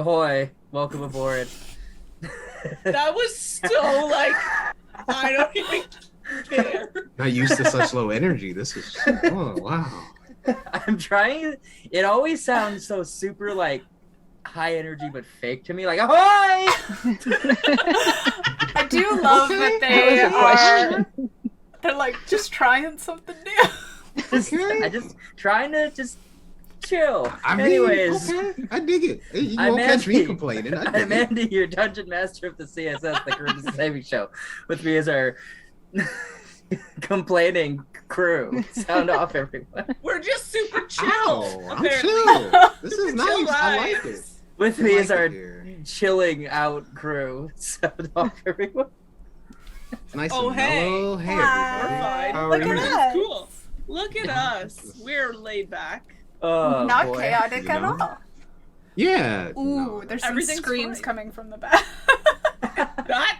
Ahoy! Welcome aboard. That was so like, I don't even care. Not used to such low energy. This is, oh, wow. I'm trying. It always sounds so super like high energy but fake to me. Like ahoy! I do love that they are. They're like just trying something new. I just trying to just chill. I mean, Anyways, okay, I dig it. Hey, you I'm won't catch me Andy. complaining. I dig I'm it. Andy, your dungeon master of the CSS, the Christmas Saving Show. With me is our complaining crew. Sound off, everyone. We're just super chill. Ow, I'm apparently. chill. This is Super nice. chill I like it. vibes. With I me like is it our here. chilling out crew. Sound off, everyone. It's nice Oh, and hey. mellow. Hey, Hi. We're everybody. fine. How are Look you? at This us. is cool. Look at us. We're laid back. Oh, Not boy. chaotic You at know? all. Yeah. Ooh, no. there's some Everything's screams fine. coming from the back. That,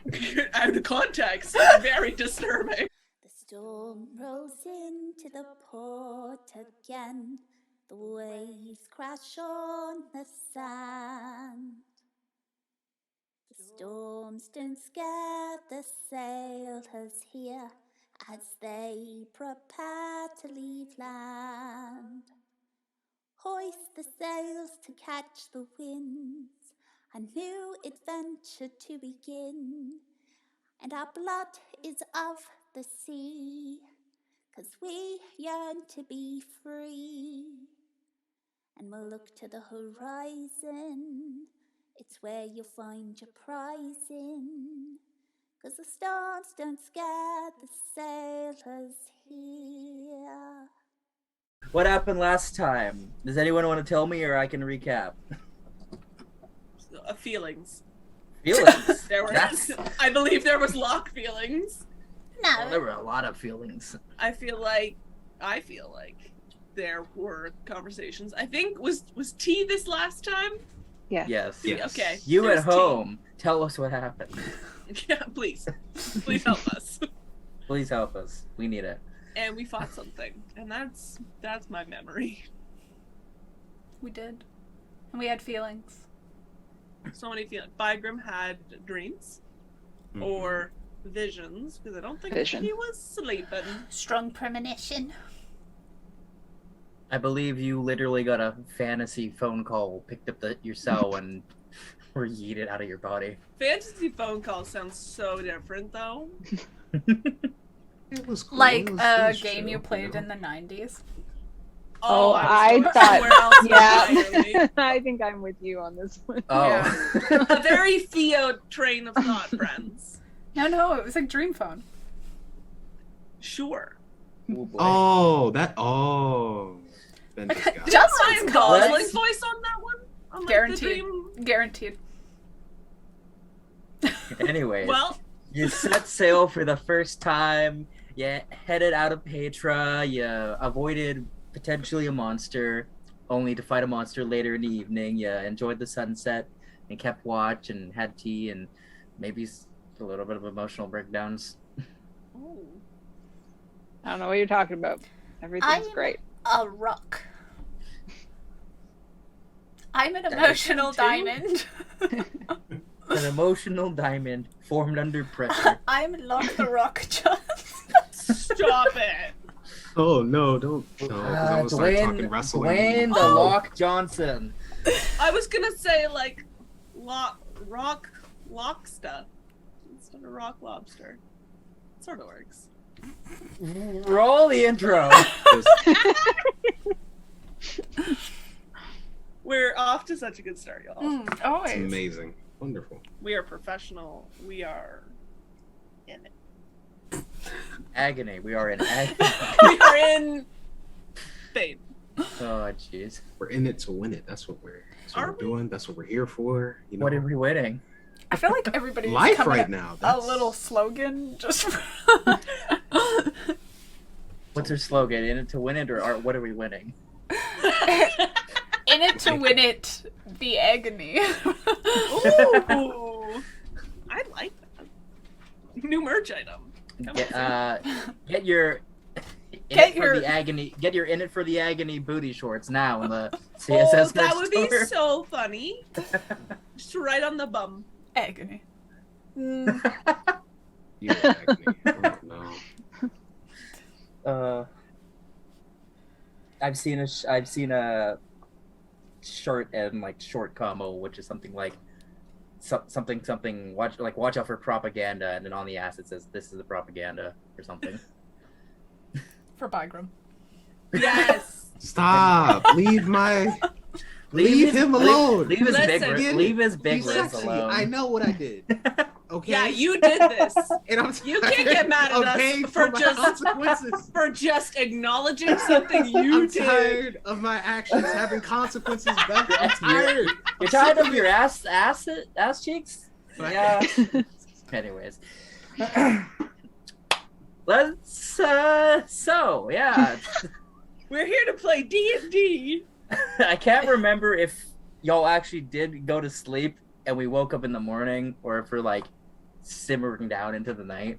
out of context, very disturbing. The storm rolls into the port again. The waves crash on the sand. The storms don't scare the sailors here as they prepare to leave land. Hoist the sails to catch the winds, a new adventure to begin. And our blood is of the sea, 'cause we yearn to be free. And we'll look to the horizon, it's where you'll find your prizing. 'Cause the storms don't scare the sailors here. What happened last time? Does anyone want to tell me, or I can recap? Feelings. Feelings. There were. That's- I believe there was lock feelings. Oh, there were a lot of feelings. I feel like there were conversations. I think was T this last time? Yeah. Yes. Yes. Okay. You There at was T. home, tell us what happened. Yeah, please help us. Please help us. We need it. And we fought something, and that's my memory. We did. And we had feelings. So many feelings. Bygrim had dreams Mhm. or visions, because I don't think Vision. he was sleeping. Strong premonition. I believe you literally got a fantasy phone call, picked up your cell, and were yeeted out of your body. Fantasy phone calls sound so different, though. It was cool. Like It was a chill, game you played know? in the 90s. Oh, I I was thought- somewhere else entirely. Yeah. I think I'm with you on this one. Oh. A very Theo train of thought, friends. No, it was like Dream Phone. Sure. Oh, boy. Oh. Ben just got it. Just Ryan Let's- Gosling's voice on that one? On, like, the Guaranteed. dream? Guaranteed. Anyways, Well, you set sail for the first time. You headed out of Petra. You avoided potentially a monster, only to fight a monster later in the evening. You enjoyed the sunset and kept watch and had tea and maybe a little bit of emotional breakdowns. oh. I don't know what you're talking about. Everything's I'm- great. A rock. I'm an That is emotional too. diamond. An emotional diamond formed under pressure. I'm Lock the Rock Johnson. Stop it. Oh, no, don't. No, because I was like talking wrestling. Dwayne the Lock Johnson. I was gonna say, like, rock stuff instead of rock lobster. Sort of works. Roll the intro. We're off to such a good start, y'all. It's Always. amazing. Wonderful. We are professional. We are in it. Agony. We are in agony. We are in fate. Oh, jeez. We're in it to win it. That's what Are we're doing. That's what we're here for. You know, What are we winning? I feel like everybody's life coming right up now. a That's... little slogan just What's our slogan? In it to win it, or what are we winning? in it to win it, the agony. Ooh, I like that. New merch item. Come on. Get your Get your agony. Get your in it for the agony booty shorts now in the CSS. That would be store. so funny. Just right on the bum. agony. Yeah, agony. Oh, no. I've seen a short and like short combo, which is something like something watch out for propaganda, and then on the ass it says this is the propaganda or something. For Bygram. Yes. Stop! Leave him alone. Leave his Listen. big He's wrist sexy. alone. I know what I did. Okay. Yeah, you did this. And I'm You can't get mad at paying us for my just consequences. for just acknowledging something you I'm did. tired of my actions having consequences, Beth. I'm tired. You're tired of your ass cheeks? Right. Yeah. Anyways. Let's so yeah. We're here to play D&D. I can't remember if y'all actually did go to sleep and we woke up in the morning, or if we're like simmering down into the night.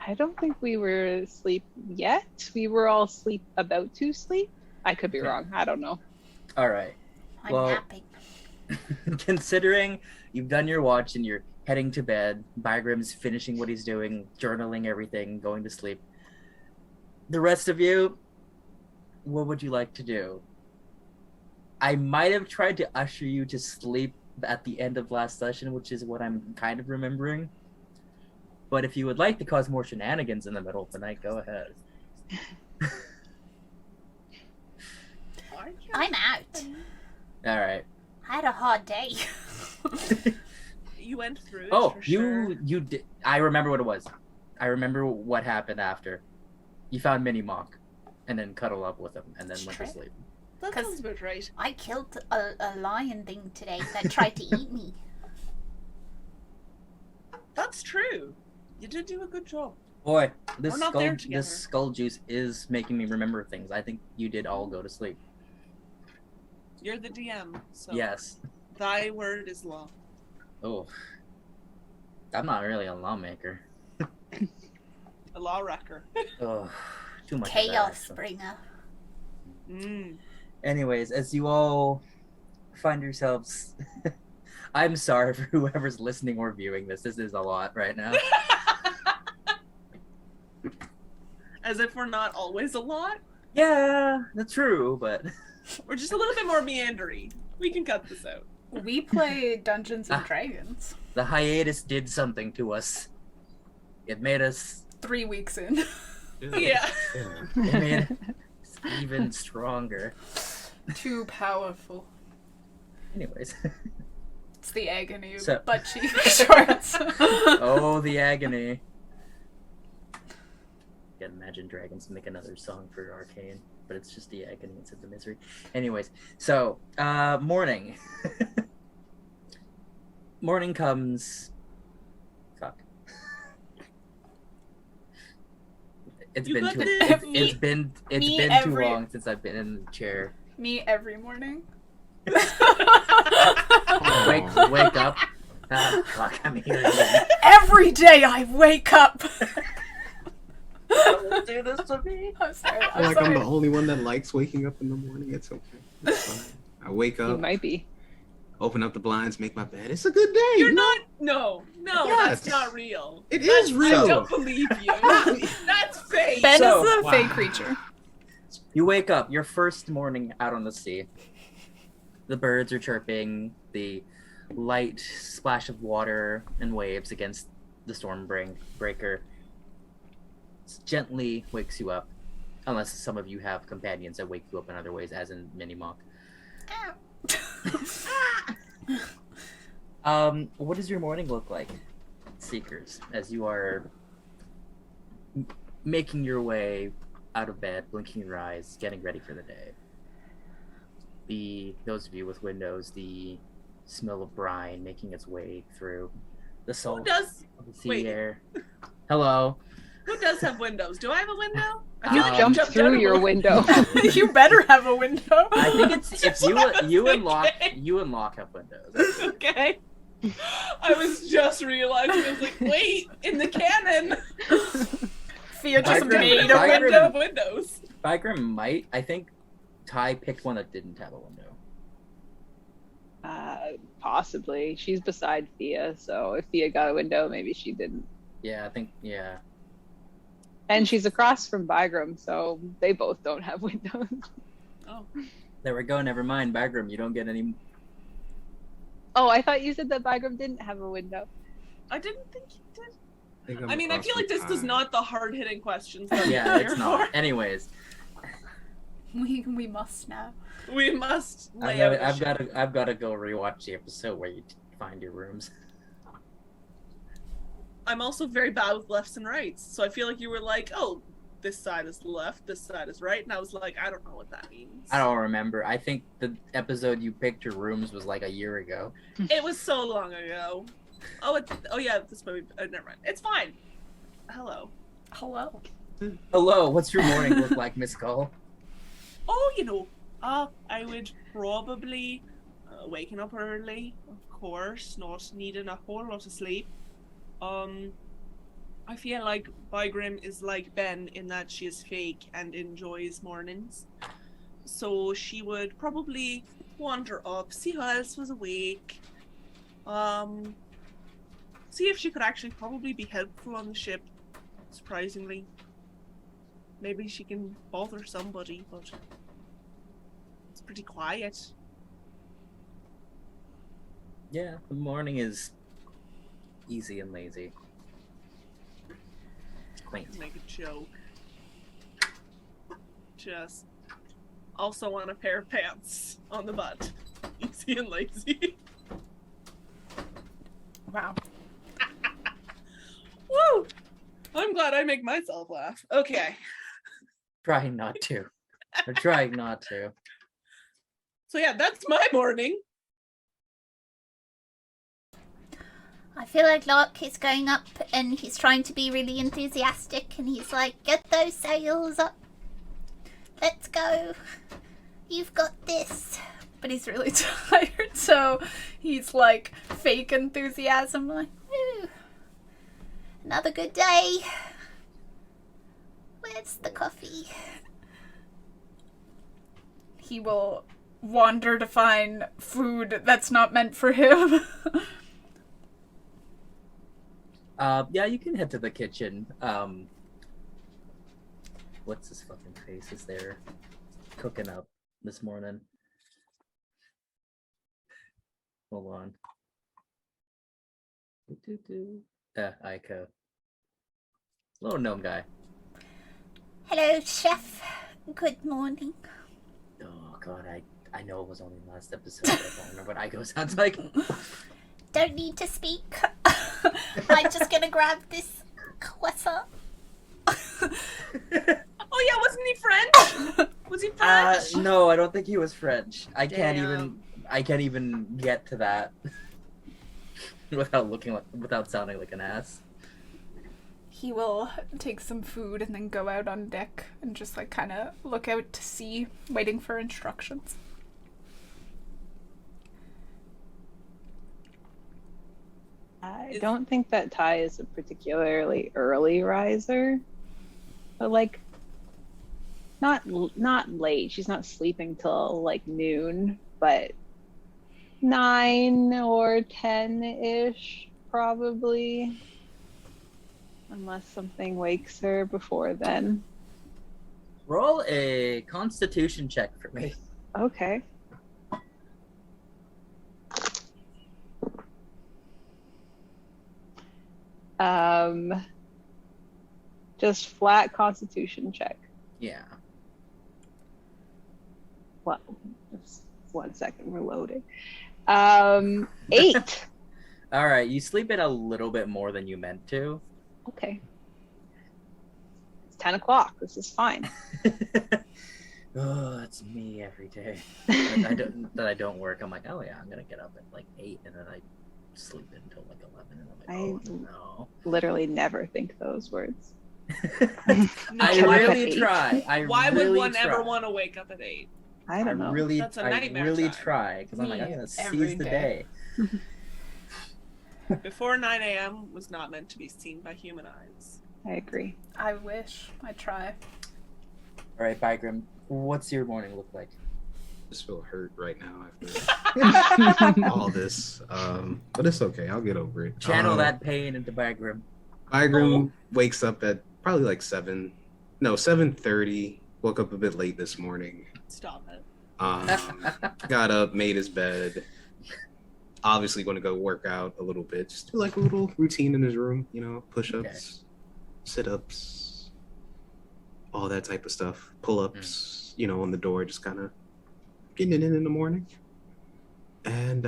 I don't think we were asleep yet. We were all about to sleep. I could be wrong. I don't know. All right. I'm Well- napping. Considering you've done your watch and you're heading to bed, Bygrim's finishing what he's doing, journaling everything, going to sleep. The rest of you, what would you like to do? I might have tried to usher you to sleep at the end of last session, which is what I'm kind of remembering. But if you would like to cause more shenanigans in the middle of the night, go ahead. I'm out. All right. I had a hard day. You went through it. Oh, for sure. you did. I remember what it was. I remember what happened after. You found Mini Mock, and then cuddle up with him, and then went to True. sleep. That 'Cause- sounds about right. I killed a lion thing today that tried to eat me. That's true. You did do a good job. Boy, We're not there together. this skull juice is making me remember things. I think you did all go to sleep. You're the DM, so Yes. thy word is law. Oh. I'm not really a lawmaker. A law wrecker. Oh, too much. of that, Chaos actually. bringer. Anyways, as you all find yourselves, I'm sorry for whoever's listening or viewing this. This is a lot right now. As if we're not always a lot. Yeah, that's true, but We're just a little bit more meandery. We can cut this out. We play Dungeons and Dragons. the hiatus did something to us. It made us 3 weeks in. Yeah. it made us even stronger. Too powerful. Anyways. It's the agony of So- butt cheek shorts. Oh, the agony. Can Imagine Dragons make another song for Arcane, but it's just the agony instead of the misery. Anyways, so morning. Morning comes. Fuck. It's You been got too. this. It's been Me too every- long since I've been in the chair. Me every morning. Wake up. Ah, fuck, I'm here again. Every day I wake up. Don't do this to me. I'm sorry. I feel like I'm the only one that likes waking up in the morning. It's okay. It's fine. I wake You up, might be. open up the blinds, make my bed. It's a good day. You're not. No, Yes. that's not real. It That's- is real. I don't believe you. That's fake. Ben So- is a Wow. fake creature. You wake up, your first morning out on the sea. The birds are chirping, the light splash of water and waves against the storm breaker gently wakes you up. Unless some of you have companions that wake you up in other ways, as in Minimock. What does your morning look like, Seekers, as you are making your way out of bed, blinking your eyes, getting ready for the day? Those of you with windows, the smell of brine making its way through the Who salt does? of the sea wait. air. Hello. Who does have windows? Do I have a window? I You feel like jumped jumped out through of your a- window. You better have a window. I think it's you what I was you and Locke thinking. you and Locke have windows. Okay. I was just realizing. I was like, wait, in the canon. Thea just Vibrant- made a Vibrant- window. Windows. Bygram might. I think Ty picked one that didn't have a window. Possibly. She's beside Thea, so if Thea got a window, maybe she didn't. Yeah, I think, yeah. And she's across from Bygram, so they both don't have windows. Oh. There we go, never mind. Bygram, you don't get any... Oh, I thought you said that Bygram didn't have a window. I didn't think you did. think I'm I mean, I across feel like from this is Ty. not the hard-hitting questions. That Yeah, we're it's here not. for. Anyways, We must now. We must lay out. I've got to go rewatch the episode where you find your rooms. I'm also very bad with lefts and rights, so I feel like you were like, "Oh, this side is left, this side is right," and I was like, "I don't know what that means." I don't remember. I think the episode you picked your rooms was like a year ago. It was so long ago. Oh yeah, this movie. Never mind. It's fine. Hello. Hello. Hello, what's your morning look like, Miss Cole? Oh, I would probably waking up early, of course, not needing a whole lot of sleep. I feel like Bygrim is like Ben in that she is fake and enjoys mornings. So she would probably wander up, see who else was awake, see if she could actually probably be helpful on the ship, surprisingly. Maybe she can bother somebody, but it's pretty quiet. Yeah, the morning is easy and lazy. Quaint. Make a joke. Just also want a pair of pants on the butt. Easy and lazy. Wow. Woo! I'm glad I make myself laugh. Okay. Trying not to. Or trying not to. So yeah, that's my morning. I feel like Lark is going up and he's trying to be really enthusiastic and he's like, get those sails up. Let's go. You've got this. But he's really tired, so he's like fake enthusiasm, like, Woo. Another good day. Where's the coffee? he will wander to find food that's not meant for him. Yeah, you can head to the kitchen. What's his fucking face is there cooking up this morning? Hold on. Aiko. Little gnome guy. Hello, chef. Good morning. Oh god, I know it was only last episode, but I don't remember what Aiko sounds like. Don't need to speak. I'm just gonna grab this croissant. Oh yeah, wasn't he French? Was he French? No, I don't think he was French. I can't Damn. even get to that without sounding like an ass. He will take some food and then go out on deck and just like kind of look out to sea, waiting for instructions. I don't think that Ty is a particularly early riser, but like not late. She's not sleeping till like noon, but 9 or 10-ish probably, unless something wakes her before then. Roll a Constitution check for me. Okay. Just flat Constitution check. Yeah. Well, just 1 second, we're loading. 8. All right, you sleep in a little bit more than you meant to. Okay. It's 10 o'clock. This is fine. Oh, it's me every day. I don't work. I'm like, oh yeah, I'm gonna get up at like 8, and then I sleep until like 11, and I'm like, oh no. Literally never think those words. I Get up at really 8. try. Why would really one ever try. want to wake up at 8? I don't know. That's a nightmare really time. try because I'm like, I'm Me gonna every seize the day. day. Before 9 a.m. was not meant to be seen by human eyes. I agree. I wish. I try. All right, Bygrim, what's your morning look like? I just feel hurt right now after all this. But it's okay. I'll get over it. Channel that pain into Bygrim. Bygrim wakes up at probably like 7:30. Woke up a bit late this morning. Stop it. Got up, made his bed. Obviously going to go work out a little bit. Just do like a little routine in his room, push-ups, sit-ups, all that type of stuff. Pull-ups, on the door, just kind of getting it in the morning. And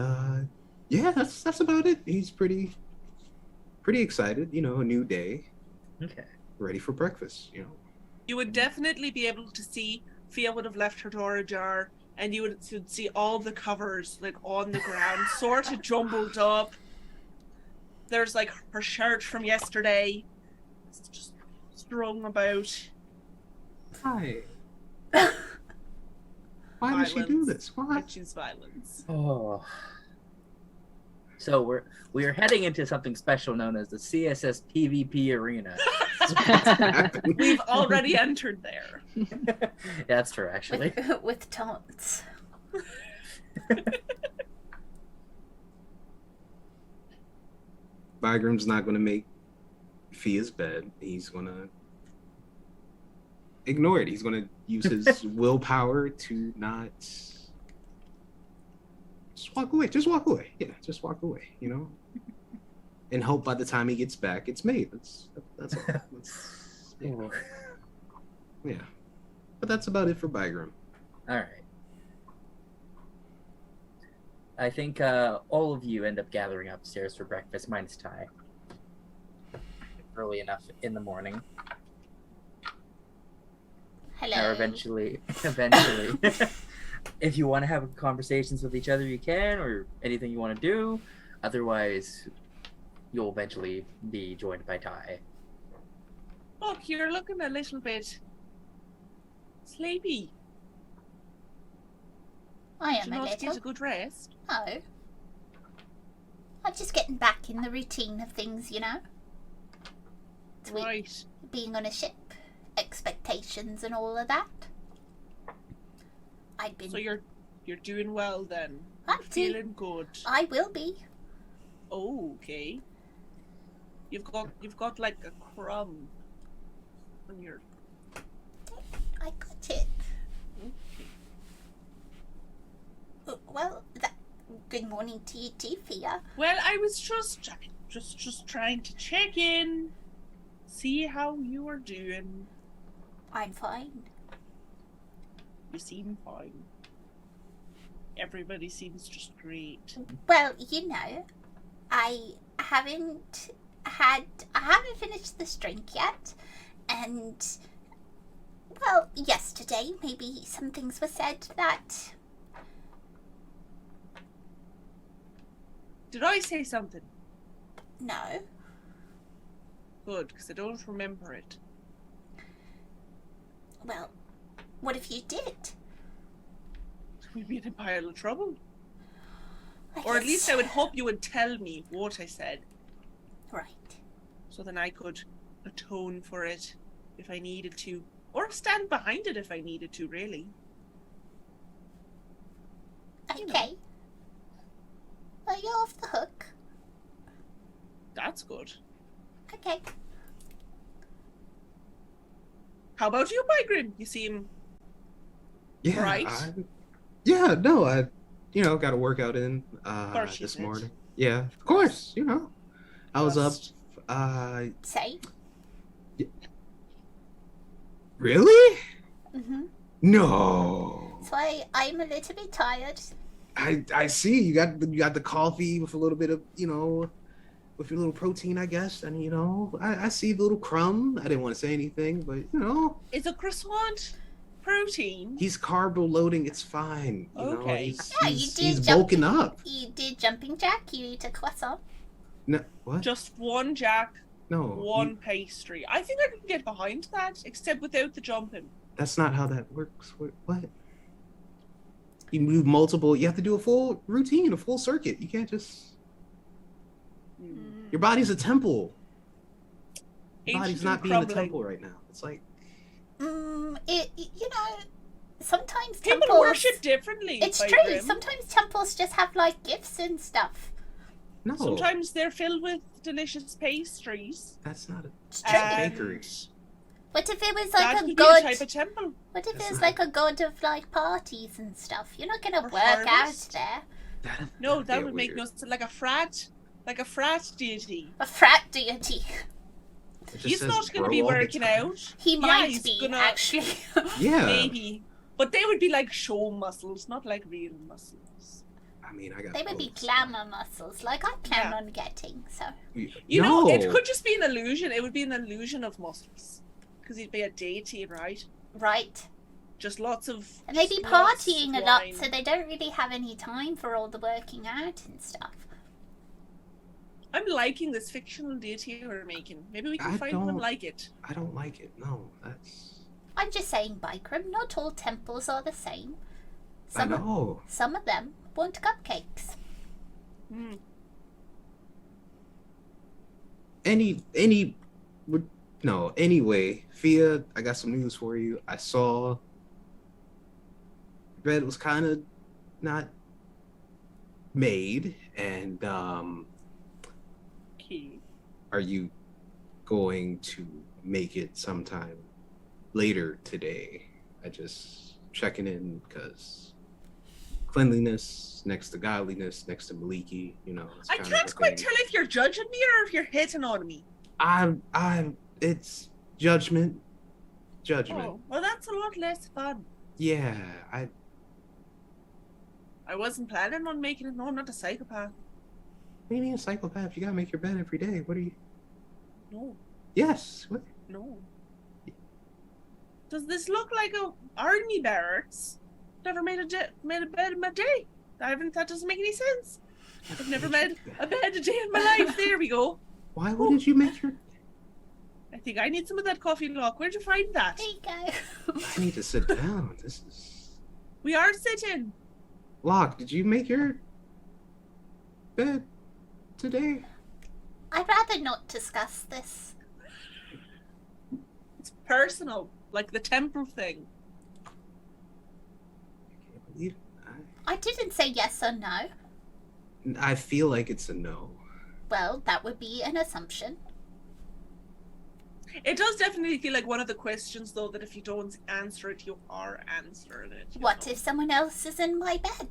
that's about it. He's pretty excited, a new day. Okay. Ready for breakfast, You would definitely be able to see Fia would have left her door ajar, and you would see all the covers like on the ground, sort of jumbled up. There's like her shirt from yesterday. It's just strung about. Hi. Why did she do this? Why? I choose violence. Oh. So we are heading into something special known as the CSS PvP arena. We've already entered there. Yeah, that's true, actually. With taunts. Bygrim's not going to make Fia's bed. He's going to ignore it. He's going to use his willpower to not... Just walk away. Just walk away. Yeah, just walk away, And hope by the time he gets back, it's made. That's all. Yeah. But that's about it for Bygrim. All right. I think all of you end up gathering upstairs for breakfast, minus Ty. Early enough in the morning. Hello. Or eventually, if you want to have conversations with each other, you can, or anything you want to do. Otherwise, you'll eventually be joined by Ty. Look, you're looking a little bit sleepy. I Do am you a not get little. a good rest? No. I'm just getting back in the routine of things, Sweet. Right. Being on a ship, expectations and all of that. I've been... So you're doing well then. I'm You're feeling good. I will be. Oh, okay. You've got like a crumb on your... I got it. Well, good morning to you too, Fia. Well, I was just trying to check in, see how you are doing. I'm fine. You seem fine. Everybody seems just great. Well, I haven't finished this drink yet, and well, yesterday maybe some things were said that... Did I say something? No. Good, because I don't remember it. Well, what if you did? We'd be in a pile of trouble. I Or at guess- least I would hope you would tell me what I said, Right. so then I could atone for it if I needed to. Or stand behind it if I needed to, really. You know. Okay. Well, you're off the hook. That's good. Okay. How about you, Bygrim? You seem... Yeah. Right. I got a workout in course you this did. morning. Yeah, of course, I was up. Just- Say. Really? Mm-hmm. No. So I'm a little bit tired. I see you got the coffee with a little bit of with your little protein, I guess, and I see the little crumb. I didn't want to say anything, but Is a croissant protein? he's carb loading. It's fine. Okay. Yeah, he's bulking up. You did jumping jack. You eat a croissant. No, what? Just one jack, No, one pastry. I think I can get behind that, except without the jumping. that's not how that works. What? You move multiple. You have to do a full routine, a full circuit. You can't just. Your body's a temple. body's Ancient not and being a crumbling. temple right now. It's like, You know, sometimes People temples worship differently. It's by true. Grim. Sometimes temples just have like gifts and stuff. no. Sometimes they're filled with delicious pastries. That's not a It's true. bakery. What if it was That like a could be a god? type of temple. What if it That's was not- like a god of like parties and stuff? You're not gonna Or work out harvest? there. No, That'd that be would make weird. no sense. Like a frat deity. A frat deity. It just He's says not going to grow be all the working time. out. He Yeah, might he's be gonna- actually. Yeah. Maybe. But they would be like show muscles, not like real muscles. I mean, I got. They would be both. glamour muscles, like I plan Yeah. on getting. So You no. know, it could just be an illusion. It would be an illusion of muscles. Because he'd be a deity, right? right, Just lots of. and they be lots of partying a lot, wine. so they don't really have any time for all the working out and stuff. I'm liking this fictional deity we're making. Maybe we can I find one don't- like it. I don't like it. No, that's. I'm just saying, Bikram, not all temples are the same. I know. Some of them want cupcakes. Hmm. Anyway, Fia, I got some news for you. I saw bed was kind of not made, and Okay. are you going to make it sometime later today? I just checking in because cleanliness next to godliness next to Maliki, you know. It's I kind can't of a quite thing. tell if you're judging me or if you're hitting on me. It's judgment. Oh, well, that's a lot less fun. Yeah, I wasn't planning on making it. No, I'm not a psychopath. What do you mean a psychopath? You gotta make your bed every day. What are you? No, Yes. What? no. Does this look like a army barracks? Never made a bed in my day. That doesn't make any sense. I've never made a bed a day in my life. There we go. Why wouldn't you make your? I think I need some of that coffee, Locke. Where'd you find that? There you go. I need to sit down. This is. We are sitting. Locke, did you make your bed today? I'd rather not discuss this. It's personal, like the temple thing. I can't believe I didn't say yes or no. I feel like it's a no. Well, that would be an assumption. It does definitely feel like one of the questions, though, that if you don't answer it, you are answering it. you What know? if someone else is in my bed?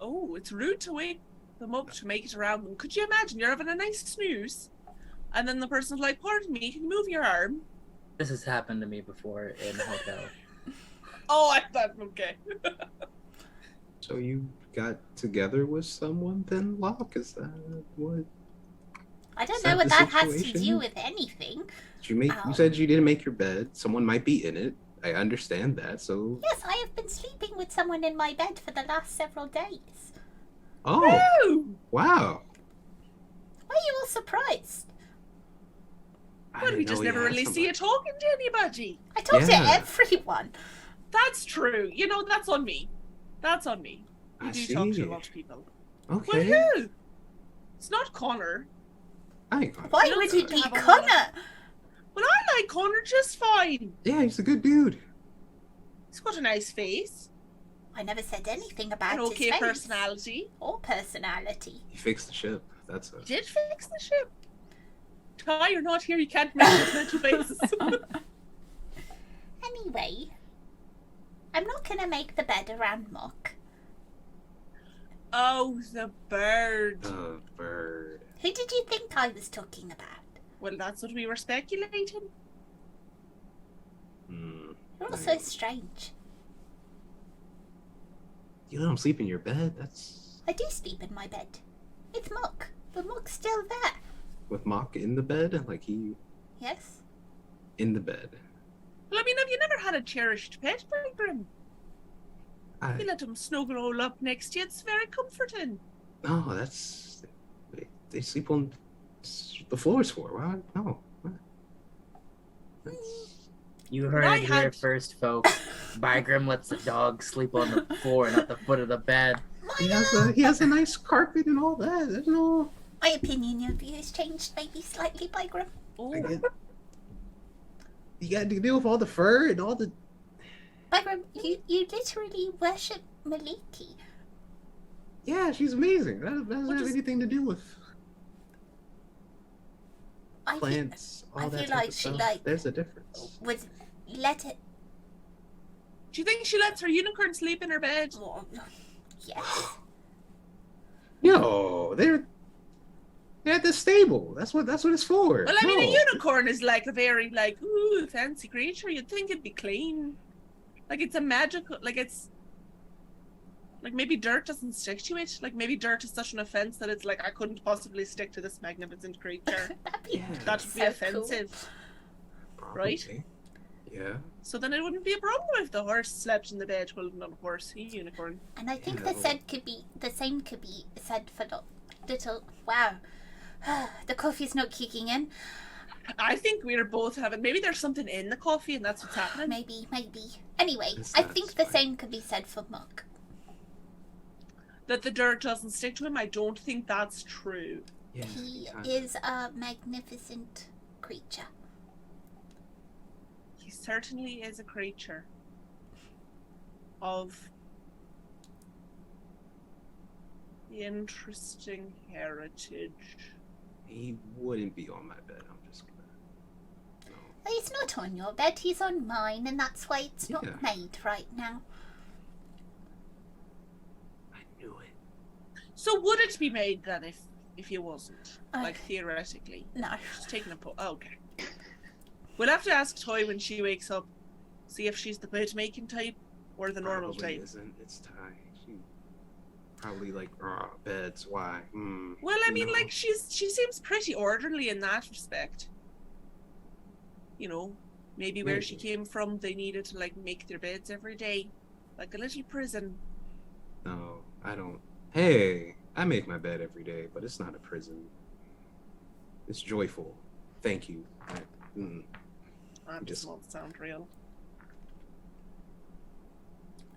Oh, it's rude to wake them up to make it around them. Could you imagine you're having a nice snooze, and then the person's like, "Pardon me, can you move your arm?" This has happened to me before in a hotel. Oh, I thought okay. So you got together with someone then, Locke? Is that what? I don't Is know that what the that has to situation? do with anything. Did you make? Ow. You said you didn't make your bed. Someone might be in it. I understand that. So. Yes, I have been sleeping with someone in my bed for the last several days. Oh, Woo! wow. Why are you all surprised? I Well, didn't we just know you never had really see you somebody. talking to anybody. I talk to Yeah. everyone. That's true. You know, that's on me. That's on me. You I do talk to see. a lot of people. Okay. Well, who? It's not Connor. I ain't gonna- Why You don't would seem it to be have a lot of- Connor? Well, I like Connor just fine. Yeah, he's a good dude. He's got a nice face, I never said anything about an his okay face personality. or personality. He fixed the ship. That's He a. did fix the ship. Ty, you're not here. You can't make judgmental faces. Anyway, I'm not gonna make the bed around Mock. Oh, the bird. Bird. Who did you think I was talking about? Well, that's what we were speculating. Hmm. You're all so strange. You let him sleep in your bed? That's I do sleep in my bed. It's Mock. The Mock's still there. with Mock in the bed, like he Yes? in the bed. Well, I mean, have you never had a cherished pet, Pilgrim? I You let him snuggle all up next to you. It's very comforting. no, that's they sleep on the floors for. Why? No. What? That's, You heard I it here had- first, folks. Bygrim lets the dog sleep on the floor and at the foot of the bed. he has a nice carpet and all that. There's no. My opinion of you has changed maybe slightly, Bygram. Oh, You got to deal with all the fur and all the. Bygram, you literally worship Maliki. Yeah, she's amazing. That doesn't What have is- anything to do with I feel, plants. I All that feel type like of she stuff. like There's a difference. would let it. do you think she lets her unicorn sleep in her bed? Oh, yes. Yo, they're at the stable. That's what it's for. Well, I mean, a No. unicorn is like a very like ooh fancy creature. You'd think it'd be clean, like it's a magical, like it's like maybe dirt doesn't stick to it. Like maybe dirt is such an offense that it's like I couldn't possibly stick to this magnificent creature. That'd be Yeah. That would be so offensive, right? Probably. Yeah. So then it wouldn't be a problem if the horse slept in the bed. Well, not a horse, a unicorn. And I think Yeah. the same could be said for the little. Wow, the coffee's not kicking in. I think we're both having. Maybe there's something in the coffee, and that's what's happening. Maybe. Anyway, It's I not think the fine. same could be said for Muck. That the dirt doesn't stick to him. I don't think that's true. Yeah. He kinda. is a magnificent creature. He certainly is a creature of interesting heritage. He wouldn't be on my bed. I'm just gonna. No. He's not on your bed, he's on mine, and that's why it's Yeah. not made right now. I knew it. So would it be made then if he wasn't? Like Okay. theoretically. No. Just taking a oh, okay. We'll have to ask Toy when she wakes up, see if she's the bed making type or the normal Probably type. isn't. It's Ty. She probably like beds. Why? Well, I mean, No. like she seems pretty orderly in that respect. You know, maybe where she Maybe. came from, they needed to like make their beds every day, like a little prison. No, I don't. Hey, I make my bed every day, but it's not a prison. It's joyful. Thank you. That Just- doesn't sound real.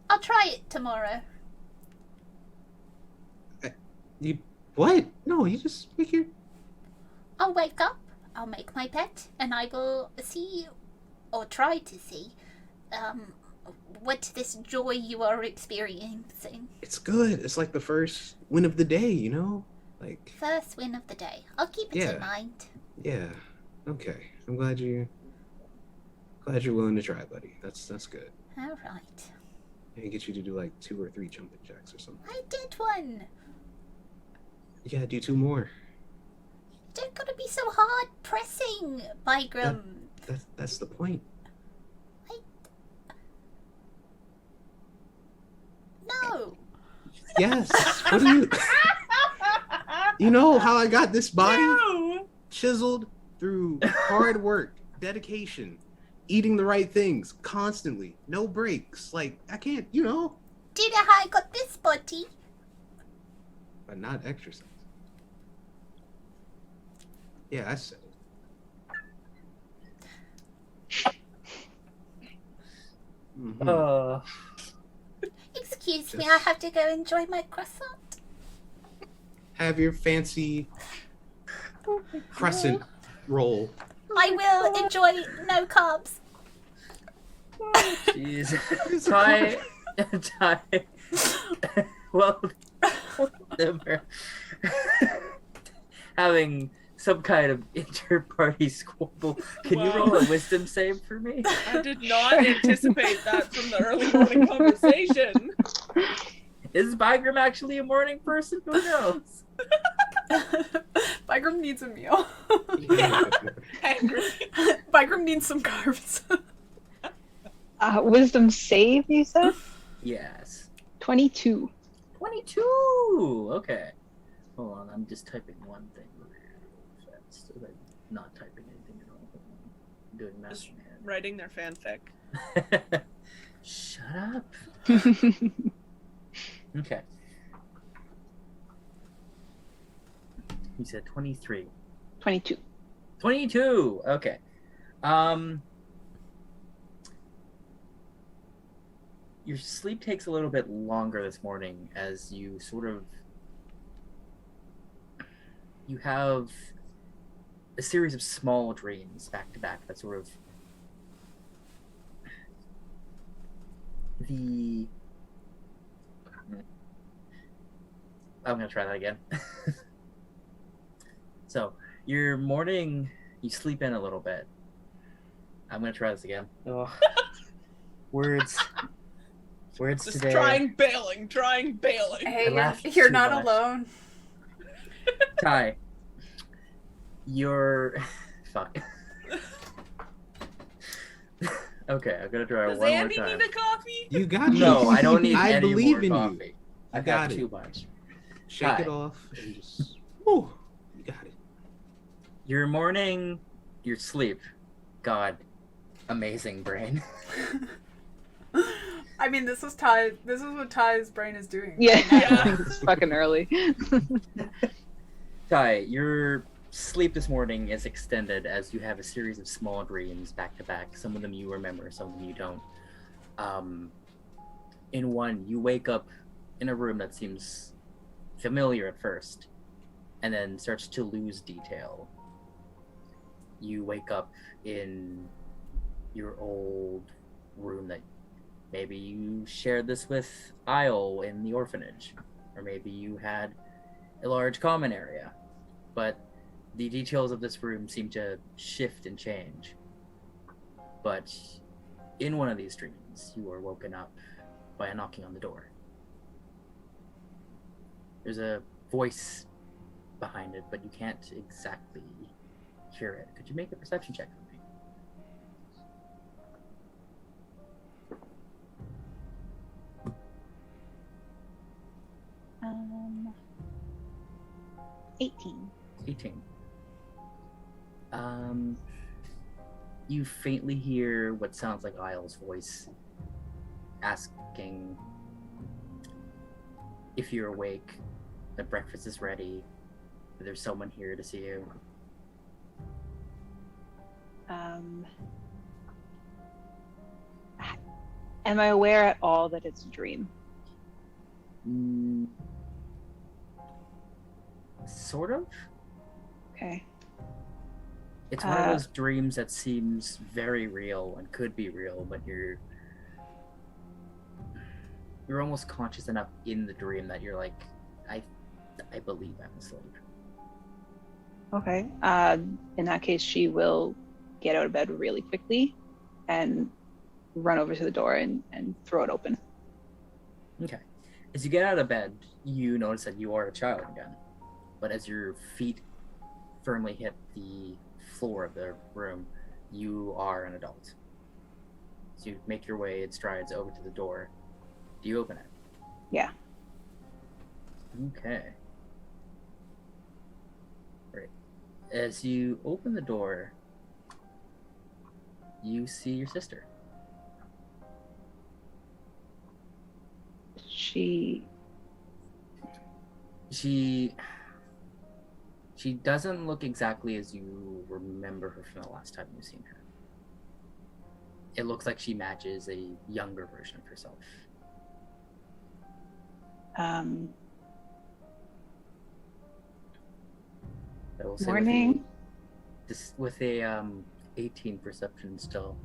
I'll try it tomorrow. You what? No, you just make your. I'll wake up, I'll make my bed, and I will see, or try to see, what this joy you are experiencing. It's good. It's like the first win of the day, you know? Like, First win of the day. I'll keep it Yeah. in mind. yeah. Okay. I'm glad you're willing to try, buddy. That's good. All right. I can get you to do like 2 or 3 jumping jacks or something. I did one. You gotta do 2 more. Don't gotta be so hard pressing, Bygram. That's the point. No. Yes. What do you? You know how I got this body No! chiseled through hard work, dedication, eating the right things constantly, no breaks. Like I can't, Do you know how I got this body? but not exercise. Yeah, I said it. Mhm. Excuse me, I Yes. have to go enjoy my croissant. Have your fancy crescent roll. I will enjoy no carbs. Jeez. Ty. Well, them are having some kind of inter-party squabble. Can you roll a wisdom save for me? I did not anticipate that from the early morning conversation. Is Bygram actually a morning person? Who knows? Bygram needs a meal. Angry. Bygram needs some carbs. Wisdom save, you said? Yes. 22. 22! Okay. Hold on, I'm just typing one thing real fast. So I'm not typing anything at all. I'm doing math Just in Writing their fanfic. my head. Shut up. Okay. You said 23. 22. 22! Okay. Your sleep takes a little bit longer this morning as you sort of you have a series of small dreams back to back that sort of the I'm gonna try that again. So your morning, you sleep in a little bit. I'm gonna try this again. Oh. Words Just today. trying bailing. Hey, laughed you're too not much. alone. Ty, you're fuck. Okay, I'm gonna try Does one more Andy time. need a coffee? You got this. No, I don't need I any believe more in coffee. you. I've got had it. too much. Shake Hi. it off and just. Whew, you got it. Your morning, your sleep. God, amazing brain. I mean, this is what Ty's brain is doing. Yeah, Yeah. it's fucking early. Ty, your sleep this morning is extended as you have a series of small dreams back to back. Some of them you remember, some of them you don't. In one, you wake up in a room that seems familiar at first, and then starts to lose detail. You wake up in your old room that maybe you shared this with Isle in the orphanage, or maybe you had a large common area, but the details of this room seem to shift and change. But in one of these dreams, you are woken up by a knocking on the door. There's a voice behind it, but you can't exactly hear it. Could you make a perception check for me? 18. 18. You faintly hear what sounds like Isle's voice asking if you're awake, that breakfast is ready, that there's someone here to see you. Am I aware at all that it's a dream? Sort of. Okay. It's one of those dreams that seems very real and could be real, but you're almost conscious enough in the dream that you're like, I believe I'm asleep. Okay. In that case, she will get out of bed really quickly and run over to the door and throw it open. Okay. As you get out of bed, you notice that you are a child again. But as your feet firmly hit the floor of the room, you are an adult. So you make your way in strides over to the door. Do you open it? Yeah. Okay. Great. As you open the door, you see your sister. She doesn't look exactly as you remember her from the last time you've seen her. It looks like she matches a younger version of herself. Um, I will say Morning. With a 18 perception still,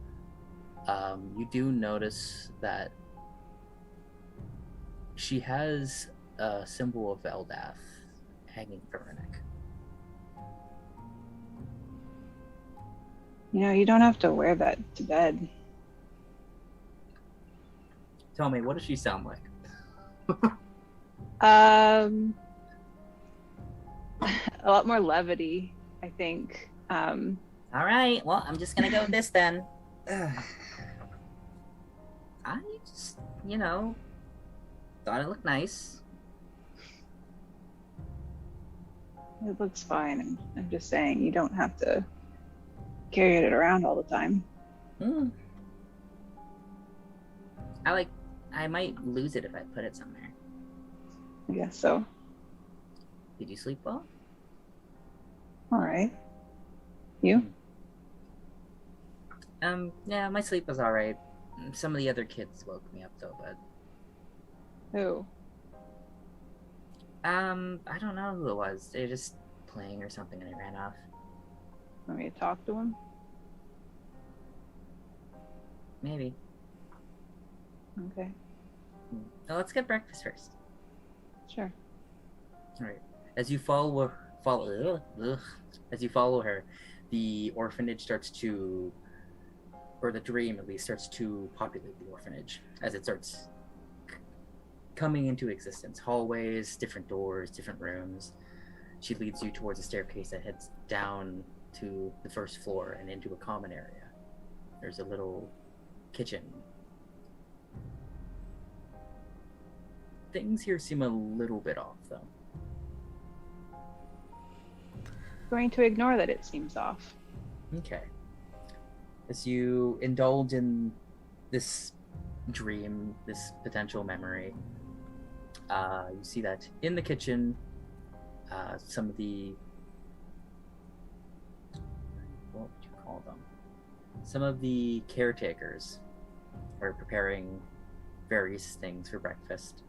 you do notice that she has a symbol of Eldath hanging from her neck. You know, you don't have to wear that to bed. Tell me, what does she sound like? A lot more levity, I think. All right, well, I'm just gonna go with this then. I just, thought it looked nice. It looks fine. I'm just saying, you don't have to carry it around all the time. I might lose it if I put it somewhere. I guess so. Did you sleep well? All right. You? Yeah, my sleep was alright. Some of the other kids woke me up though, but Who? I don't know who it was. They just playing or something and I ran off. Want me to talk to him? Maybe. Okay, Now let's get breakfast first. sure. All right. As you as you follow her, the orphanage starts to, or the dream at least, starts to populate the orphanage as it starts coming into existence. Hallways, different doors, different rooms. She leads you towards a staircase that heads down to the first floor and into a common area. There's a little kitchen. Things here seem a little bit off, though. Going to ignore that it seems off. Okay. As you indulge in this dream, this potential memory, you see that in the kitchen, some of the, what would you call them? Some of the caretakers are preparing various things for breakfast.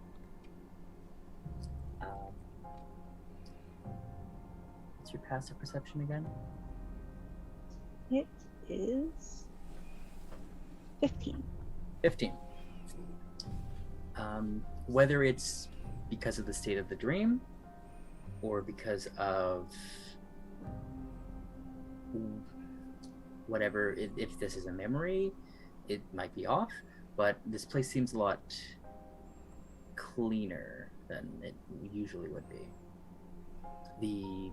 What's your passive perception again? It is 15. 15. Whether it's because of the state of the dream or because of whatever, if this is a memory, it might be off, but this place seems a lot cleaner than it usually would be. The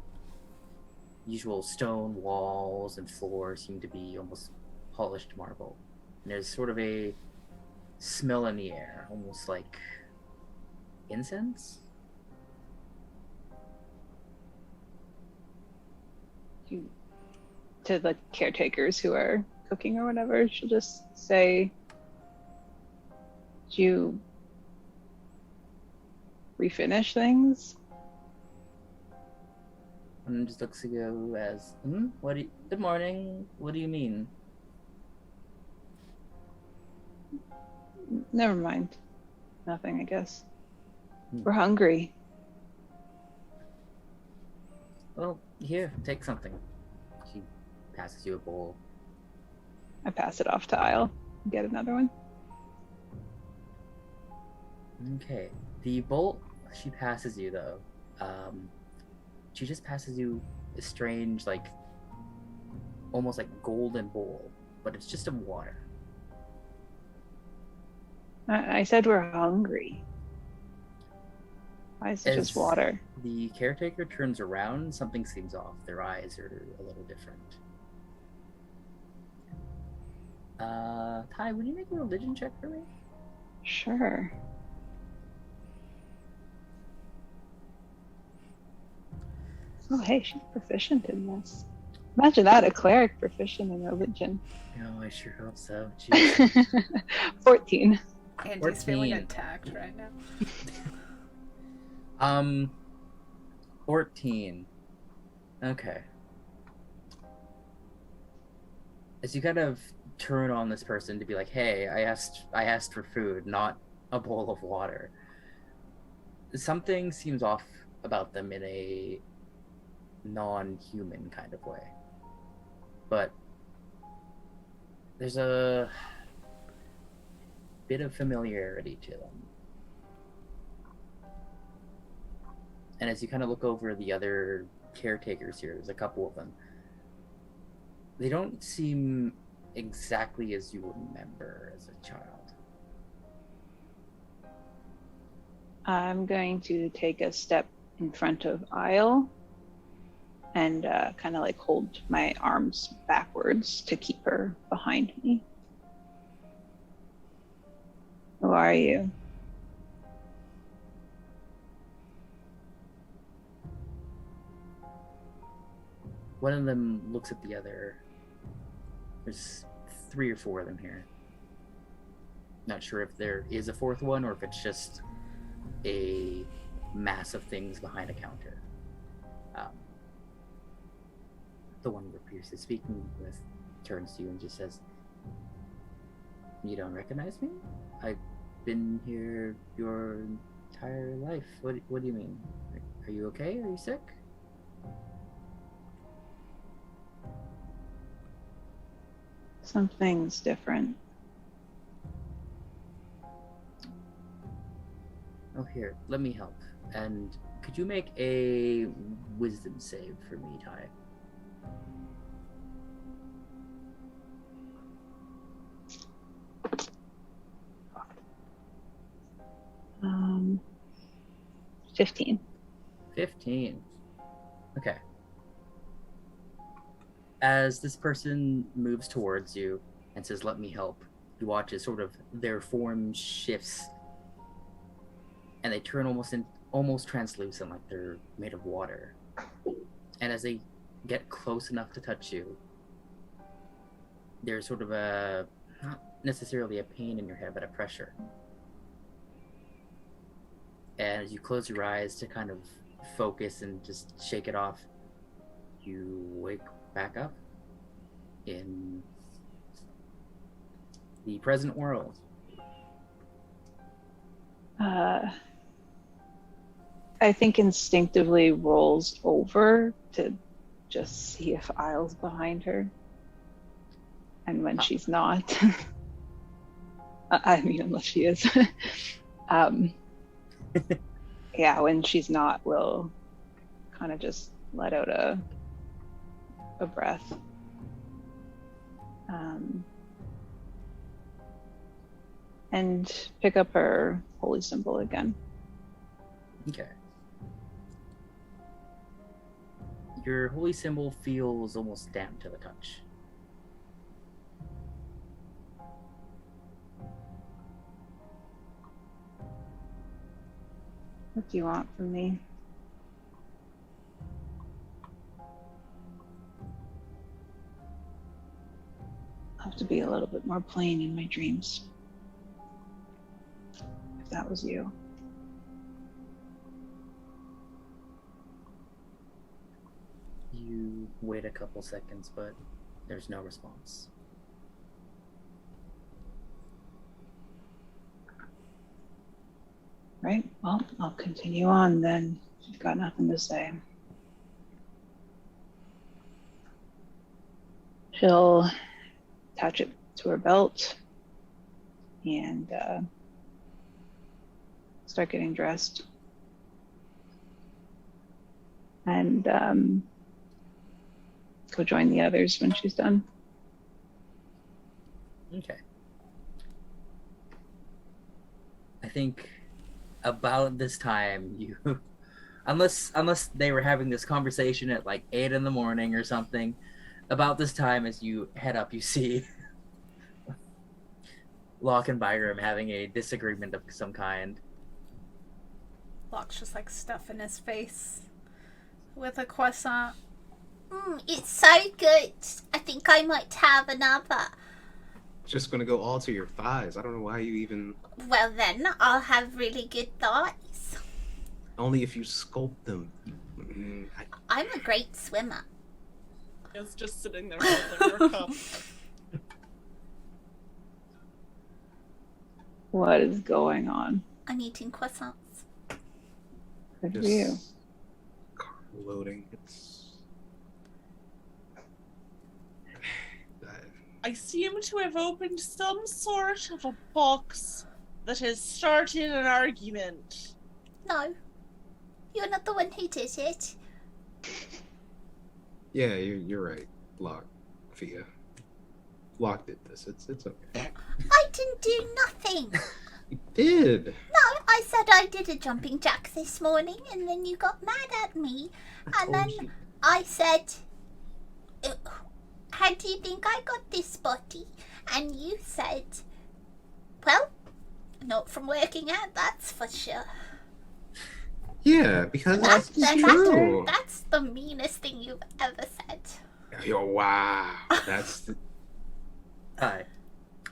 usual stone walls and floors seem to be almost polished marble. And there's sort of a smell in the air, almost like incense. To the caretakers who are cooking or whatever, she'll just say, "Did you refinish things?" And just looks at you as, good morning, what do you mean? Never mind. Nothing, I guess. We're hungry. Well, here, take something. She passes you a bowl. I pass it off to Isle. Get another one. Okay. The bowl she passes you, though, she just passes you a strange, like, almost like golden bowl, but it's just of water. I said we're hungry. Why is it just water? The caretaker turns around, something seems off. Their eyes are a little different. Ty, would you make a religion check for me? Sure. Oh, hey, she's proficient in this. Imagine that, a cleric proficient in religion. No, I sure hope so. Jeez. 14. Andy's feeling 14. attacked right now. 14. Okay. As you kind of turn on this person to be like, hey, I asked for food, not a bowl of water. Something seems off about them in a non-human kind of way. But there's a bit of familiarity to them. And as you kind of look over the other caretakers here, there's a couple of them. They don't seem exactly as you remember as a child. I'm going to take a step in front of Isle and kind of like hold my arms backwards to keep her behind me. Who are you? One of them looks at the other. There's 3 or 4 of them here. Not sure if there is a 4th one or if it's just a mass of things behind a counter. The one we're previously speaking with turns to you and just says, "You don't recognize me? I've been here your entire life. What do you mean? Are you okay? Are you sick?" Something's different. Oh, here, let me help. And could you make a wisdom save for me, Ty? 15. 15. Okay. As this person moves towards you and says, "Let me help," you watch as sort of their form shifts and they turn almost translucent, like they're made of water. And as they get close enough to touch you, there's sort of a, not necessarily a pain in your head, but a pressure. And as you close your eyes to kind of focus and just shake it off, you wake back up in the present world. I think instinctively rolls over to just see if Isle's behind her. And when she's not, I mean, unless she is. Yeah, when she's not, we'll kind of just let out a breath. And pick up her holy symbol again. Okay. Your holy symbol feels almost damp to the touch. What do you want from me? I'll have to be a little bit more plain in my dreams. If that was you. You wait a couple seconds, but there's no response. Right, well, I'll continue on then. You've got nothing to say. She'll attach it to her belt and start getting dressed. And go join the others when she's done. Okay. I think about this time you unless they were having this conversation at like 8 in the morning or something, about this time as you head up you see Locke and Byram having a disagreement of some kind. Locke's just like stuffing his face with a croissant. It's so good. I think I might have another. Just gonna go all to your thighs. I don't know why you even. Well, then I'll have really good thighs. Only if you sculpt them. I'm a great swimmer. It's just sitting there holding her cup. What is going on? I'm eating croissants. Good for Just you. carb loading. It's. I seem to have opened some sort of a box that has started an argument. No, you're not the one who did it. Yeah, you're right. Locke, Fia. Locke did this. It's okay. I didn't do nothing. You did. No, I said I did a jumping jack this morning, and then you got mad at me, and then You. I said, "How do you think I got this body?" And you said, "Well, not from working out, that's for sure." Yeah, because that's true. That's the meanest thing you've ever said. Yo, wow. That's. Hi.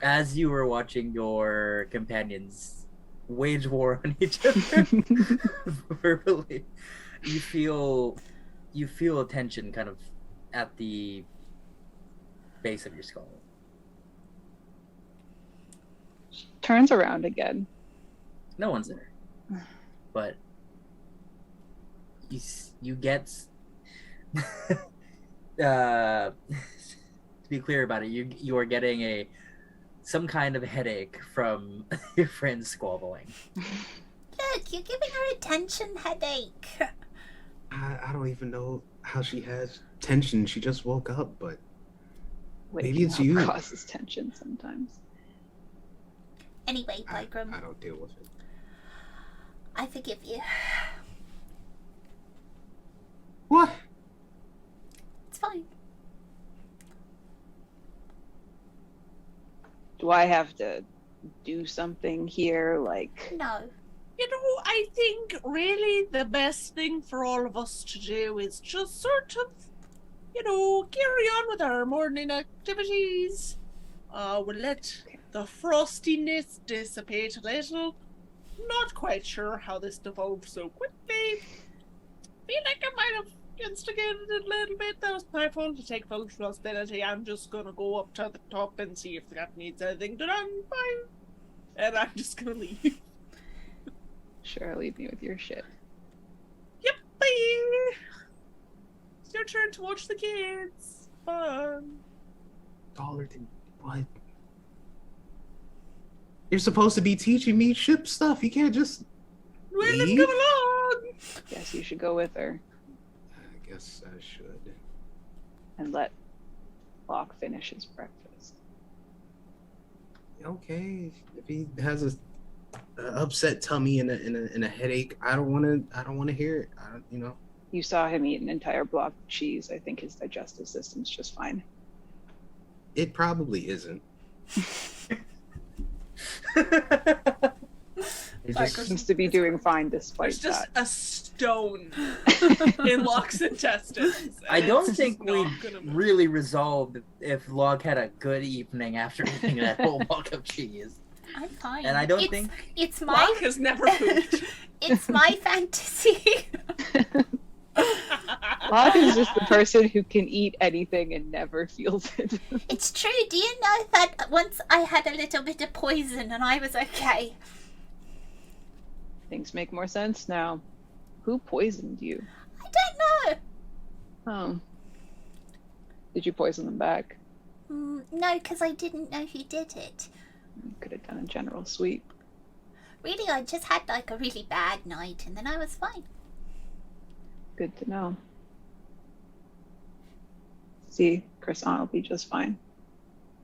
As you were watching your companions wage war on each other verbally, you feel a tension kind of at the base of your skull. Turns around again. No one's there, but you get to be clear about it, you are getting some kind of headache from your friends squabbling. Look, you're giving her a tension headache. I don't even know how she has tension. She just woke up, but maybe Waking it's up you. causes tension sometimes. Anyway, Bygram, I don't deal with it. I forgive you. What? It's fine. Do I have to do something here? Like, No. You know, I think really the best thing for all of us to do is just sort of, carry on with our morning activities. We'll let the frostiness dissipate a little. Not quite sure how this devolved so quickly. Feel like I might have instigated it a little bit. That was my fault to take full responsibility. I'm just gonna go up to the top and see if the cat needs anything done. Bye. And I'm just gonna leave. sure, leave me with your shit. Yep, bye. It's your turn to watch the kids. Fun. Taller than what? You're supposed to be teaching me ship stuff. You can't just. Well, let's leave? come along. Guess you should go with her I guess I should. and let Locke finish his breakfast. Okay, if he has a upset tummy and a headache, I don't want to hear it. I don't. You saw him eat an entire block of cheese. I think his digestive system's just fine. It probably isn't. It Like, just, Seems to be doing fine despite There's just that. a stone in Locke's intestines. I and don't it's think just we not gonna move. really resolved if Log had a good evening after eating that whole block of cheese. I'm fine. And I don't think It's my Locke has never pooped. it's my fantasy. Locke is just the person who can eat anything and never feels it. It's true. Do you know that once I had a little bit of poison and I was okay? Things make more sense now. Who poisoned you? I don't know. Oh. Did you poison them back? No, because I didn't know who did it. You could have done a general sweep. Really, I just had like a really bad night and then I was fine. Good to know. See, Croissant will be just fine.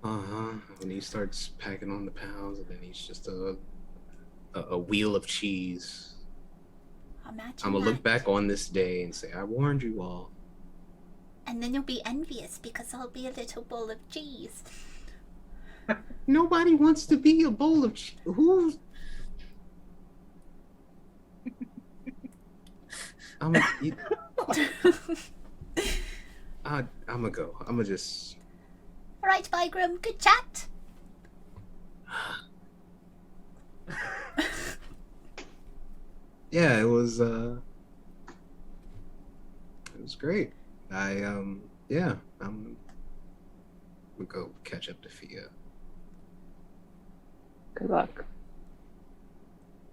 When he starts packing on the pounds, and then he's just a wheel of cheese. Imagine I'm gonna that. look back on this day and say, I warned you all. And then you'll be envious because I'll be a little bowl of cheese. Nobody wants to be a bowl of cheese. Who's? I'm gonna go. I'm gonna just. All right, Bygram, good chat. Yeah, it was great. I'm gonna go catch up to Fia. Good luck.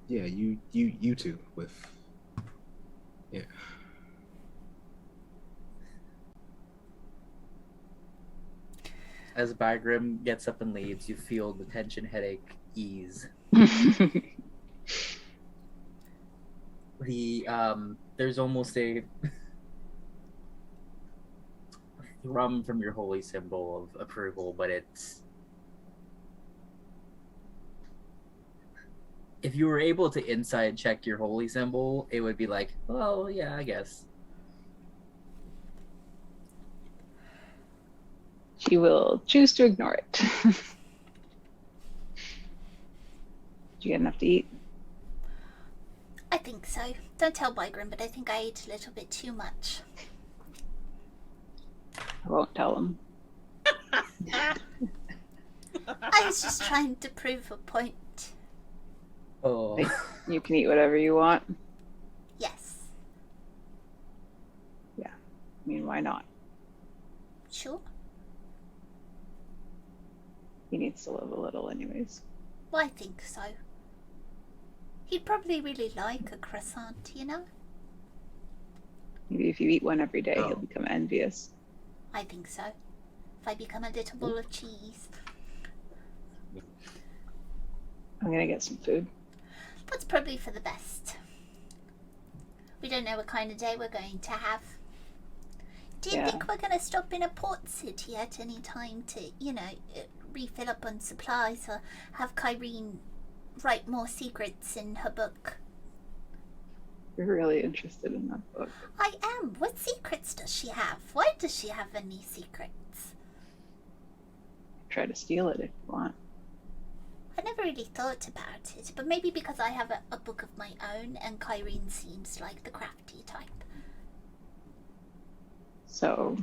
Yeah, you two with. Yeah. as Bygram gets up and leaves, you feel the tension headache ease. There's almost a thrum from your holy symbol of approval, but it's if you were able to inside check your holy symbol, it would be like, well, yeah, I guess. She will choose to ignore it. Did you get enough to eat? I think so. Don't tell Bygram, but I think I ate a little bit too much. I won't tell him. I was just trying to prove a point. Oh, Like, you can eat whatever you want. Yes. I mean, why not? Sure. He needs to live a little anyways. Well, I think so. He'd probably really like a croissant, you know? Maybe if you eat one every day, Oh. he'll become envious. I think so. if I become a little ball of cheese. I'm gonna get some food. That's probably for the best. We don't know what kind of day we're going to have. Do you think we're going to stop in a port city at any time to, refill up on supplies, or have Kyrene write more secrets in her book? You're really interested in that book. I am. What secrets does she have? Why does she have any secrets? Try to steal it if you want. I never really thought about it, but maybe because I have a book of my own and Kyrene seems like the crafty type. So,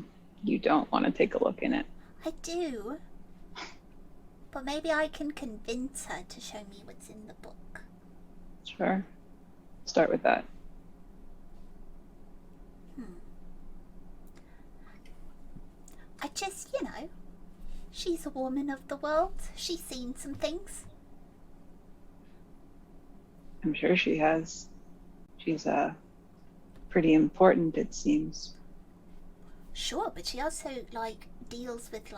you don't want to take a look in it? I do. But maybe I can convince her to show me what's in the book. Sure. Start with that. I just, she's a woman of the world. She's seen some things. I'm sure she has. She's pretty important, it seems. Sure, but she also, deals with,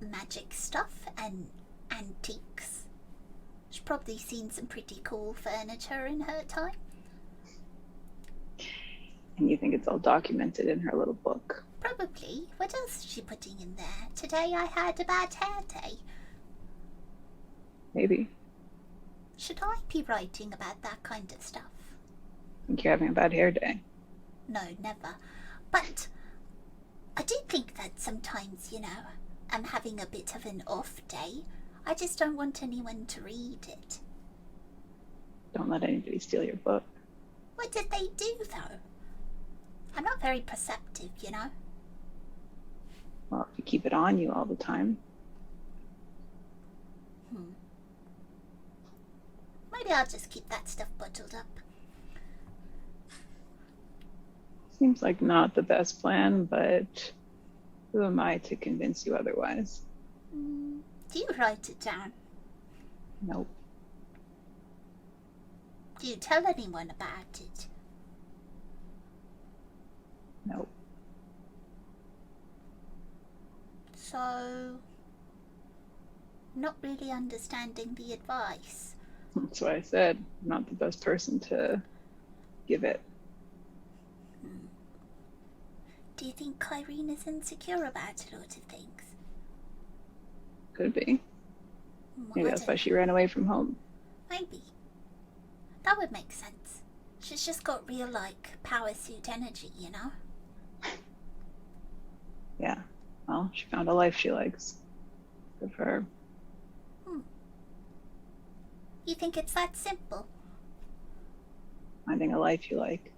magic stuff and antiques. She's probably seen some pretty cool furniture in her time. And you think it's all documented in her little book? Probably. What else is she putting in there? Today I had a bad hair day. Maybe. Should I be writing about that kind of stuff? Think you're having a bad hair day? No, never. But I do think that sometimes, I'm having a bit of an off day. I just don't want anyone to read it. Don't let anybody steal your book. What did they do, though? I'm not very perceptive, Well, if you keep it on you all the time. Maybe I'll just keep that stuff bottled up. Seems like not the best plan, but who am I to convince you otherwise? Do you write it down? Nope. Do you tell anyone about it? Nope. So, not really understanding the advice. That's why I said I'm not the best person to give it. Do you think Kyrene is insecure about a lot of things? Could be. Maybe that's why she ran away from home. Maybe. That would make sense. She's just got real, power suit energy, Yeah. Well, she found a life she likes. Good for her. You think it's that simple? Finding a life you like.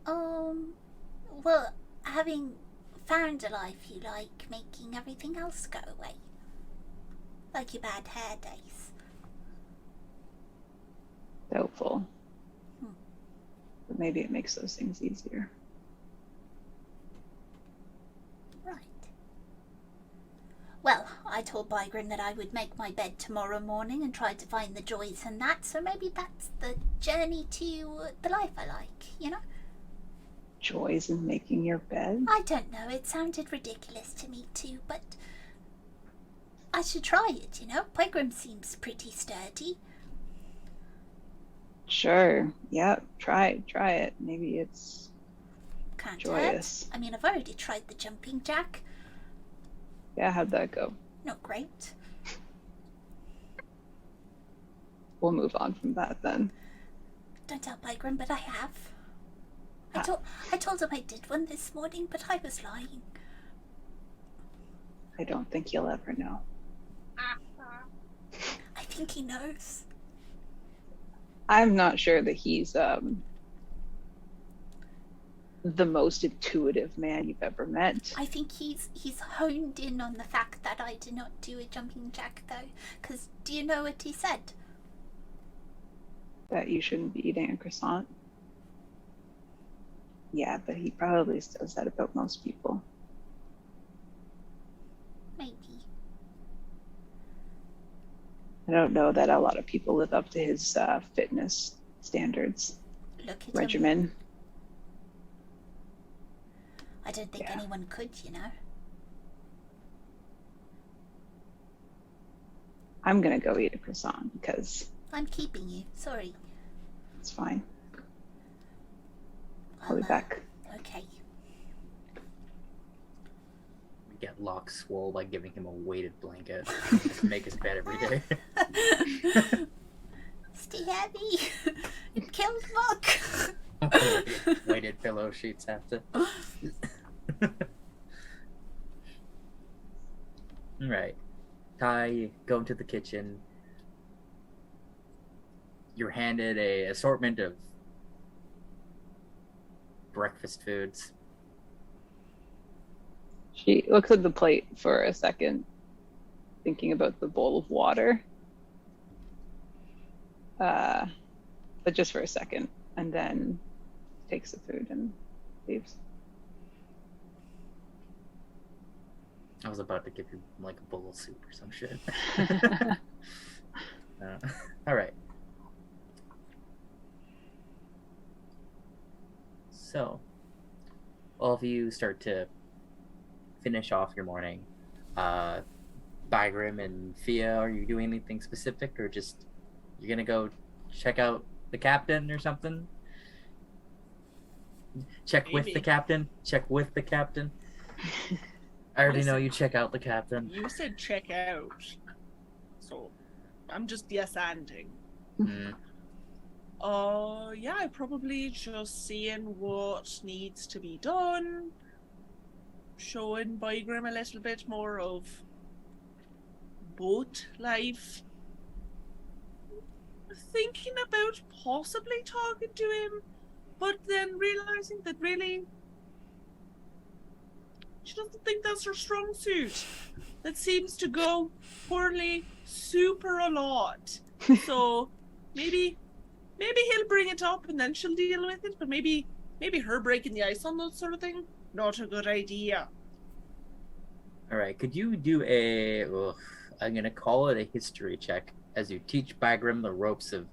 Well, having found a life you like, making everything else go away. Like your bad hair days. Doubtful. But maybe it makes those things easier. Right. Well, I told Bygrim that I would make my bed tomorrow morning and try to find the joys in that, so maybe that's the journey to the life I like, Joys in making your bed? I don't know, it sounded ridiculous to me too, but I should try it, Bygrim seems pretty sturdy. Sure. Yeah, try it. Maybe it's Can't joyous. hurt. I mean, I've already tried the jumping jack. Yeah, how'd that go? Not great. We'll move on from that then. Don't tell Bygrim, but I have. I told him I did one this morning, but I was lying. I don't think you'll ever know. I think he knows. I'm not sure that he's the most intuitive man you've ever met. I think he's honed in on the fact that I did not do a jumping jack, though. Because do you know what he said? That you shouldn't be eating a croissant. Yeah, but he probably says that about most people. Maybe. I don't know that a lot of people live up to his fitness standards. Look at regimen. him. I don't think anyone could, I'm gonna go eat a croissant because I'm keeping you. Sorry. it's fine. I'll be back. Okay. We get Locke swole by giving him a weighted blanket. Just make his bed every day. Stay heavy. It killed Muck. Weighted pillow sheets have to. Right. Ty, you go into the kitchen. You're handed a assortment of breakfast foods. She looks at the plate for a second, thinking about the bowl of water. But just for a second, and then takes the food and leaves. I was about to give you like a bowl of soup or some shit. All right. So, all of you start to finish off your morning. Bygrim and Fia, are you doing anything specific, or just you're gonna go check out the captain or something? Check with the Maybe. captain. Check with the captain. I already know Listen. you check out the captain. You said check out. So I'm just yes-anding. Mm. Yeah, I probably just seeing what needs to be done. Showing Bygrim a little bit more of boat life. Thinking about possibly talking to him, but then realizing that really she doesn't think that's her strong suit. That seems to go poorly super a lot. So maybe he'll bring it up and then she'll deal with it, but maybe her breaking the ice on that sort of thing, not a good idea. All right, could you do a? I'm gonna call it a history check as you teach Bygrim the ropes of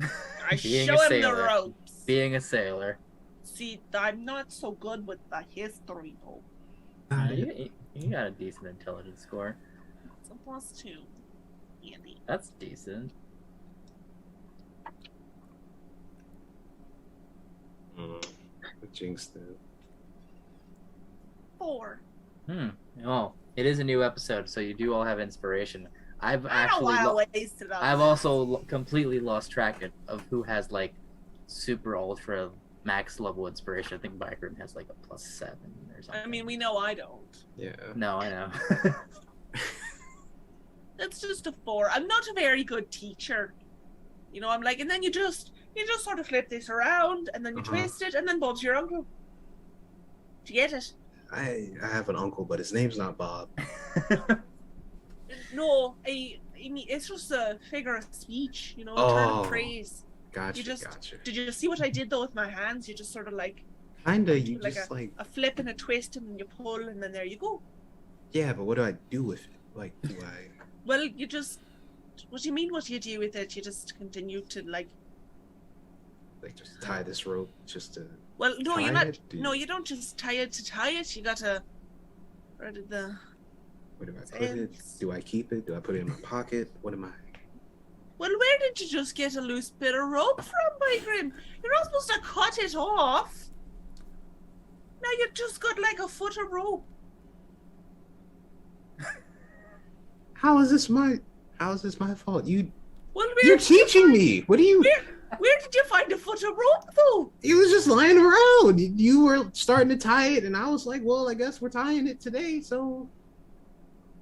I being show a him the sailor. ropes. Being a sailor. See, I'm not so good with the history though. You got a decent intelligence score. It's a +2. Andy. That's decent. Jinxed it. 4. Oh, it is a new episode, so you do all have inspiration. I've I don't actually, want to waste it on I've that. also completely lost track of who has like super ultra max level inspiration. I think Bygrim has like a +7 or something. I mean, we know I don't. Yeah. No, I know. That's just a 4. I'm not a very good teacher. You know, I'm like, and then you just sort of flip this around, and then you twist it, and then Bob's your uncle. Do you get it? I have an uncle, but his name's not Bob. No, I mean, it's just a figure of speech, you know, a turn of Oh. phrase. Gotcha, Gotcha. gotcha. Did you see what I did though with my hands? You just sort of like Kinda, you like just like, a flip and a twist, and then you pull, and then there you go. yeah, but what do I do with it? Like, do I? Well, you just. What do you mean? What do you do with it? You just continue to like. Like just tie this rope just to Well, no, tie you're not. it? No, you don't just tie it to tie it. You gotta. Where did the? Where do I put it? Do I keep it? Do I put it in my pocket? What am I? Well, where did you just get a loose bit of rope from, Bygrim? You're not supposed to cut it off. Now you just got like a foot of rope. How is this my fault? Well, You're teaching me. What do you? Where did you find a foot of rope, though? It was just lying around. You were starting to tie it, and I was like, well, I guess we're tying it today. So,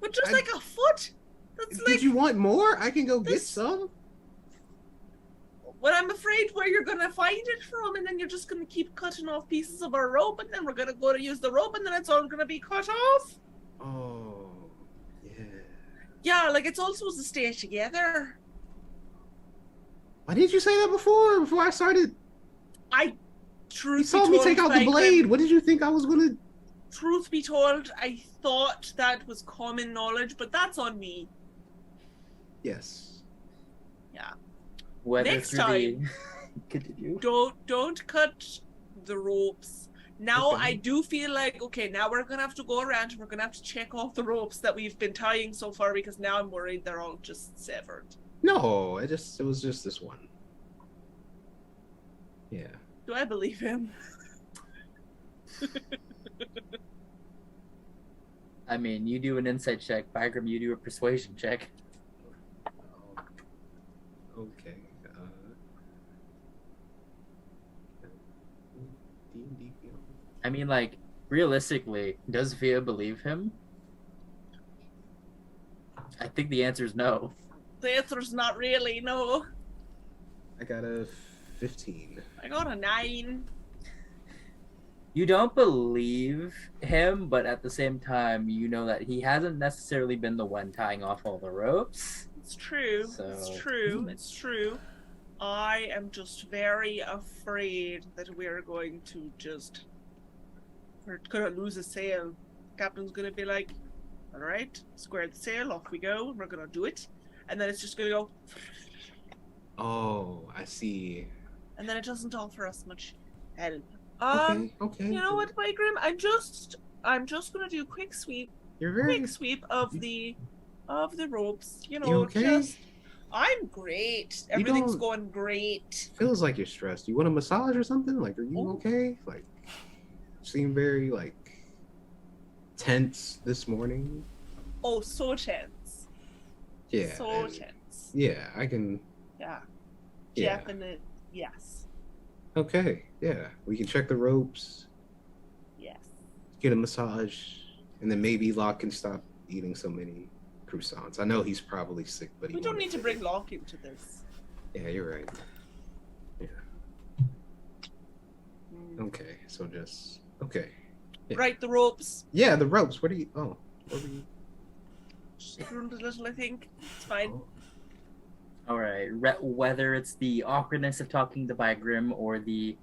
But just like a foot. That's like. did you want more? I can go get This- some. Well, I'm afraid where you're gonna find it from, and then you're just gonna keep cutting off pieces of our rope, and then we're gonna go to use the rope, and then it's all gonna be cut off. Oh, yeah. Yeah, like it's all supposed to stay together. Why didn't you say that before I started? Truth You saw be me told, take out the Bygrim, blade. What did you think I was gonna? Truth be told, I thought that was common knowledge, but that's on me. Yes. Whether Next through time. Continue. Don't cut the ropes Now Okay. I do feel like, okay, now we're gonna have to go around and we're gonna have to check off the ropes that we've been tying so far, because now I'm worried they're all just severed. No, it was just this one. Yeah. Do I believe him? I mean, you do an insight check. Bygram, you do a persuasion check. Okay. D&D. I mean, like, realistically, does Via believe him? I think the answer is no. The answer's not really, no. I got a 15. I got a 9. You don't believe him, but at the same time, you know that he hasn't necessarily been the one tying off all the ropes. It's true. So- It's true. It's true. I am just very afraid that we're going to we're gonna lose a sail. Captain's gonna be like, all right, square the sail, off we go, we're gonna do it. And then it's just gonna go, Oh, I see. and then it doesn't offer us much help. Okay. You know what, Bygram? I'm just gonna do a quick sweep of the ropes. You know, You okay? I'm great. You Everything's don't- going great. Feels like you're stressed. You want a massage or something? Like, are you Oh. okay? Like, seem very like tense this morning. Oh, so tense. Yeah. So and- tense. Yeah, I can. Yeah. Yeah. Definite. Yes. Okay. Yeah, we can check the ropes, Yes. get a massage, and then maybe Locke can stop eating so many croissants. I know he's probably sick, but he We don't wanted need to bring Locke into this. Yeah, you're right. Mm. Okay, so just okay. Yeah. Right, the ropes. Yeah, the ropes. What are you? Oh, what were you? Just ruined a little, I think. It's fine. Oh. All right. Whether it's the awkwardness of talking to Bygrim or the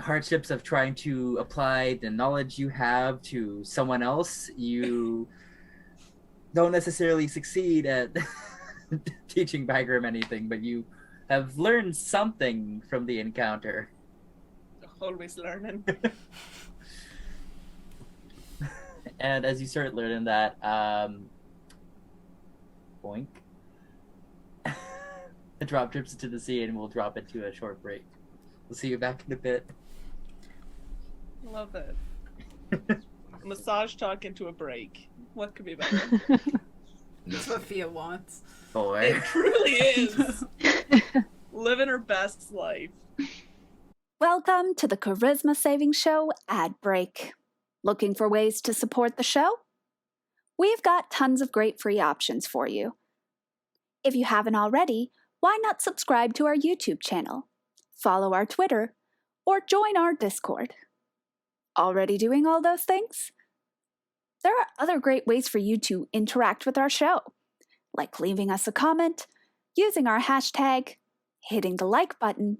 hardships of trying to apply the knowledge you have to someone else, you don't necessarily succeed at teaching Bygrim anything, but you have learned something from the encounter. Always learning. And as you start learning that, boink. The drop drips into the sea and we'll drop it to a short break. We'll see you back in a bit. Love it. Massage talk into a break. What could be better? That's what Fia wants. Boy. It truly is. Living her best life. Welcome to the Charisma Saving Show ad break. Looking for ways to support the show? We've got tons of great free options for you. If you haven't already, why not subscribe to our YouTube channel, follow our Twitter, or join our Discord? Already doing all those things? There are other great ways for you to interact with our show, like leaving us a comment, using our hashtag, hitting the like button,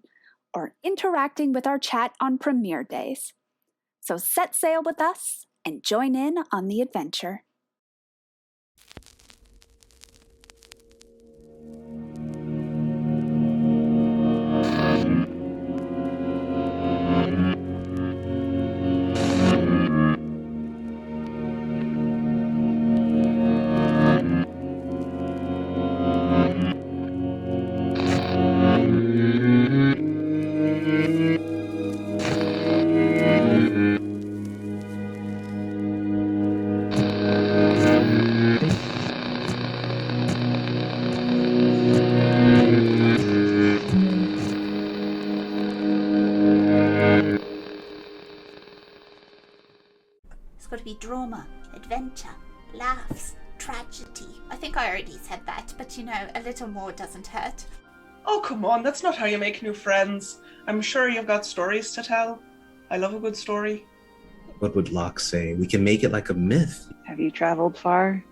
or interacting with our chat on premiere days. So set sail with us and join in on the adventure. It's got to be drama, adventure, laughs, tragedy. I think I already said that, but you know, a little more doesn't hurt. Oh, come on. That's not how you make new friends. I'm sure you've got stories to tell. I love a good story. What would Locke say? We can make it like a myth. Have you traveled far?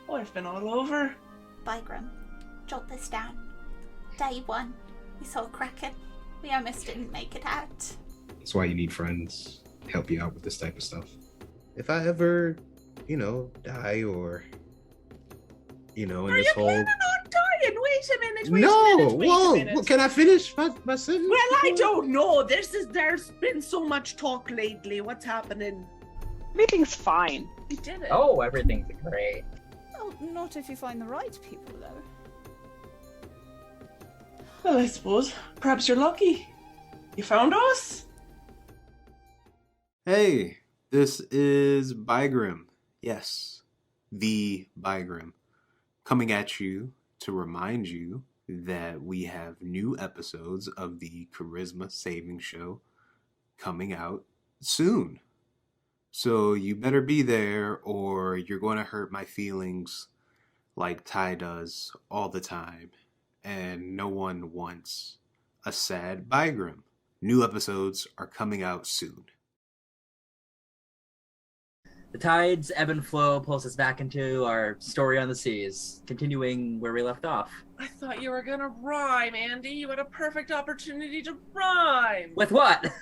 Oh, I've been all over. Bygram, jot this down. Day 1, we saw Kraken. We almost didn't make it out. That's why you need friends to help you out with this type of stuff. If I ever, die or, in Are this you whole... planning on dying? We a minute. Whoa! Minute. Can I finish my sentence? Well, I don't know. There's been so much talk lately. What's happening? Everything's fine. We did it. Oh, everything's great. Well, not if you find the right people, though. Well, I suppose. Perhaps you're lucky. You found us? Hey, this is Bygrim. Yes, the Bygrim. Coming at you to remind you that we have new episodes of the Charisma Saving Show coming out soon. So you better be there or you're going to hurt my feelings like Ty does all the time. And no one wants a sad Bygrim. New episodes are coming out soon. The tides ebb and flow pulls us back into our story on the seas, continuing where we left off. I thought you were gonna rhyme, Andy. You had a perfect opportunity to rhyme. With what?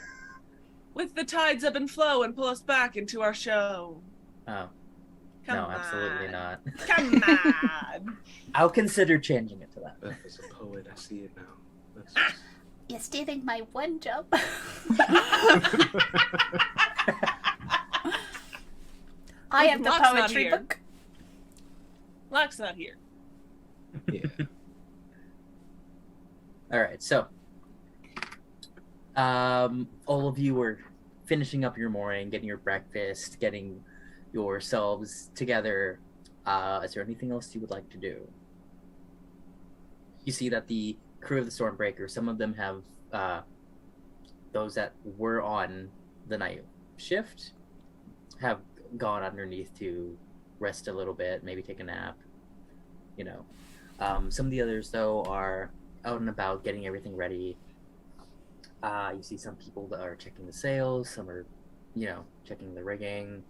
With the tides ebb and flow and pull us back into our show. Oh. Come No, on. absolutely not. Come on. I'll consider changing it to that. Beth is a poet. I see it now. You're stealing my one job. I have the Locke's not poetry here. book. Locke's not here. Yeah. All right, so all of you were finishing up your morning, getting your breakfast, getting yourselves together. Is there anything else you would like to do? You see that the crew of the Stormbreaker, some of them have those that were on the night shift have gone underneath to rest a little bit, maybe take a nap. You know, some of the others though are out and about getting everything ready. You see some people that are checking the sails, some are, you know, checking the rigging.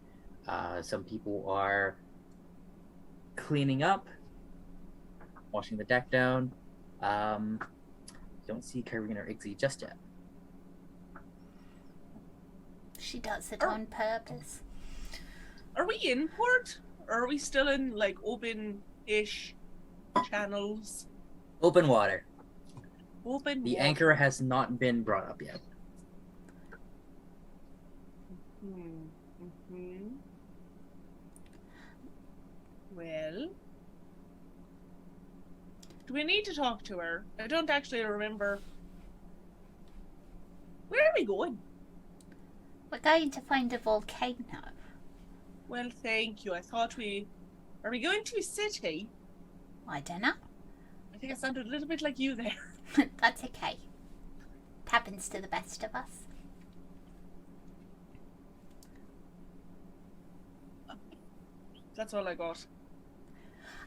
Some people are cleaning up, washing the deck down. Don't see Kyrene or Ixie just yet. She does it on purpose. Are we in port? Or are we still in, like, open-ish channels? Open water. Open The water. anchor has not been brought up yet. Mm-hmm. Well, do we need to talk to her? I don't actually remember. Where are we going? We're going to find a volcano. Well, thank you. I thought we... Are we going to a city? I don't know. I think it sounded a little bit like you there. That's okay. It happens to the best of us. That's all I got.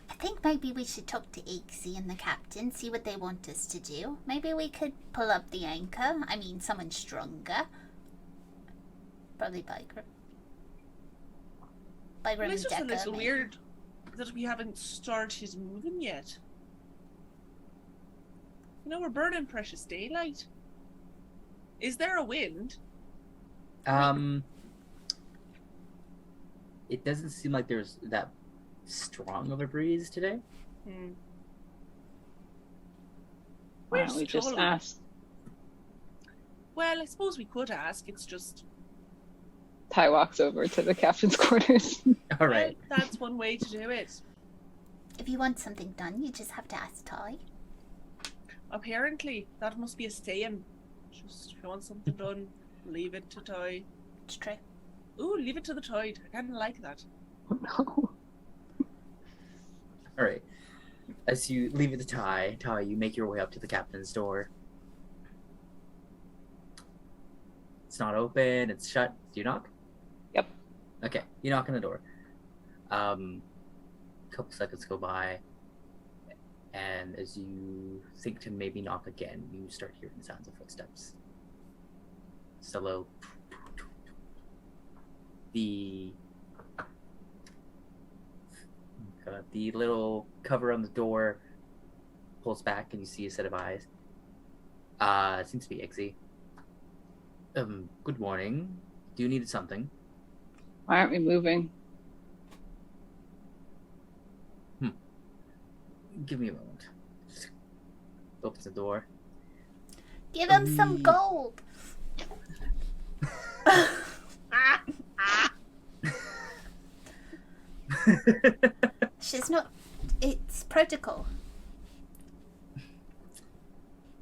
I think maybe we should talk to Ixie and the captain, see what they want us to do. Maybe we could pull up the anchor. I mean, someone stronger. Probably Bygrim. Well, Bygrim it's and just a Decker, little maybe. weird that we haven't started moving yet. You know, we're burning precious daylight. Is there a wind? It doesn't seem like there's that strong of a breeze today. Why We're don't we just stalling. ask? Well, I suppose we could ask. It's just... Ty walks over to the captain's quarters. All right. Well, that's one way to do it. If you want something done, you just have to ask Ty. Apparently, that must be a saying. Just, if you want something done, leave it to Ty. It's true. Ooh, leave it to the tide. I kind of like that. No. All right. As you leave it to Ty, you make your way up to the captain's door. It's not open. It's shut. Do you knock? Yep. Okay. You knock on the door. A couple seconds go by, and as you think to maybe knock again, you start hearing the sounds of footsteps. Solo. The little cover on the door pulls back, and you see a set of eyes. It seems to be Ixie. Good morning. Do you need something? Why aren't we moving? Give me a moment. opens the door. Give him some gold. She's not. It's protocol.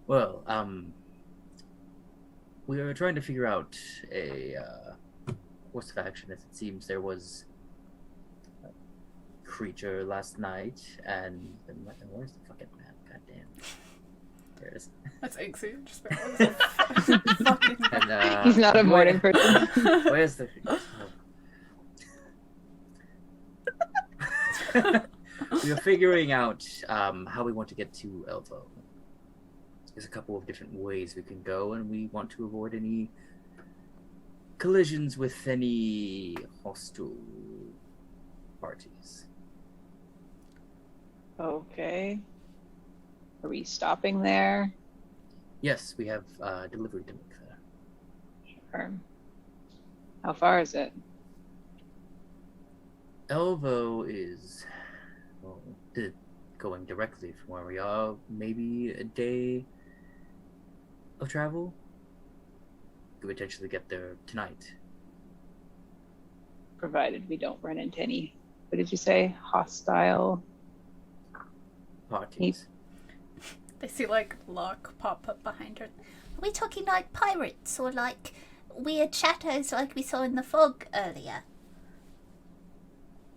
Well, we are trying to figure out a course of action, as it seems there was a creature last night, and where's the fucking map? Goddamn. There it is. That's Eggsy. Just fucking. And, He's not a morning person. Where's the? We are figuring out how we want to get to Elvo. There's a couple of different ways we can go, and we want to avoid any collisions with any hostile parties. Okay. Are we stopping there? Yes, we have delivery to make there. Sure. How far is it? Elvo is going directly from where we are, maybe a day of travel. Could potentially get there tonight. Provided we don't run into any, what did you say? Hostile Parties. They see like Locke pop up behind her. Are we talking like pirates or like weird shadows like we saw in the fog earlier?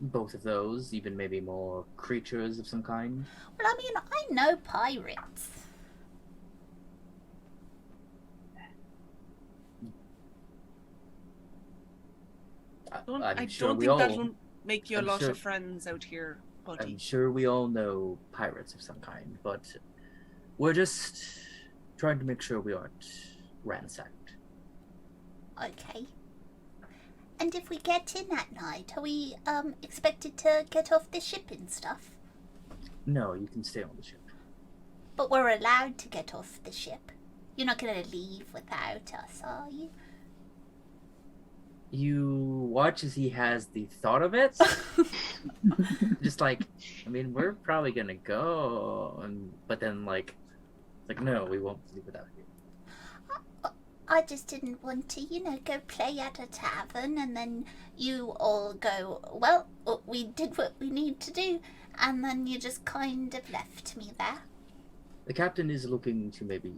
Both of those, even maybe more creatures of some kind. Well, I mean, I know pirates. I I'm sure don't we think all, that'll make you a I'm lot sure- of friends out here, buddy. I'm sure we all know pirates of some kind, but we're just trying to make sure we aren't ransacked. Okay. And if we get in at night, are we expected to get off the ship and stuff? No, you can stay on the ship. But we're allowed to get off the ship. You're not going to leave without us, are you? You watch as he has the thought of it. Just like, I mean, we're probably gonna go, but then like, no, we won't leave without you. I just didn't want to, go play at a tavern and then you all go, well, we did what we need to do, and then you just kind of left me there. The captain is looking to maybe.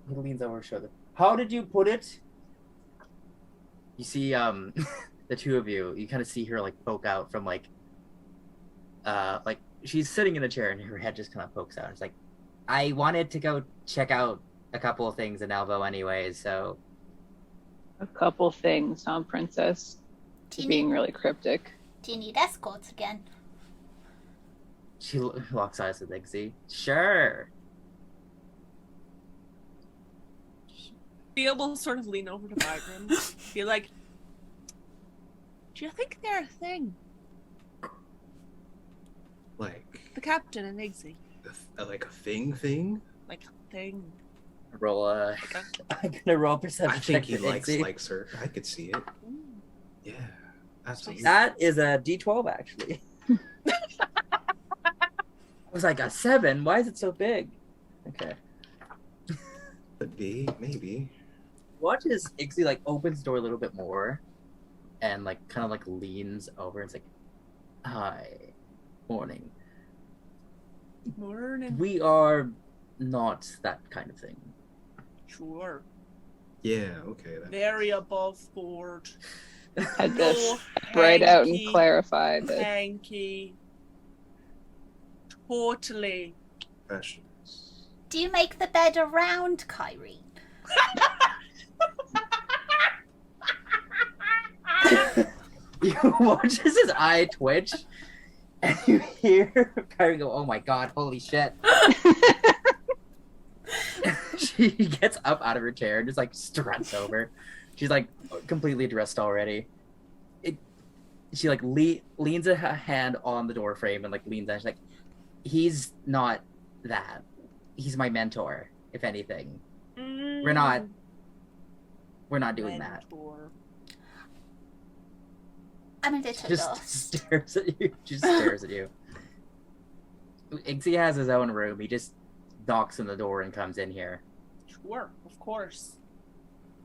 He leans over his shoulder. How did you put it? You see, the two of you. You kind of see her like poke out from like she's sitting in a chair and her head just kind of pokes out. It's like, I wanted to go check out a couple of things in Elvo anyways, so. A couple things, huh, Princess? Being really cryptic. Do you need escorts again? She locks eyes with Eggsy. Sure. Thea will sort of lean over to Bagram, be like, do you think they're a thing? Like The captain and Eggsy. like a thing? Like a thing. Roll Like a... I'm gonna roll perception. I think check he for Eggsy. likes her. I could see it. Ooh. Yeah, absolutely. That is a D12 actually. I was like, a 7? Why is it so big? Okay. Could be, maybe. Watch as Ixie like opens the door a little bit more and like kind of like leans over and it's like, hi, morning. Morning. We are not that kind of thing. Sure. Yeah, okay. That Very above board. Had No to spread out and hanky, clarify that. Hanky. Totally. professionals. Do you make the bed around Kyrene? You watch as his eye twitch and you hear Kyrie go, oh my god, holy shit. She gets up out of her chair and just like struts over. She's like completely dressed already. She like leans a hand on the door frame and like leans out. She's like, he's not that. He's my mentor, if anything. We're not doing that. Mentor. I'm a little Just lost. stares at you. She just stares at you. Iggsy has his own room. He just knocks on the door and comes in here. Sure, of course.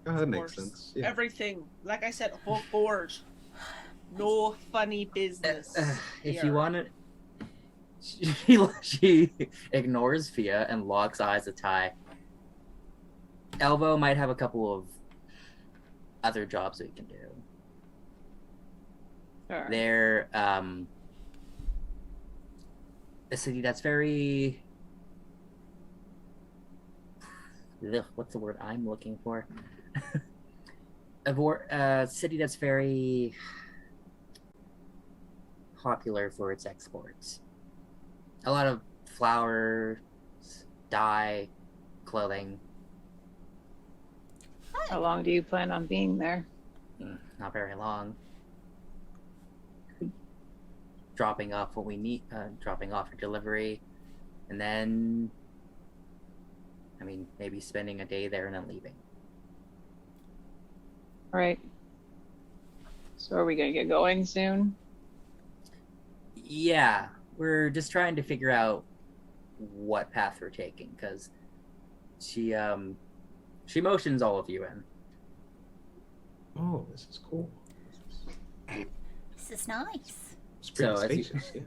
Oh, that Of makes course. sense. Yeah. Everything, like I said, above board. No funny business. If here. you want it, she ignores Fia and locks eyes with Ty. Elvo might have a couple of other jobs we can do. Sure. They're a city that's very what's the word I'm looking for? A city that's very popular for its exports. A lot of flowers, dye, clothing. How long do you plan on being there? Not very long. Dropping off what we need, dropping off for delivery, and then, maybe spending a day there and then leaving. All right. So are we gonna get going soon? Yeah, we're just trying to figure out what path we're taking, because she motions all of you in. Oh, this is cool. This is nice. It's pretty So, spacious, yeah.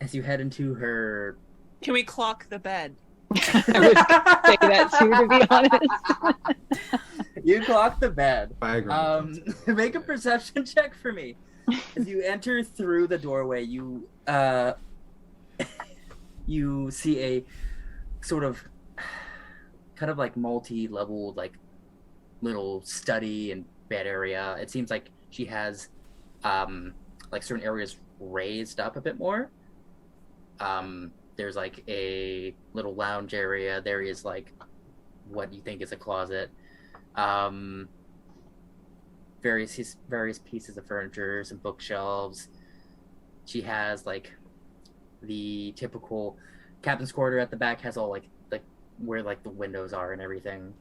As you head into her... Can we clock the bed? I would say that too, to be honest. You clock the bed. Diagram. Make a perception check for me. As you enter through the doorway, you you see a sort of kind of like multi-leveled like little study and bed area. It seems like she has like certain areas raised up a bit more. There's like a little lounge area. There is like what you think is a closet. Various pieces of furniture, some bookshelves. She has like the typical captain's quarter at the back, has all like where like the windows are and everything.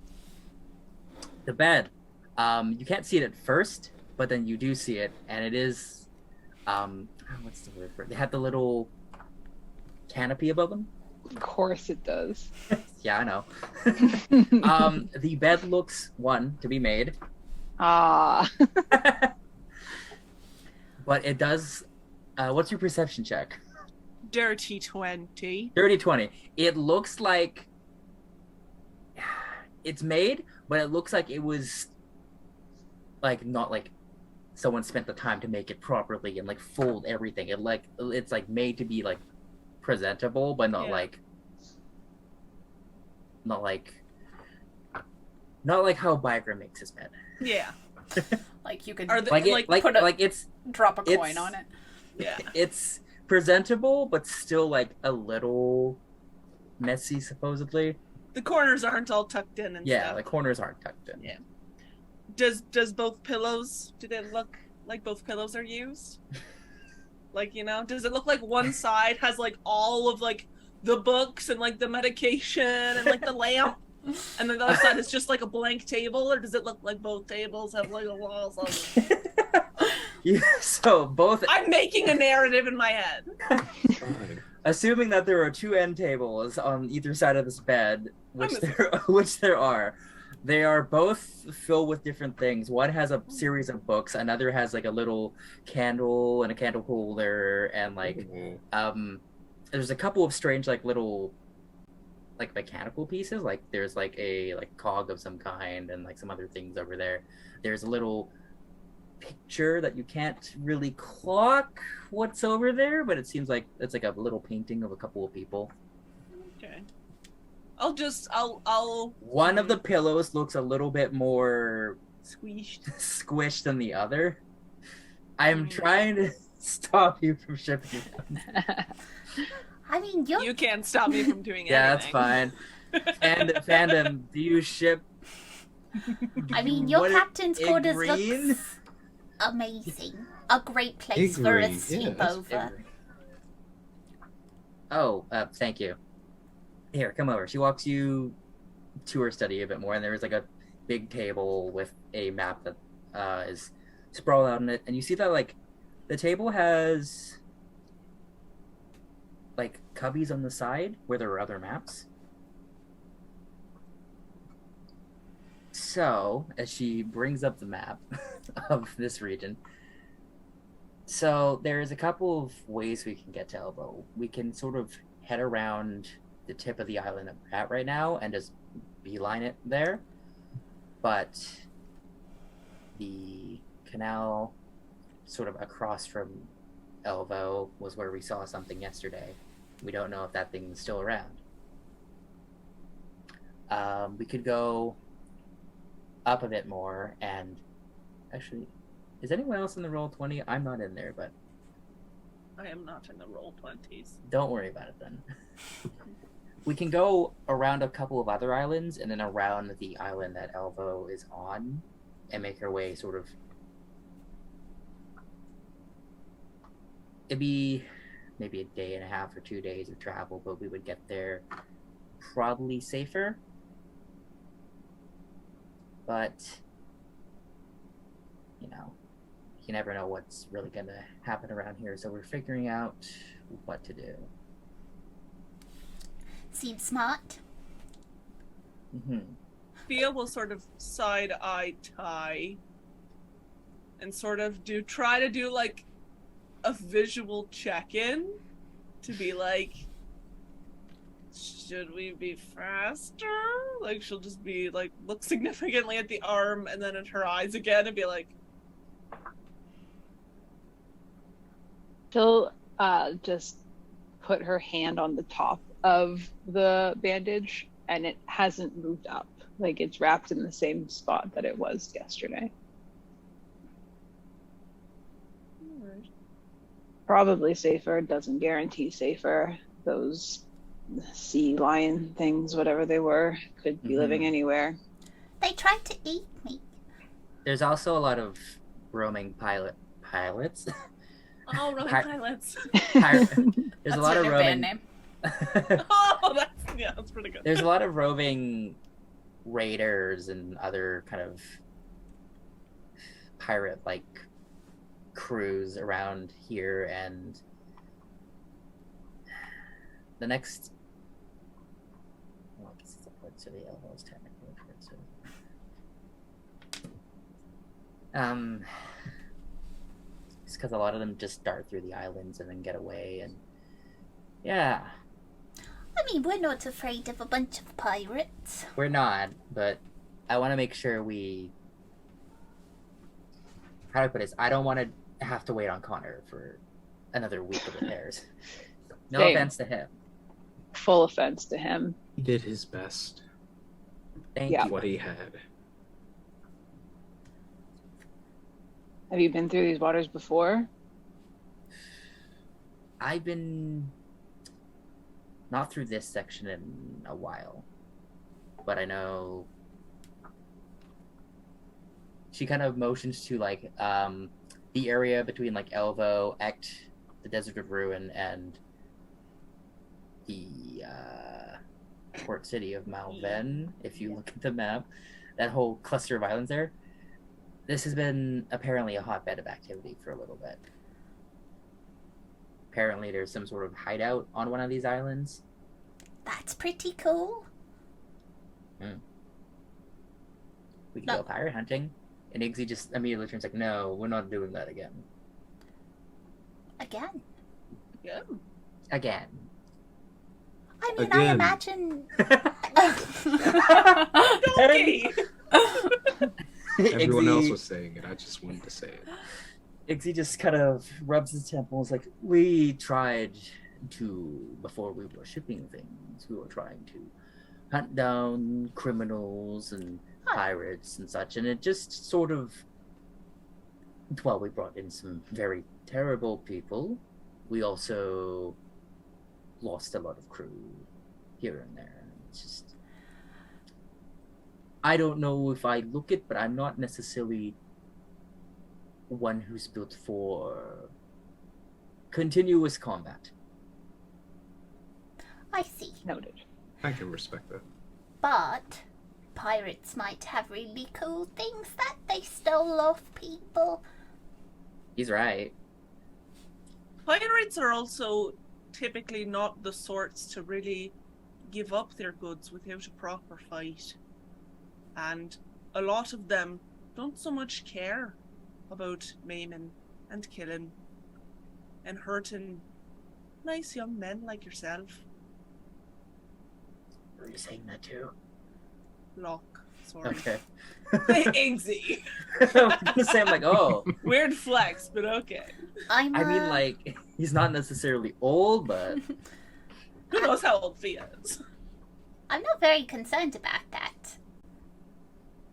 The bed, you can't see it at first, but then you do see it, and it is what's the word for it? They have the little canopy above them. Of course it does. Yeah, I know. The bed looks to be made. Ah. But it does. What's your perception check? Dirty 20. Dirty 20. It looks like it's made, but it looks like it was like not like someone spent the time to make it properly and like fold everything. It's like made to be like presentable, but not like how Bygram makes his bed. Yeah. Like you could drop a coin on it. Yeah. It's presentable, but still like a little messy, supposedly. The corners aren't all tucked in and Yeah, stuff. the corners aren't tucked in. Yeah. Does both pillows, do they look like both pillows are used? Like, does it look like one side has like all of like the books and like the medication and like the lamp, and then the other side is just like a blank table, or does it look like both tables have like a walls on them? Yeah, so both. I'm making a narrative in my head. Assuming that there are two end tables on either side of this bed, which there are, they are both filled with different things. One has a series of books, another has like a little candle and a candle holder, and like there's a couple of strange like little like mechanical pieces. Like there's like a cog of some kind and like some other things over there. There's a little picture that you can't really clock what's over there, but it seems like it's like a little painting of a couple of people. Okay. I'll One of the pillows looks a little bit more squished than the other. I'm trying to stop you from shipping them. I mean, You can't stop me from doing Yeah, anything. that's fine. And fandom, do you ship? I mean, your captain's quarters green? looks amazing. A great place for a sleepover. Oh, thank you. Here, come over. She walks you to her study a bit more, and there's like a big table with a map that is sprawled out on it, and you see that like the table has like cubbies on the side where there are other maps. So, as she brings up the map of this region, so there's a couple of ways we can get to Elbow. We can sort of head around the tip of the island that we're at right now and just beeline it there. But the canal sort of across from Elbow was where we saw something yesterday. We don't know if that thing's still around. We could go up a bit more and actually, is anyone else in the Roll20? I'm not in there, but I am not in the Roll20s. don't worry about it then. We can go around a couple of other islands and then around the island that Elvo is on and make our way sort of. It'd be maybe a day and a half or 2 days of travel, but we would get there probably safer. But, you know, you never know what's really going to happen around here, so we're figuring out what to do. Seems smart. Thea will sort of side-eye tie and sort of try to do like a visual check-in to be like, should we be faster? Like, she'll just be like, look significantly at the arm and then at her eyes again and be like, She'll just put her hand on the top of the bandage, and it hasn't moved up. Like, it's wrapped in the same spot that it was yesterday. Probably safer, doesn't guarantee safer. Those sea lion things, whatever they were, could be living anywhere. They tried to eat me. There's also a lot of roaming pilots. oh, roaming pilots. There's a lot of roaming. Band name. Oh, that's pretty good. There's a lot of roving raiders and other kind of pirate-like crews around here, and the next. Well, I guess it's a port city. Elbow is technically a port city. It's because a lot of them just dart through the islands and then get away, and yeah. I mean, we're not afraid of a bunch of pirates. We're not, but I want to make sure we. How do I put this? I don't want to have to wait on Connor for another week of repairs. No Same. offense to him. Full offense to him. He did his best. Thank Yeah. you. What he had. Have you been through these waters before? I've been not through this section in a while, but I know she kind of motions to like the area between like Elvo, Ect, the Desert of Ruin, and the port city of Malven. If you look at the map, that whole cluster of islands there. This has been apparently a hotbed of activity for a little bit. Apparently there's some sort of hideout on one of these islands. That's pretty cool. We could go pirate hunting. And Iggsy just immediately turns like, no, we're not doing that again. Again. Yeah. Again. I mean, Again. I imagine... Okay. Everyone else Iggsy- was saying it. I just wanted to say it. Iggsy just kind of rubs his temples like, we tried to, before we were shipping things, we were trying to hunt down criminals and pirates and such, and it just sort of, well, we brought in some very terrible people. We also lost a lot of crew here and there. It's just, I don't know if I look it, but I'm not necessarily one who's built for continuous combat. I see. Noted. I can respect that. But pirates might have really cool things that they stole off people. He's right. Pirates are also typically not the sorts to really give up their goods without a proper fight. And a lot of them don't so much care about maiming and killing and hurting nice young men like yourself. Were you saying that too? Locke, sorry. Okay. Eggsy. I was gonna say, I'm like, oh. Weird flex, but okay. I mean, like, he's not necessarily old, but Who knows how old Fia is? I'm not very concerned about that.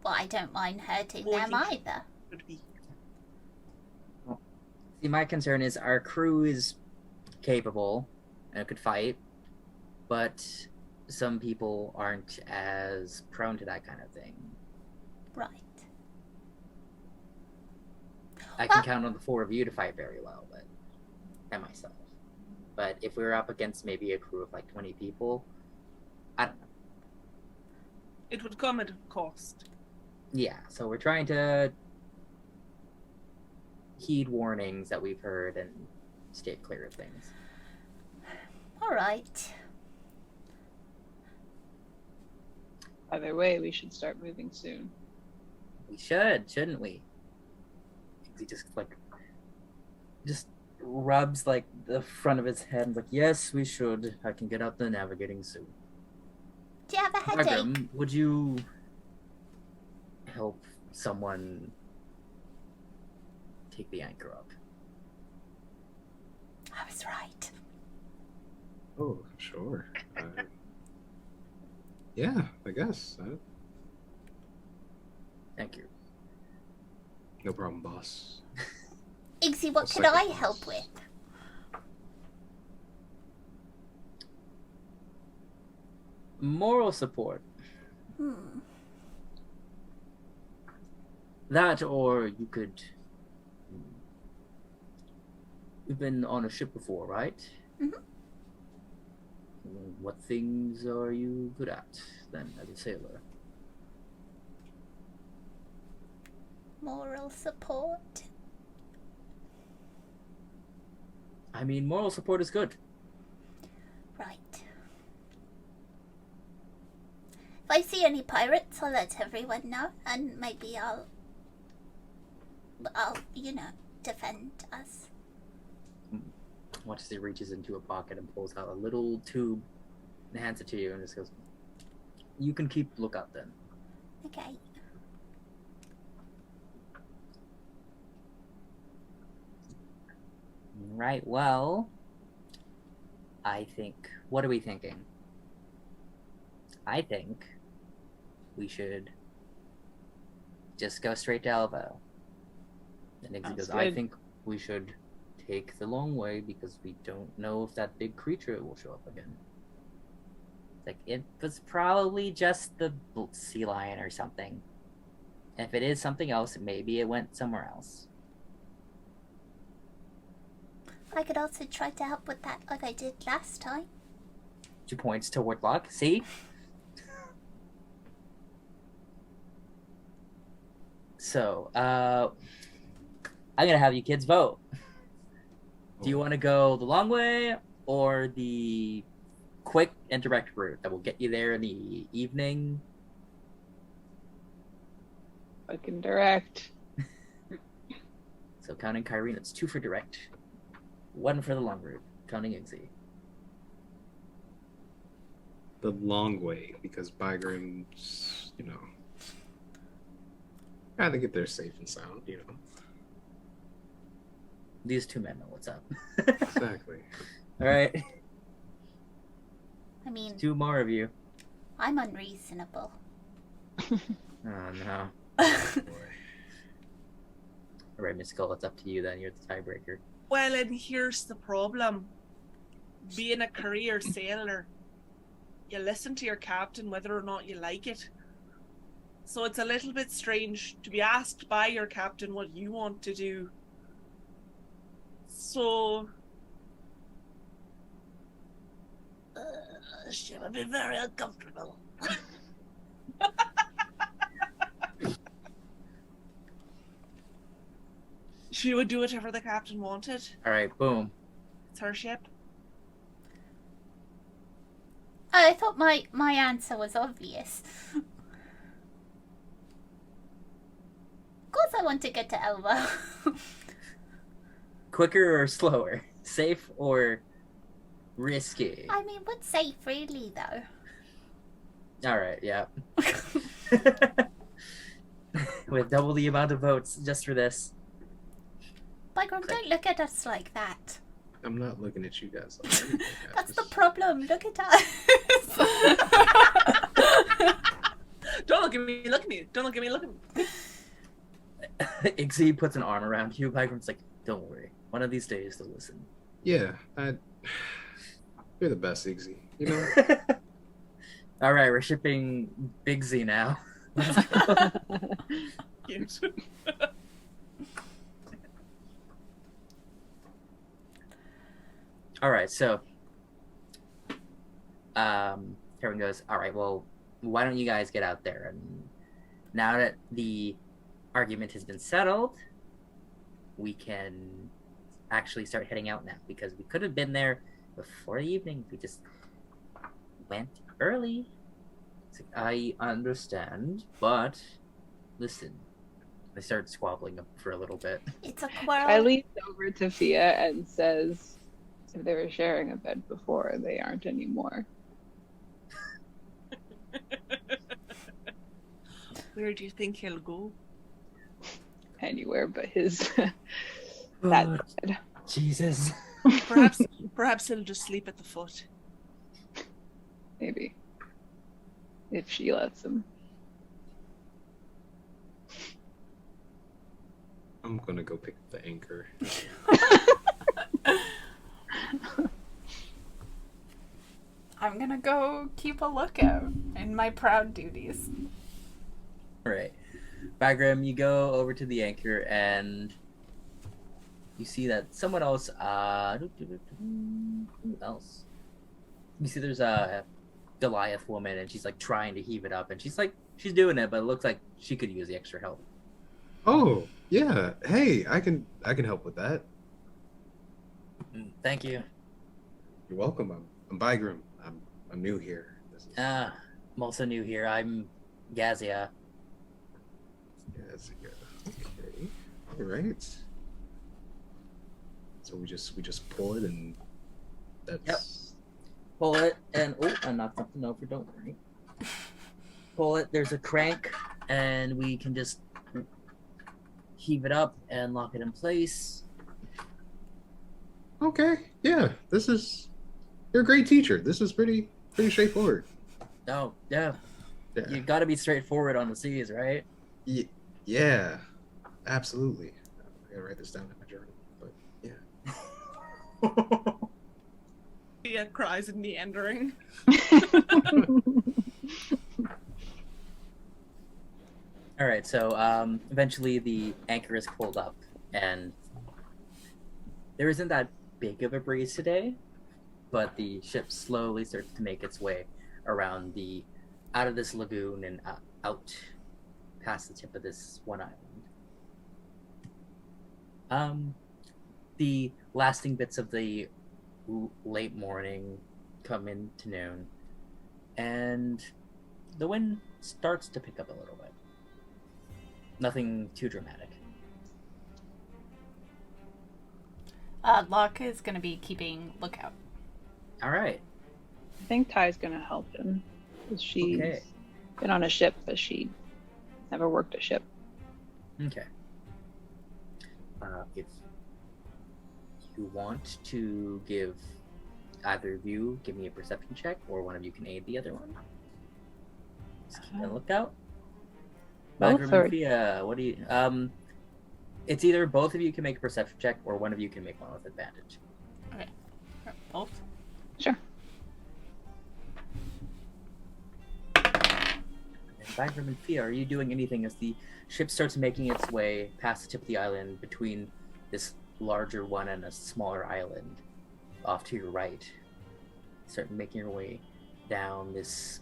Well, I don't mind hurting them either. Would be. see, my concern is our crew is capable and could fight, but some people aren't as prone to that kind of thing. Right. I can count on the 4 of you to fight very well, but and myself. But if we were up against maybe a crew of like 20 people, I don't know. It would come at a cost. Yeah, so we're trying to heed warnings that we've heard and stay clear of things. All right. Either way, we should start moving soon. We should, shouldn't we? He just rubs like the front of his head and is like, yes, we should. I can get out the navigating suit. Do you have a headache? Margrim, would you help someone take the anchor up? I was right. Oh, sure. Yeah, I guess. Thank you. No problem, boss. Iggsy, what I'll could I sacrifice. help with? Moral support. Hmm. That, or you could. You've been on a ship before, right? Mhm. What things are you good at then, as a sailor? Moral support. I mean, moral support is good. Right. If I see any pirates, I'll let everyone know, and maybe I'll, defend us. Watches he reaches into a pocket and pulls out a little tube and hands it to you and just goes, you can keep lookout then. Okay. Right, well, I think, what are we thinking? I think we should just go straight to Elbow. And Iggsy Sounds goes, I good. think we should take the long way because we don't know if that big creature will show up again. Like, it was probably just the sea lion or something. If it is something else, maybe it went somewhere else. I could also try to help with that like I did last time. She points toward Luck. See? So, I'm gonna have you kids vote. Do you want to go the long way or the quick and direct route that will get you there in the evening? Fucking direct. So, counting Kyrene, it's 2 for direct, 1 for the long route, counting Iggsy. The long way, because Bygrim's, gotta get there safe and sound, These 2 men know what's up. Exactly. All right, I mean, 2 more of you. I'm unreasonable. Oh no. Boy. All right, Miss Skull, it's up to you then. You're the tiebreaker. Well, and here's the problem. Being a career sailor, you listen to your captain whether or not you like it. So it's a little bit strange to be asked by your captain what you want to do. So, she would be very uncomfortable. She would do whatever the captain wanted. All right, boom. It's her ship. Oh, I thought my answer was obvious. Of course I want to get to Elbow. Quicker or slower? Safe or risky? I mean, what's safe really, though? Alright, yeah. With double the amount of votes just for this. Bygram, don't look at us like that. I'm not looking at you guys. That's the problem. Look at us. Don't look at me, look at me. Don't look at me, look at me. Ixie puts an arm around you. Bygram's like, don't worry. One of these days they'll listen. Yeah, you're the best, Iggy. You know? Alright, we're shipping Big Z now. Cute. Alright, so Kevin goes, alright, well, why don't you guys get out there? And now that the argument has been settled, we can actually start heading out now, because we could have been there before the evening if we just went early. It's like, I understand, but listen. They start squabbling up for a little bit. It's a quarrel. I lean over to Fia and says, if they were sharing a bed before, they aren't anymore. Where do you think he'll go? Anywhere but his that bed. Jesus. Perhaps he'll just sleep at the foot. Maybe. If she lets him. I'm gonna go pick up the anchor. I'm gonna go keep a lookout in my proud duties. Right. Bagram, you go over to the anchor and you see that someone else, who else? You see there's a Goliath woman and she's like trying to heave it up and she's doing it, but it looks like she could use the extra help. Oh, yeah. Hey, I can help with that. Thank you. You're welcome. I'm Bygram. I'm new here. I'm also new here. I'm Gazia. Yes, okay. All right. So we just pull it and that's. Yep. Pull it and I knocked something over. Don't worry. Pull it. There's a crank, and we can just heave it up and lock it in place. Okay. Yeah. You're a great teacher. This is pretty straightforward. Oh yeah. Yeah. You got to be straightforward on the seas, right? Yeah. Absolutely. I gotta write this down in my journal. But yeah. Fia cries and meandering. All right. So eventually the anchor is pulled up, and there isn't that big of a breeze today, but the ship slowly starts to make its way around out of this lagoon and out past the tip of this one island. The lasting bits of the late morning come into noon, and the wind starts to pick up a little bit. Nothing too dramatic. Locke is gonna be keeping lookout. All right. I think Ty's gonna help him. 'Cause she's Okay. been on a ship, but she never worked a ship. Okay. If you want to give either of you, give me a perception check, or one of you can aid the other one. Just keep a lookout. Both Bagram or- and Fia, what do you? It's either both of you can make a perception check, or one of you can make one with advantage. Both. Sure. And Bagram and Fia, are you doing anything as the ship starts making its way past the tip of the island between this larger one and a smaller island off to your right? Start making your way down this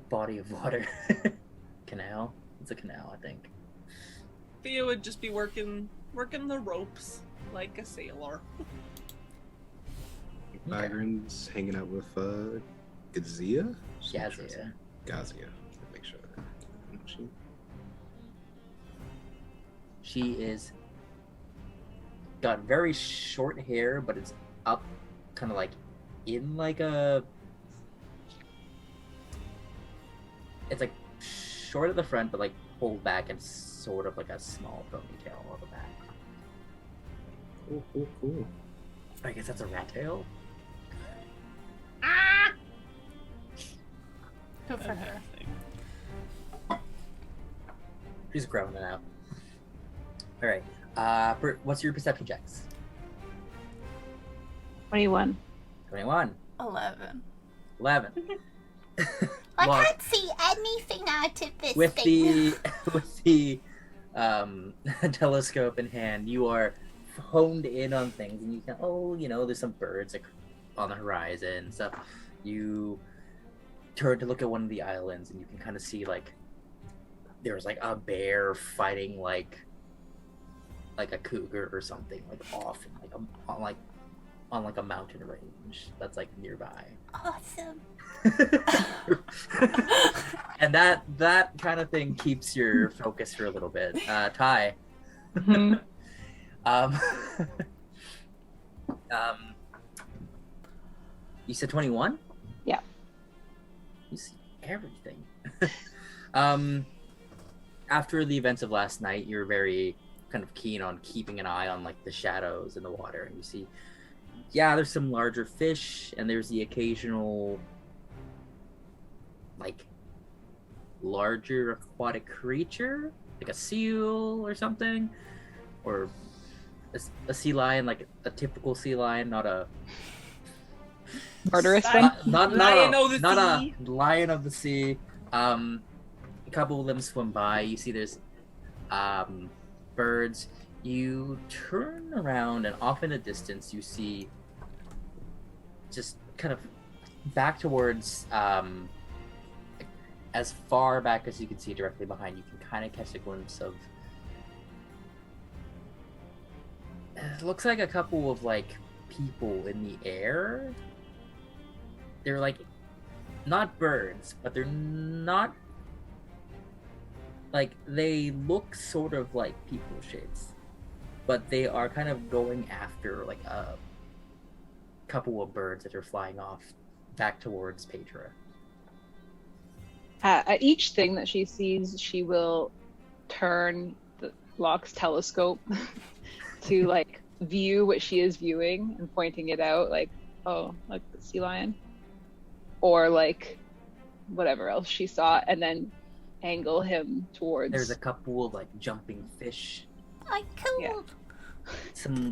body of water. Canal? It's a canal, I think. Fia would just be working the ropes like a sailor. Byron's hanging out with Gazia? Gazia. Gazia. Make sure that She is got very short hair, but it's up kind of like in like a... It's like short at the front, but like pulled back and sort of like a small ponytail on the back. Cool. I guess that's a rat tail. Good for her. She's growing it out. All right. What's your perception checks? 21. 21. 11. 11. I Well, can't see anything out of this with thing. the telescope in hand, you are honed in on things, and you can there's some birds on the horizon and stuff. You turn to look at one of the islands, and you can kind of see like there's like a bear fighting like a cougar or something like off in, on a mountain range that's like nearby. Awesome. And that kind of thing keeps your focus for a little bit. Ty. Mhm. You said 21? Yeah. You see everything. After the events of last night, you're very kind of keen on keeping an eye on like the shadows in the water, and you see, there's some larger fish, and there's the occasional like larger aquatic creature, like a seal or something, or a sea lion, like a typical sea lion, not a Murderous thing? not Lion a of the not sea. a lion of the sea. A couple of them swim by. You see there's birds. You turn around, and off in the distance you see, just kind of back towards as far back as you can see directly behind, you can kind of catch a glimpse of, it looks like a couple of like people in the air. They're like not birds, but they're not like, they look sort of like people shapes, but they are kind of going after like a couple of birds that are flying off back towards Petra. At each thing that she sees, she will turn Locke's telescope to like view what she is viewing and pointing it out, like, oh, like the sea lion, or like whatever else she saw, and then angle him towards. There's a couple of like jumping fish. Oh, cool. Yeah.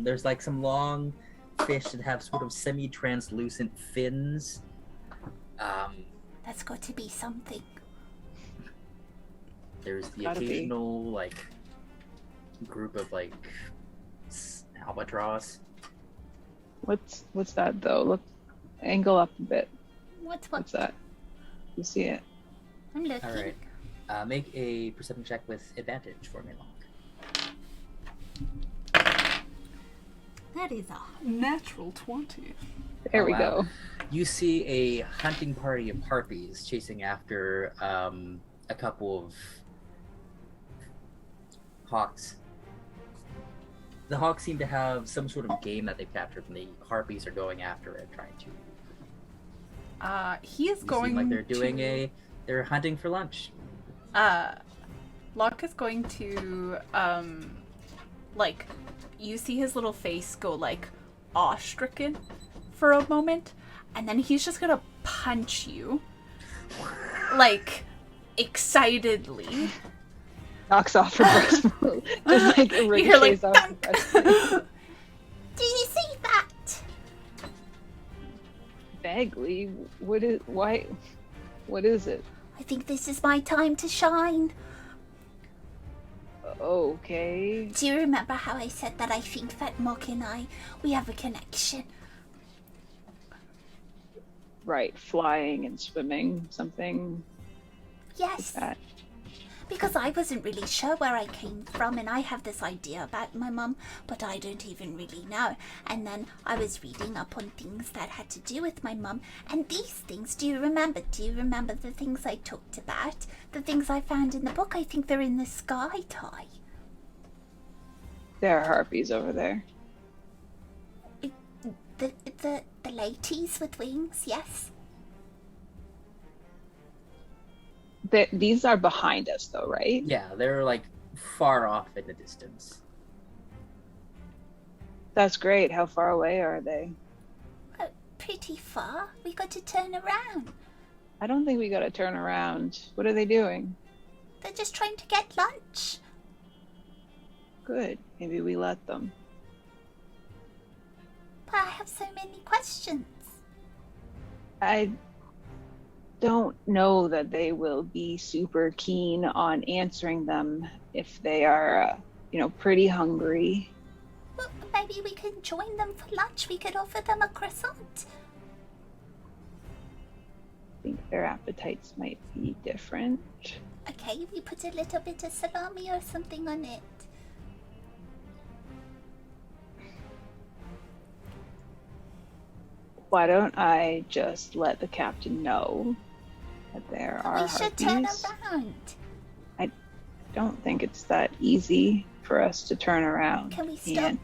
There's like some long fish that have sort of semi-translucent fins. That's got to be something. There's the Gotta be. occasional like group of like albatross. What's that though? Look, angle up a bit. What's What's that? You see it? I'm looking. All right, make a perception check with advantage for me, Locke. That is a natural 20. There Oh, we wow. go. You see a hunting party of harpies chasing after a couple of hawks. The hawks seem to have some sort of game that they've captured, and the harpies are going after it, trying to. He is You going seem like they're to... doing they're hunting for lunch. Locke is going to, like, you see his little face go, like, awe-stricken for a moment, and then he's just gonna punch you, like, excitedly. Knocks off her breastbone. Just like it You're like, ricochets off her breastbone. Do you see that? Vaguely. What is it? I think this is my time to shine. Okay. Do you remember how I said that I think that Mock and we have a connection? Right, flying and swimming, something Yes. like that. Because I wasn't really sure where I came from, and I have this idea about my mum, but I don't even really know. And then I was reading up on things that had to do with my mum, and these things, do you remember? Do you remember the things I talked about? The things I found in the book? I think they're in the sky, Ty. There are harpies over there. The ladies with wings, yes? These are behind us, though, right? Yeah, they're like far off in the distance. That's great. How far away are they? Pretty far. We got to turn around. I don't think we gotta turn around. What are they doing? They're just trying to get lunch. Good. Maybe we let them. But I have so many questions. I don't know that they will be super keen on answering them if they are, pretty hungry. Well, maybe we can join them for lunch. We could offer them a croissant. I think their appetites might be different. Okay, we put a little bit of salami or something on it. Why don't I just let the captain know that there are We should turn harpies? around. I don't think it's that easy for us to turn around. Can we stop? And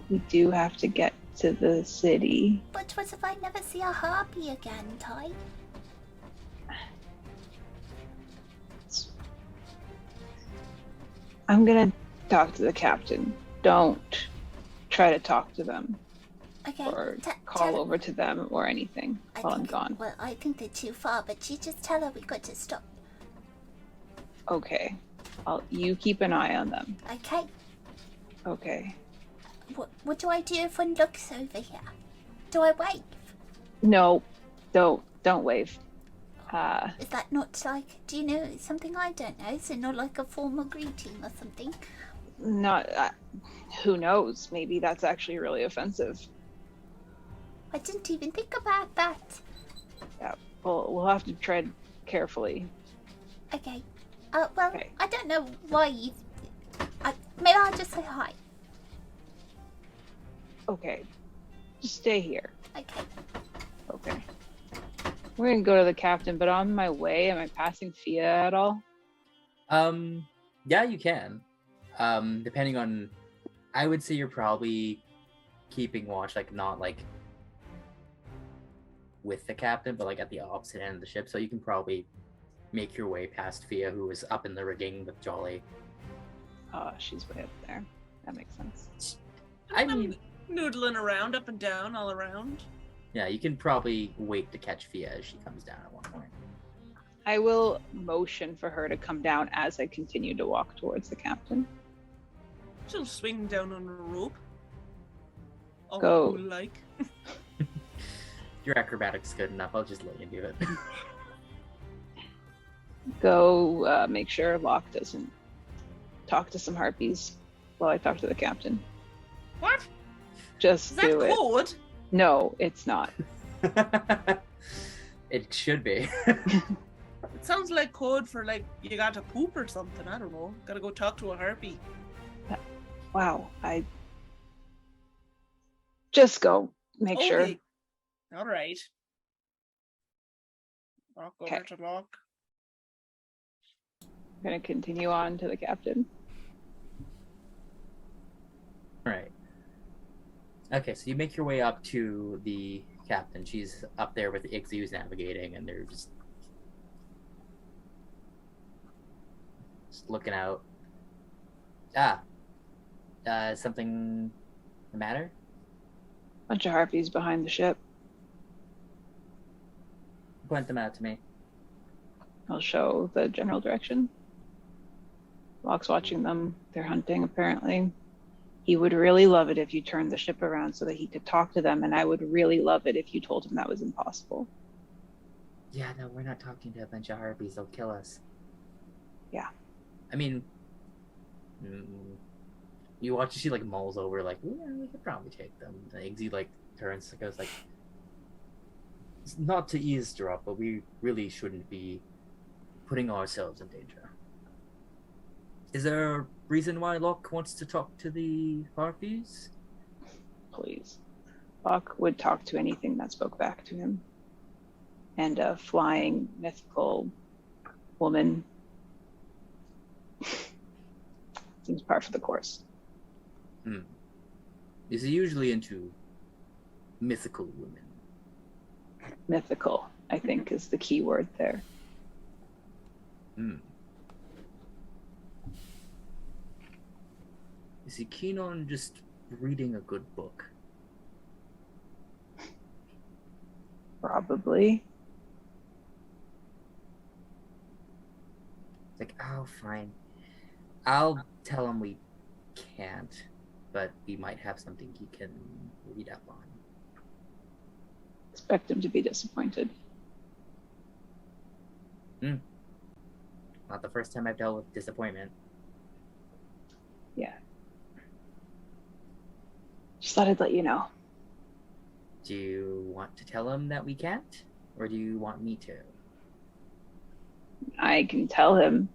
we do have to get to the city. But what if I never see a harpy again, Ty? I'm gonna talk to the captain. Don't try to talk to them Okay. or tell call her- over to them or anything while I'm gone. Well, I think they're too far, but you just tell her we got to stop. Okay. You keep an eye on them. Okay. Okay. What do I do if one looks over here? Do I wave? No, don't wave. Is that not like, do you know something I don't know? Is it not like a formal greeting or something? Not. Who knows? Maybe that's actually really offensive. I didn't even think about that. Yeah. We'll have to tread carefully. Okay. Well, Okay. I don't know why you... maybe I'll just say hi. Okay. Just stay here. Okay. Okay. We're gonna go to the captain, but on my way, am I passing Fia at all? Yeah, you can. Depending on, I would say you're probably keeping watch, like not like with the captain, but like at the opposite end of the ship. So you can probably make your way past Fia, who is up in the rigging with Jolly. Oh, she's way up there. That makes sense. I mean, Noodling around, up and down, all around. yeah, you can probably wait to catch Fia as she comes down at one point. I will motion for her to come down as I continue to walk towards the captain. She'll swing down on a rope. All Go. cool like. Your acrobatics good enough. I'll just let you do it. Go make sure Locke doesn't talk to some harpies while I talk to the captain. What? Just Is that do it. code? No, it's not. It should be. It sounds like code for like you got to poop or something. I don't know. Gotta go talk to a harpy. Wow, I just go make sure. Okay. All right. Walk over Okay. to Locke. I'm gonna continue on to the captain. Right. Okay, so you make your way up to the captain. She's up there with the Ixie who's navigating, and they're just looking out. Something the matter? Bunch of harpies behind the ship. Point them out to me. I'll show the general direction. Locke's watching them. They're hunting, apparently. He would really love it if you turned the ship around so that he could talk to them, and I would really love it if you told him that was impossible. Yeah, no, we're not talking to a bunch of harpies. They'll kill us. Yeah. I mean, you watch, she like mulls over, like, yeah, we could probably take them. And Iggsy like turns and goes like, it's not to eavesdrop, but we really shouldn't be putting ourselves in danger. Is there a reason why Locke wants to talk to the Harpies? Please. Locke would talk to anything that spoke back to him. And a flying mythical woman seems par for the course. Is he usually into mythical women? Mythical, I think, is the key word there. Is he keen on just reading a good book? Probably. It's like, oh, fine. I'll tell him we can't, but we might have something he can read up on. Expect him to be disappointed. Not the first time I've dealt with disappointment. Yeah. Just thought I'd let you know. Do you want to tell him that we can't? Or do you want me to? I can tell him.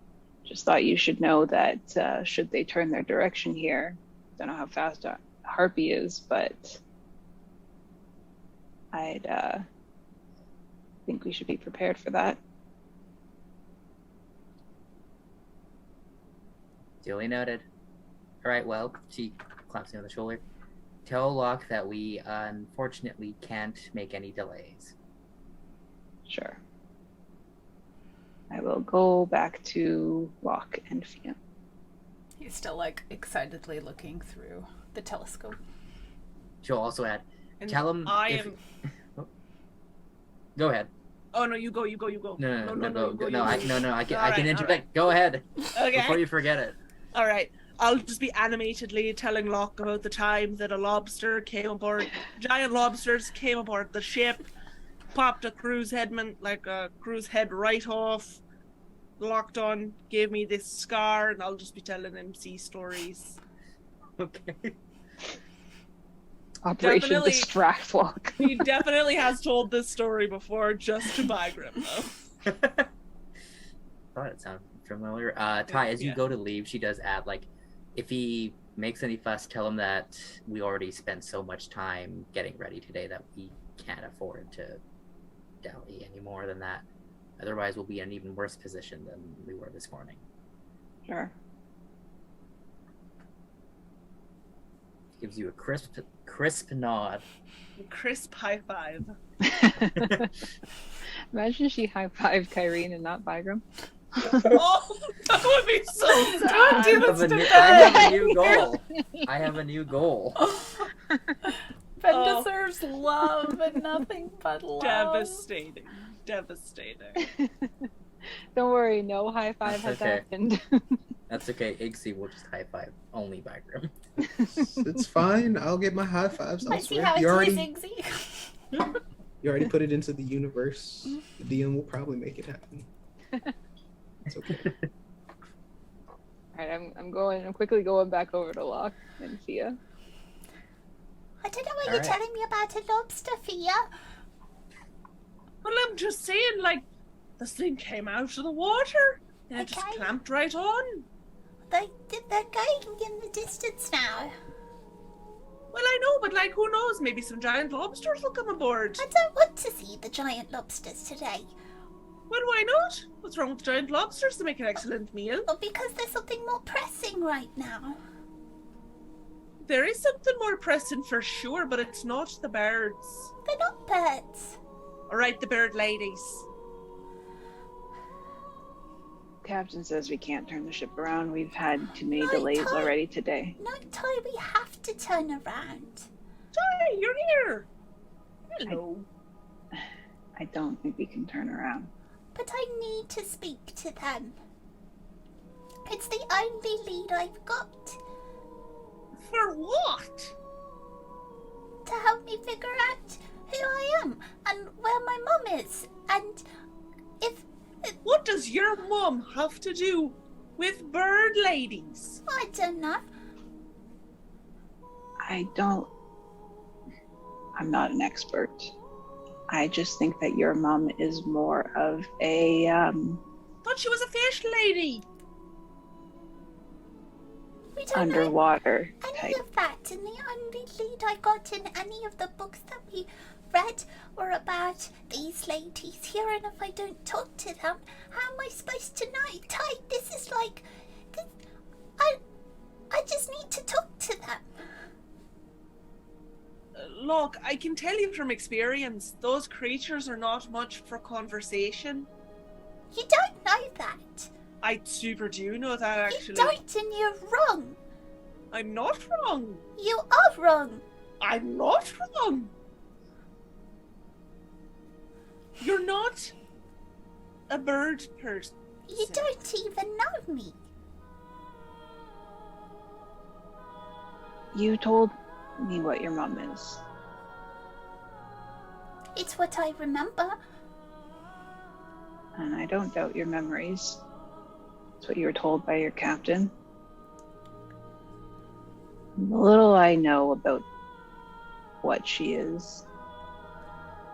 Just thought you should know that should they turn their direction here, don't know how fast a harpy is, but I'd think we should be prepared for that. Duly noted. Alright, well, she claps me on the shoulder. Tell Locke that we unfortunately can't make any delays. Sure. I will go back to Locke and Fia. He's still, like, excitedly looking through the telescope. She'll also add, And tell him I if... am. Go ahead. Oh no, you go. No, you go, I you can Alright, interject. alright. Go ahead. Okay. Before you forget it. All right. I'll just be animatedly telling Locke about the time that a lobster came aboard. Giant lobsters came aboard the ship, popped a cruise head right off, locked on, gave me this scar, and I'll just be telling him sea stories. Okay. Operation Definitely. Distract Locke. He definitely has told this story before, just to Bagram, though. Thought it sounded familiar. Ty, as you Yeah. go to leave, she does add, like, if he makes any fuss, tell him that we already spent so much time getting ready today that we can't afford to dally any more than that. Otherwise, we'll be in an even worse position than we were this morning. Sure. Gives you a crisp nod. Crisp high five. Imagine she high-fived Kyrene and not Bygram. Oh, that would be so Don't sad. do I have this a to new- Ben. I have a new goal. I have a new goal. Ben Oh. deserves love and nothing but love. Devastating. Don't worry, no high five has That's okay. happened. That's okay. Iggsy will just high five only Bagram. It's fine. I'll get my high fives Let's see elsewhere. how You it is, already, Iggsy. you already put it into the universe. The DM will probably make it happen. It's okay. Alright, I'm quickly going back over to Locke and Fia. I don't know what All you're right. telling me about a lobster, Fia. Well, I'm just saying, like, this thing came out of the water and it just Okay. clamped right on. They're going in the distance now. Well, I know, but like, who knows? Maybe some giant lobsters will come aboard. I don't want to see the giant lobsters today. Well, why not? What's wrong with giant lobsters? They make an excellent meal. Well, because there's something more pressing right now. There is something more pressing for sure, but it's not the birds. They're not birds. All right, the bird ladies. Captain says we can't turn the ship around. We've had too many No, delays Ty. already today. No, Ty, we have to turn around. Hey, you're here. Hello. I don't think we can turn around. But I need to speak to them. It's the only lead I've got For what? to help me figure out who I am and where my mum is. And if What does your mum have to do with bird ladies? I don't know. I'm not an expert. I just think that your mom is more of a, But thought she was a fish lady. We don't Underwater know any type. of that, and the only lead I got in any of the books that we read were about these ladies here, and if I don't talk to them, how am I supposed to know? Ty, this is like... I just need to talk to them. Look, I can tell you from experience, those creatures are not much for conversation. You don't know that. I super do know that, actually. You don't, and you're wrong. I'm not wrong. You are wrong. I'm not wrong. You're not a bird person. You don't even know me. You told me what your mom is. It's what I remember. And I don't doubt your memories. It's what you were told by your captain. And the little I know about what she is,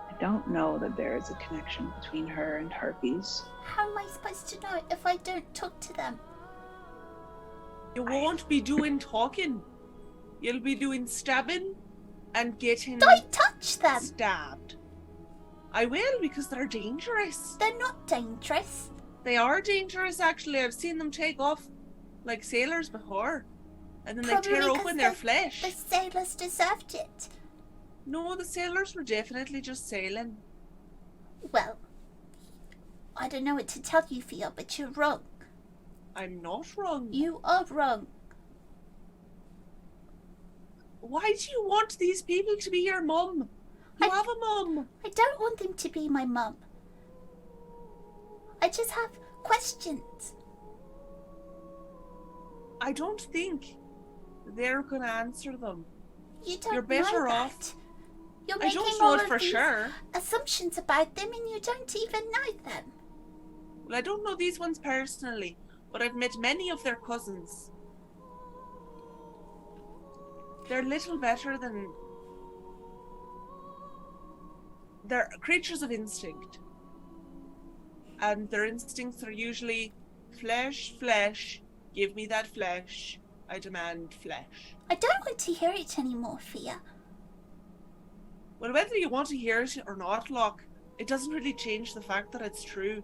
I don't know that there is a connection between her and harpies. How am I supposed to know if I don't talk to them? You won't be doing talking. You'll be doing stabbing and getting Don't touch them. stabbed. I will, because they're dangerous. They're not dangerous. They are dangerous, actually. I've seen them take off like sailors before. And then Probably they tear because open their flesh. The sailors deserved it. No, the sailors were definitely just sailing. Well, I don't know what to tell you, Fia, but you're wrong. I'm not wrong. You are wrong. Why do you want these people to be your mum? You have a mum. I don't want them to be my mum. I just have questions. I don't think they're gonna answer them. You don't You're better know that. off. You're I making don't all know it of for these sure. assumptions about them, and you don't even know them. Well, I don't know these ones personally, but I've met many of their cousins. They're little better than... They're creatures of instinct. And their instincts are usually flesh, flesh, give me that flesh, I demand flesh. I don't want to hear it anymore, Fia. Well, whether you want to hear it or not, Locke, it doesn't really change the fact that it's true.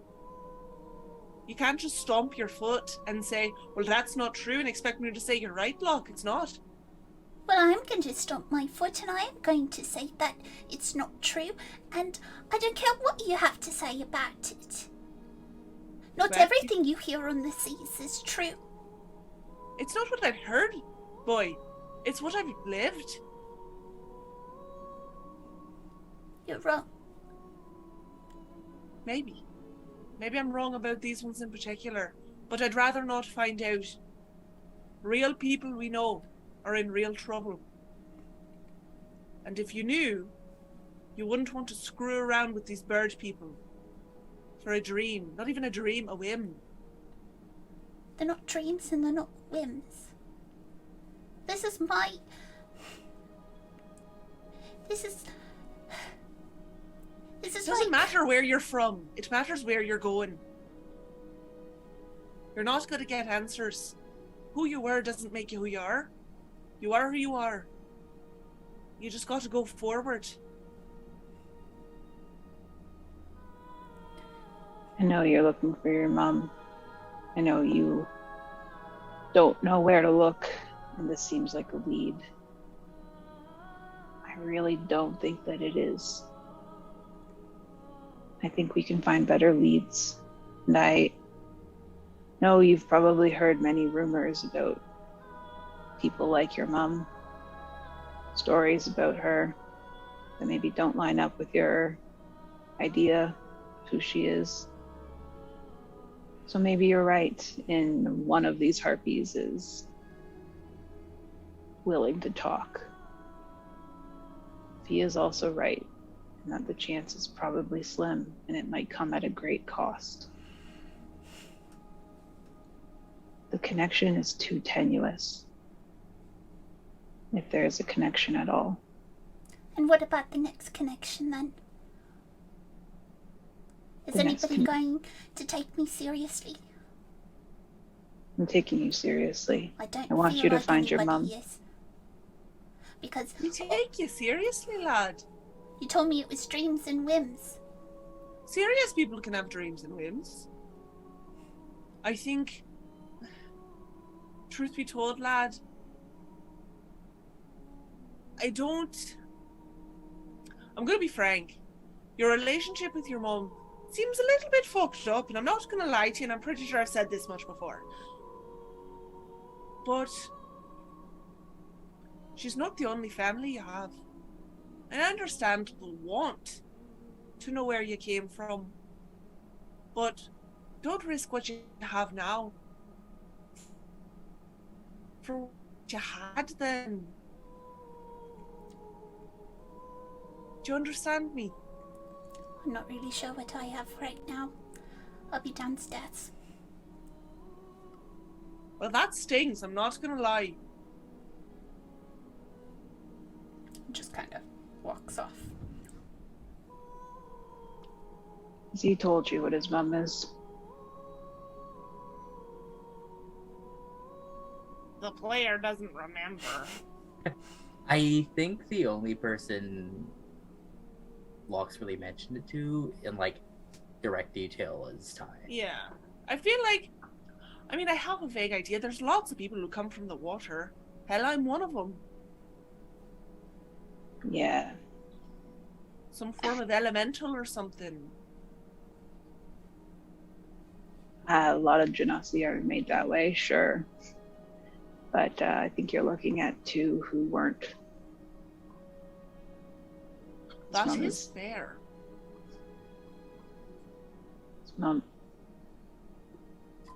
You can't just stomp your foot and say, well, that's not true, and expect me to say you're right, Locke. It's not. Well, I'm going to stomp my foot, and I am going to say that it's not true, and I don't care what you have to say about it. Not Well, everything you hear on the seas is true. It's not what I've heard, boy. It's what I've lived. You're wrong. Maybe. Maybe I'm wrong about these ones in particular, but I'd rather not find out. Real people we know are in real trouble. And if you knew, you wouldn't want to screw around with these bird people. For a dream. Not even a dream, a whim. They're not dreams and they're not whims. This is my... This is It doesn't like... matter where you're from. It matters where you're going. You're not going to get answers. Who you were doesn't make you who you are. You are who you are. You just got to go forward. I know you're looking for your mom. I know you don't know where to look, and this seems like a lead. I really don't think that it is. I think we can find better leads. And I know you've probably heard many rumors about people like your mom, stories about her that maybe don't line up with your idea of who she is. So maybe you're right, and one of these harpies is willing to talk. He is also right, and that the chance is probably slim, and it might come at a great cost. The connection is too tenuous, if there is a connection at all. And what about the next connection then? Is The next anybody going to take me seriously? I'm taking you seriously. I don't I want feel you to like find your anybody mum. is. Because We take you seriously, lad. you told me it was dreams and whims. Serious people can have dreams and whims. I think, truth be told, lad, I'm gonna be frank. Your relationship with your mum seems a little bit fucked up, and I'm not gonna lie to you, and I'm pretty sure I've said this much before. But she's not the only family you have. And I understand people want to know where you came from, but don't risk what you have now for what you had then. Do you understand me? I'm not really sure what I have right now. I'll be downstairs. Well, that stings, I'm not gonna lie. Just kind of walks off. Has he told you what his mum is? The player doesn't remember. I think the only person Locke's really mentioned it to in like direct detail is Ty. Yeah. I feel like, I mean, I have a vague idea. There's lots of people who come from the water. Hell, I'm one of them. Yeah. Some form of elemental or something. A lot of genasi are made that way, sure. But I think you're looking at two who weren't. That mum is fair. His mum.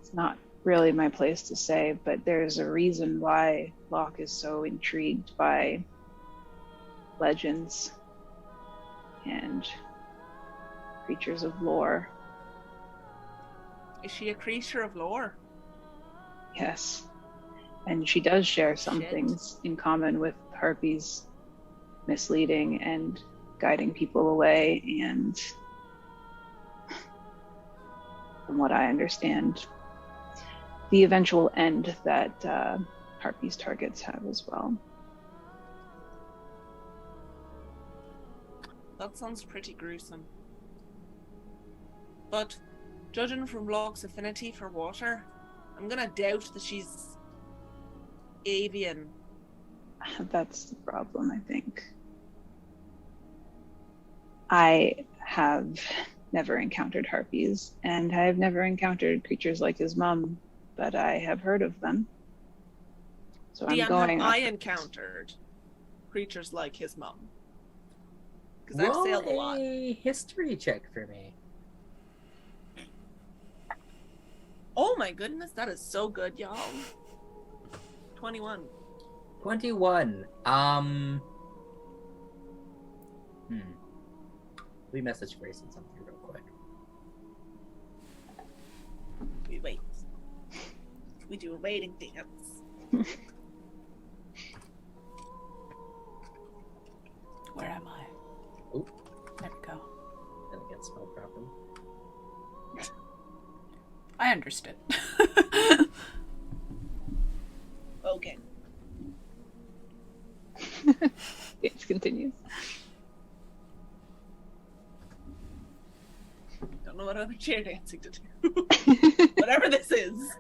It's not really my place to say, but there's a reason why Locke is so intrigued by legends and creatures of lore. Is she a creature of lore? Yes. And she does share some Shit. things in common with harpies, misleading and guiding people away, and from what I understand, the eventual end that harpies targets have as well. That sounds pretty gruesome. But judging from Locke's affinity for water, I'm gonna doubt that she's avian. That's the problem, I think. I have never encountered harpies, and I have never encountered creatures like his mum, but I have heard of them. So I'm going Have I up. encountered creatures like his mum? Because I've Roll sailed a lot. a history check for me. Oh my goodness, that is so good, y'all. 21. 21. We message Grayson something real quick. We wait. We do a waiting dance. Where am I? Oh, There we go. didn't get spelled properly. I understood. Okay. It continues. Don't know what other chair dancing to do. Whatever this is.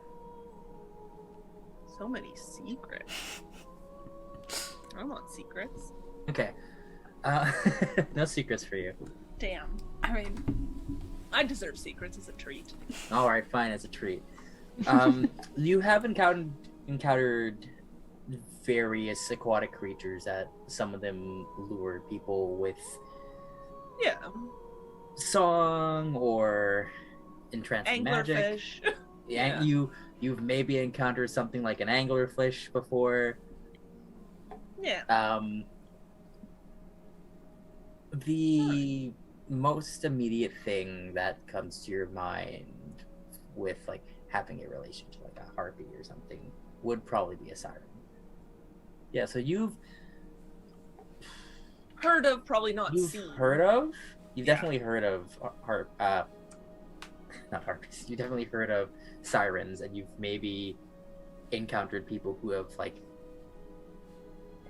So many secrets. I want secrets. Okay. No secrets for you. Damn. I mean, I deserve secrets as a treat. All right, fine, as a treat. You have encountered various aquatic creatures that some of them lure people with Yeah. song or entrancing magic. Anglerfish. Yeah, you've maybe encountered something like an anglerfish before. Yeah. The most immediate thing that comes to your mind with like having a relation to like a harpy or something would probably be a siren. Yeah, so you've Heard of, probably not you've seen. heard of? You've Yeah. definitely heard of not harpies. You definitely heard of sirens, and you've maybe encountered people who have like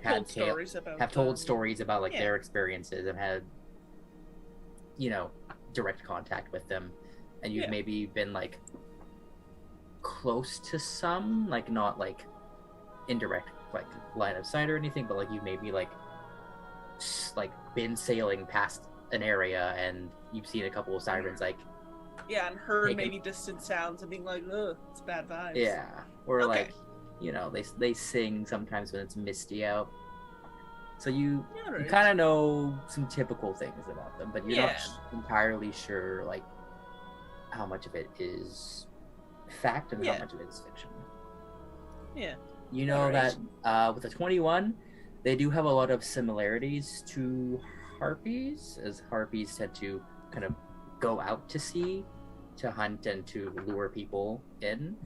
Told stories about have told them. stories about like Yeah. their experiences and had, you know, direct contact with them, and you've Yeah. maybe been like close to some, like not like indirect like line of sight or anything, but like you've maybe like been sailing past an area and you've seen a couple of sirens like Yeah, and heard Taking- maybe distant sounds and being like, ugh, it's bad vibes. yeah, or Okay. like, you know, they sing sometimes when it's misty out, so you Yeah, right. kind of know some typical things about them, but you're Yeah. not entirely sure like how much of it is fact and Yeah. how much of it is fiction. Yeah. You know Alright. that with a 21, they do have a lot of similarities to harpies, as harpies tend to kind of go out to sea to hunt and to lure people in.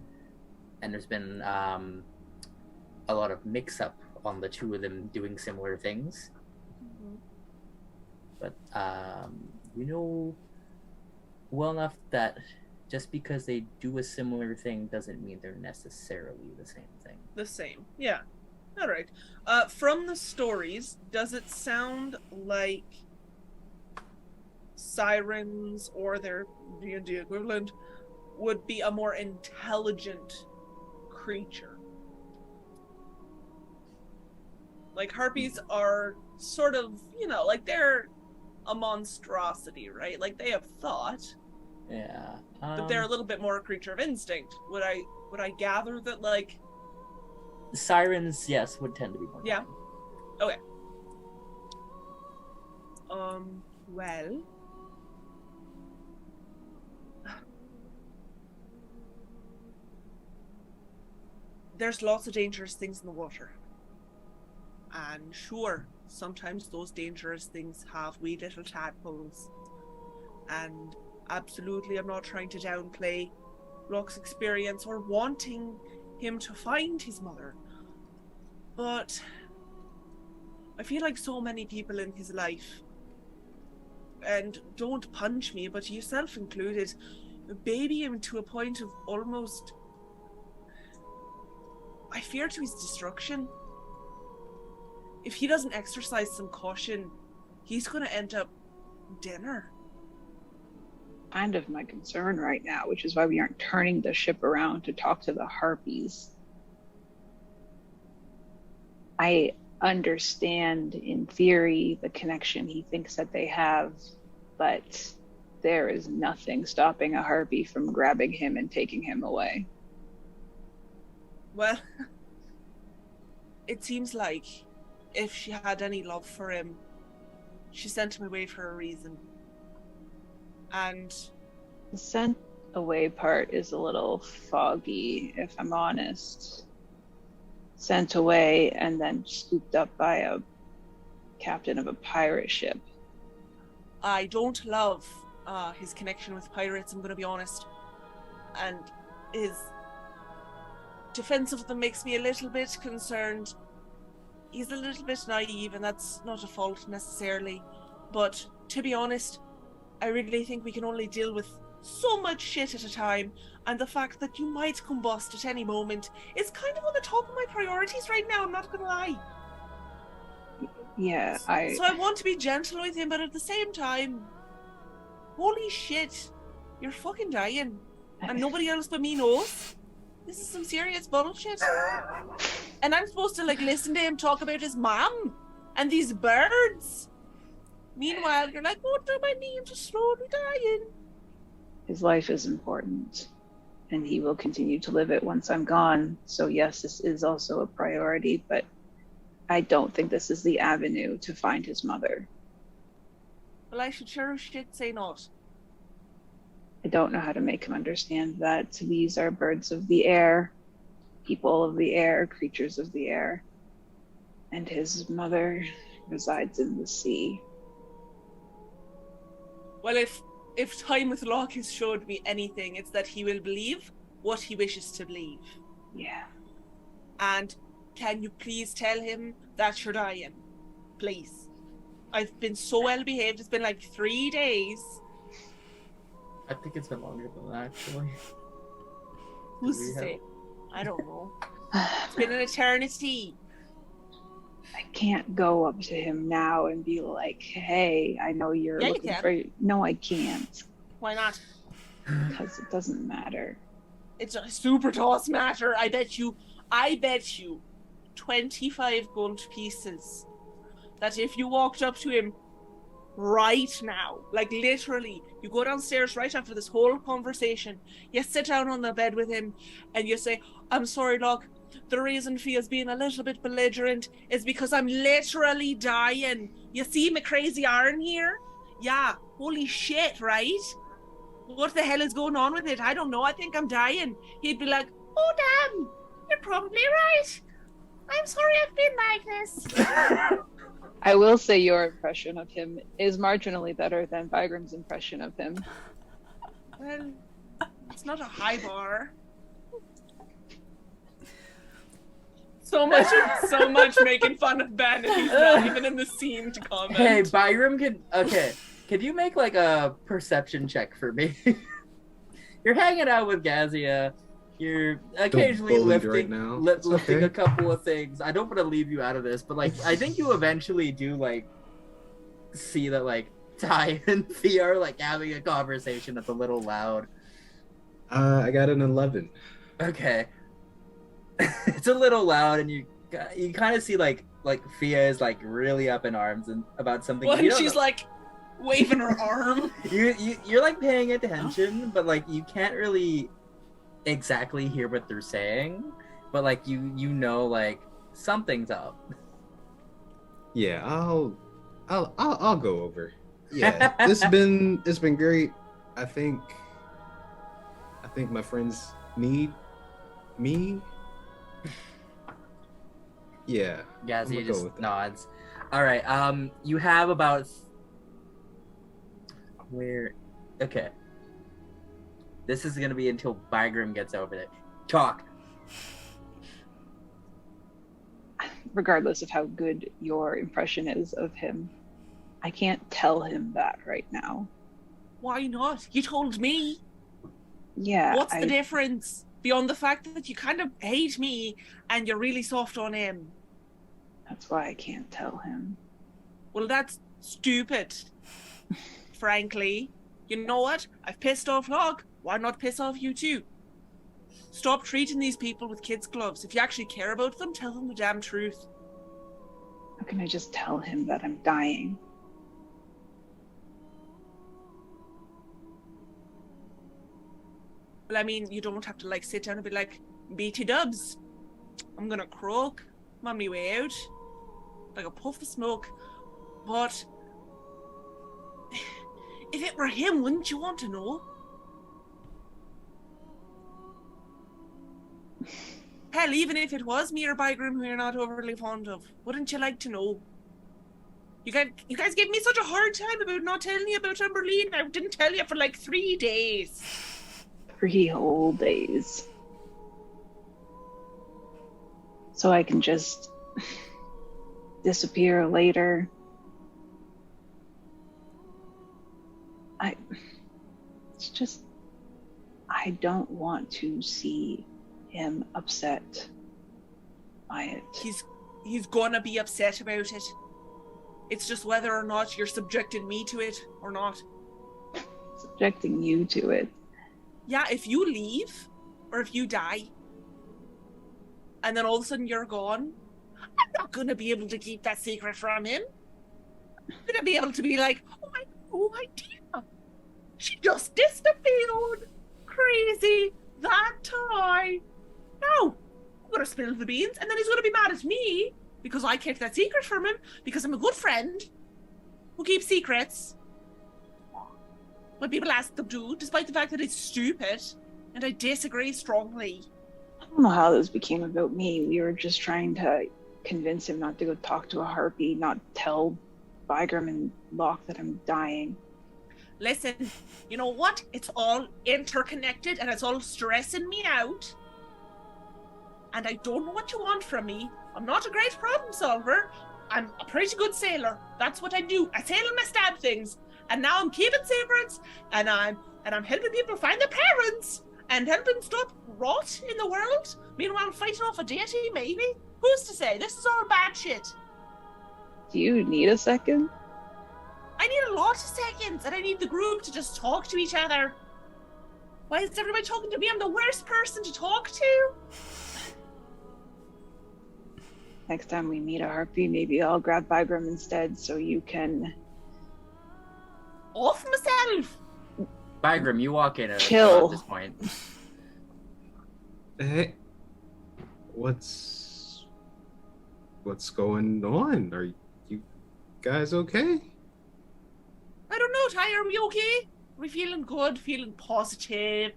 And there's been a lot of mix-up on the two of them doing similar things. Mhm. But you know well enough that just because they do a similar thing doesn't mean they're necessarily the same thing. The same. Yeah. All right. From the stories, does it sound like sirens or their D&D equivalent would be a more intelligent creature? Like harpies are sort of, you know, like they're a monstrosity, right? Like they have thought, Yeah. but they're a little bit more a creature of instinct. Would I gather that, like, Sirens, yes, would tend to be more Yeah. common. Well, there's lots of dangerous things in the water. And sure, sometimes those dangerous things have wee little tadpoles. And absolutely, I'm not trying to downplay Locke's experience or wanting him to find his mother. But I feel like so many people in his life, and don't punch me, but yourself included, baby him to a point of almost, I fear, to his destruction. If he doesn't exercise some caution, he's going to end up dinner. Kind of my concern right now, which is why we aren't turning the ship around to talk to the harpies. I understand in theory the connection he thinks that they have, but there is nothing stopping a harpy from grabbing him and taking him away. Well, it seems like if she had any love for him, she sent him away for a reason. And The sent away part is a little foggy, if I'm honest. Sent away and then scooped up by a captain of a pirate ship. I don't love his connection with pirates, I'm going to be honest. And his defense of them makes me a little bit concerned. He's a little bit naive, and that's not a fault necessarily. But to be honest, I really think we can only deal with so much shit at a time, and the fact that you might combust at any moment is kind of on the top of my priorities right now, I'm not going to lie. Yeah, So I want to be gentle with him, but at the same time, holy shit, you're fucking dying, and nobody else but me knows. This is some serious bullshit. And I'm supposed to like listen to him talk about his mom and these birds. Meanwhile, you're like, oh, no, my name's just slowly dying. His life is important, and he will continue to live it once I'm gone. So yes, this is also a priority, but I don't think this is the avenue to find his mother. Well, I should sure as shit say not. I don't know how to make him understand that these are birds of the air, people of the air, creatures of the air, and his mother resides in the sea. Well, if time with Locke has showed me anything, it's that he will believe what he wishes to believe. Yeah. And can you please tell him that you're dying? Please. I've been so well behaved. It's been like 3 days. I think it's been longer than that, actually. Who's We to have- say? I don't know. It's been an eternity. I can't go up to him now and be like, hey, I know you're Yeah, you looking can. for... No, I can't. Why not? Because it doesn't matter. It's a super toss matter. I bet you 25 gold pieces that if you walked up to him right now, like literally, you go downstairs right after this whole conversation, you sit down on the bed with him and you say, I'm sorry, Locke, the reason Fia's being a little bit belligerent is because I'm literally dying. You see my crazy iron here? Yeah, holy shit, right? What the hell is going on with it? I don't know. I think I'm dying. He'd be like, oh, damn, you're probably right. I'm sorry I've been like this. I will say your impression of him is marginally better than Vigram's impression of him. Well, it's not a high bar. So much making fun of Ben, and he's not even in the scene to comment. Hey, Byram, could you make like a perception check for me? You're hanging out with Gazia. You're occasionally bullied lifting, right now. lifting okay. a couple of things. I don't want to leave you out of this, but like I think you eventually do like see that like Ty and Thea are like having a conversation that's a little loud. I got an 11. Okay. It's a little loud, and you kind of see like Fia is like really up in arms and about something. Well, You don't she's know- like waving her arm. you're like paying attention, but like you can't really exactly hear what they're saying, but like you know like something's up. Yeah, I'll go over. Yeah, it's been great. I think my friends need me. Yeah. Gazzy I'ma go just with that. nods. All right. You have about where? Okay. This is gonna be until Bygram gets over there. Talk. Regardless of how good your impression is of him, I can't tell him that right now. Why not? You told me. Yeah. What's the difference? Beyond the fact that you kind of hate me and you're really soft on him. That's why I can't tell him. Well, that's stupid. Frankly. You know what? I've pissed off Locke. Why not piss off you too? Stop treating these people with kids' gloves. If you actually care about them, tell them the damn truth. How can I just tell him that I'm dying? Well, I mean, you don't have to like sit down and be like, BT dubs, I'm gonna croak. I'm on my way out. Like a puff of smoke. But if it were him, wouldn't you want to know? Hell, even if it was me or Bygram who you're not overly fond of, wouldn't you like to know? You guys gave me such a hard time about not telling you about Umberline. I didn't tell you for like 3 days. 3 whole days. So I can just disappear later. It's just, I don't want to see him upset by it. He's gonna be upset about it. It's just whether or not you're subjecting me to it or not. Subjecting you to it. Yeah, if you leave or if you die and then all of a sudden you're gone, I'm not gonna be able to keep that secret from him. I'm gonna be able to be like, oh my idea. She just disappeared. Crazy. That time. No. I'm gonna spill the beans and then he's gonna be mad at me because I kept that secret from him because I'm a good friend who keeps secrets when people ask them to, despite the fact that it's stupid and I disagree strongly. I don't know how this became about me. We were just trying to convince him not to go talk to a harpy, not tell Bygram and Locke that I'm dying. Listen, you know what? It's all interconnected and it's all stressing me out. And I don't know what you want from me. I'm not a great problem solver. I'm a pretty good sailor. That's what I do. I sail and I stab things. And now I'm keeping secrets and I'm and I'm helping people find their parents and helping stop rot in the world. Meanwhile, I'm fighting off a deity, maybe? Who's to say? This is all bad shit. Do you need a second? I need a lot of seconds, and I need the group to just talk to each other. Why is everybody talking to me? I'm the worst person to talk to. Next time we meet a harpy, maybe I'll grab Bygram instead so you can... Off myself. Bygram, you walk in Chill. at this point. Hey, what's going on? Are you guys okay? I don't know, Ty, are we okay? Are we feeling good, feeling positive,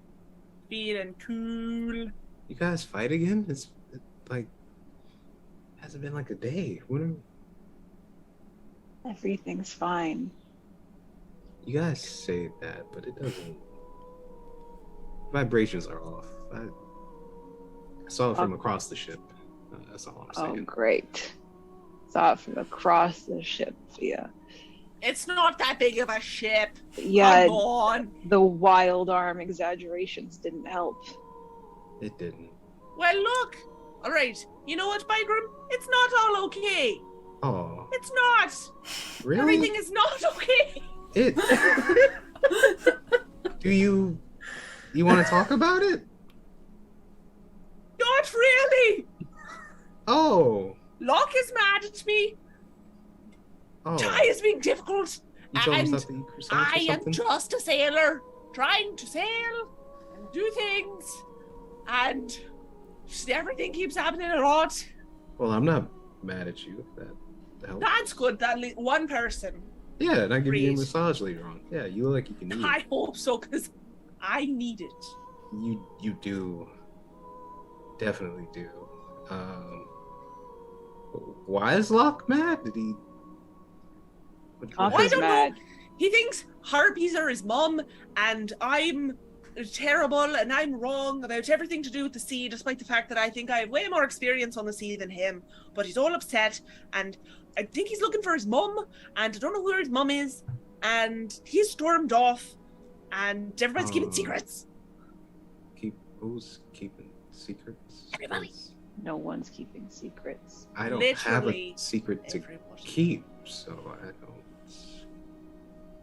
feeling cool? You guys fight again? It's like hasn't been like a day. Everything's fine. You guys say that, but it doesn't. Vibrations are off. I saw it from across the ship. That's all I'm Oh, saying. great. Saw it from across the ship, yeah. It's not that big of a ship. Yeah, Come on. the wild arm exaggerations didn't help. It didn't. Well, look. All right. You know what, Bygram? It's not all okay. Oh, It's not. really? Everything is not okay. It. Do you want to talk about it? Not really. Oh. Locke is mad at me. Oh. Ty is being difficult. You told and us that you croissants or I am something? just a sailor trying to sail and do things. And just everything keeps happening a lot. Well, I'm not mad at you. That helps. That's good. That one person. Yeah, and I give you a Breathe. massage later on. Yeah, you look like you can eat. I hope so, because I need it. You do. Definitely do. Why is Locke mad? Did he? Locke I is don't mad. know. He thinks harpies are his mum, and I'm terrible, and I'm wrong about everything to do with the sea, despite the fact that I think I have way more experience on the sea than him. But he's all upset, and I think he's looking for his mum, and I don't know where his mum is, and he's stormed off, and everybody's keeping secrets. Who's keeping secrets? Everybody. No one's keeping secrets. I don't have Literally a secret to everybody. keep, so I don't.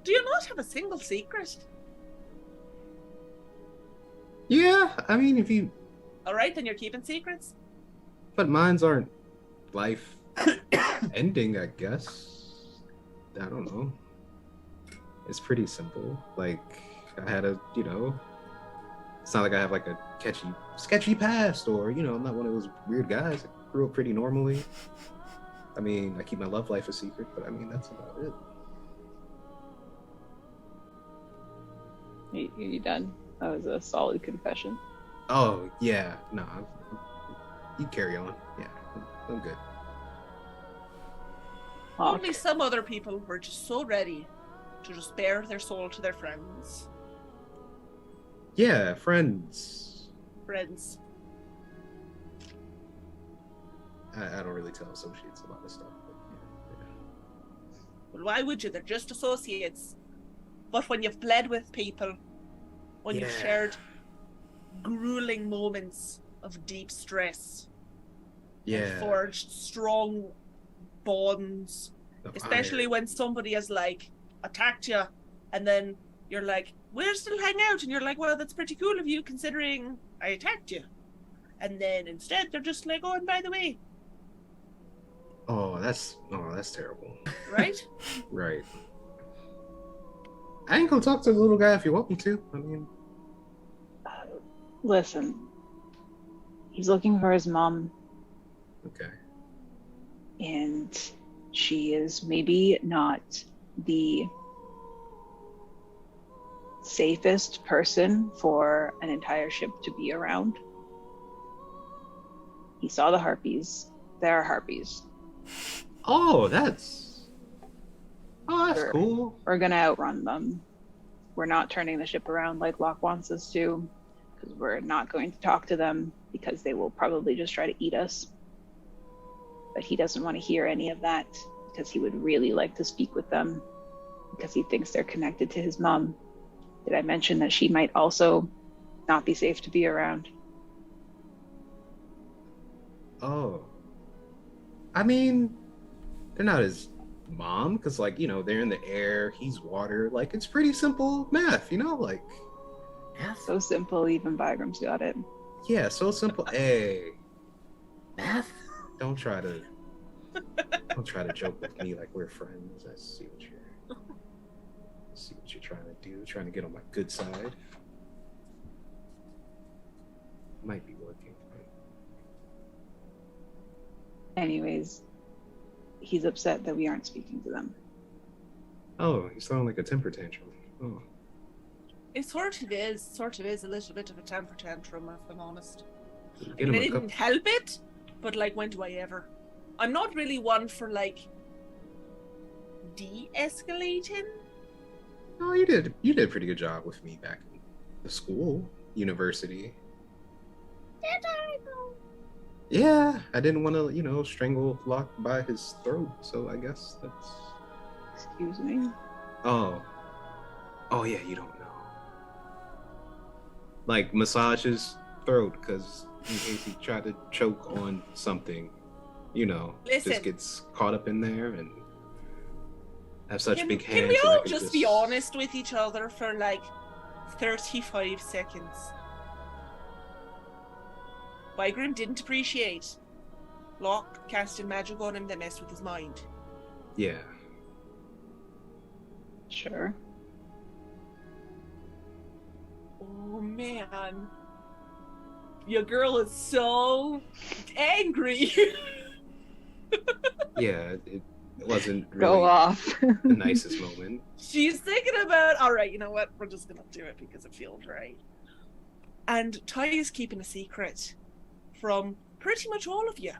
Do you not have a single secret? Yeah, I mean, if you. All right, then you're keeping secrets. But mines aren't life ending, I guess. I don't know. It's pretty simple. Like, I had a, it's not like I have like a sketchy past, or, I'm not one of those weird guys. I grew up pretty normally. I mean, I keep my love life a secret, but I mean, that's about it. You done? That was a solid confession. Oh, yeah. No, you carry on. Yeah, I'm good. Hawk. Only some other people were just so ready to just bare their soul to their friends. Yeah, friends. Friends. I don't really tell associates a lot of stuff. But yeah. Well, why would you? They're just associates. But when you've bled with people, when you've Yeah. shared grueling moments of deep stress, Yeah. and forged strong bonds, of especially iron. when somebody has like attacked you, and then you're like, we'll still hang out, and you're like, well, that's pretty cool of you considering I attacked you. And then instead they're just like, oh, and by the way, Oh, that's terrible. right? Right. I ain't gonna talk to the little guy if you want me to. I mean, Listen, he's looking for his mom, okay. and she is maybe not the safest person for an entire ship to be around. He saw the harpies. There are harpies. Oh, that's Sure. cool. We're gonna outrun them. We're not turning the ship around like Locke wants us to, because we're not going to talk to them, because they will probably just try to eat us. But he doesn't want to hear any of that, because he would really like to speak with them, because he thinks they're connected to his mom. Did I mention that she might also not be safe to be around? Oh. I mean, they're not his mom, because, like, you know, they're in the air, he's water. Like, it's pretty simple math, you know? Like, Math? So simple, even Vigram's got it. yeah, so simple. Hey, Math? don't try to joke with me like we're friends. I see what you're trying to do, trying to get on my good side. Might be working. Anyways, he's upset that we aren't speaking to them. Oh, you sound like a temper tantrum. Oh. It sort of is a little bit of a temper tantrum, if I'm honest. I Get him a didn't cup. help it, but like, when do I ever? I'm not really one for like de-escalating. Oh, you did a pretty good job with me back in the school, university. Did I though? Yeah, I didn't want to, you know, strangle Locke by his throat, so I guess that's... Excuse me? Oh, yeah, you don't know. Like, massage his throat, because in case he tried to choke on something, you know, Listen. just gets caught up in there and have such big hands. Can we that I all could just be honest with each other for like 35 seconds? Vigrim didn't appreciate Locke casting magic on him that messed with his mind. Yeah. Sure. Oh man. Your girl is so angry. Yeah, it wasn't Go really off. the nicest moment. She's thinking about, alright, you know what? We're just gonna do it because it feels right. And Ty is keeping a secret from pretty much all of you.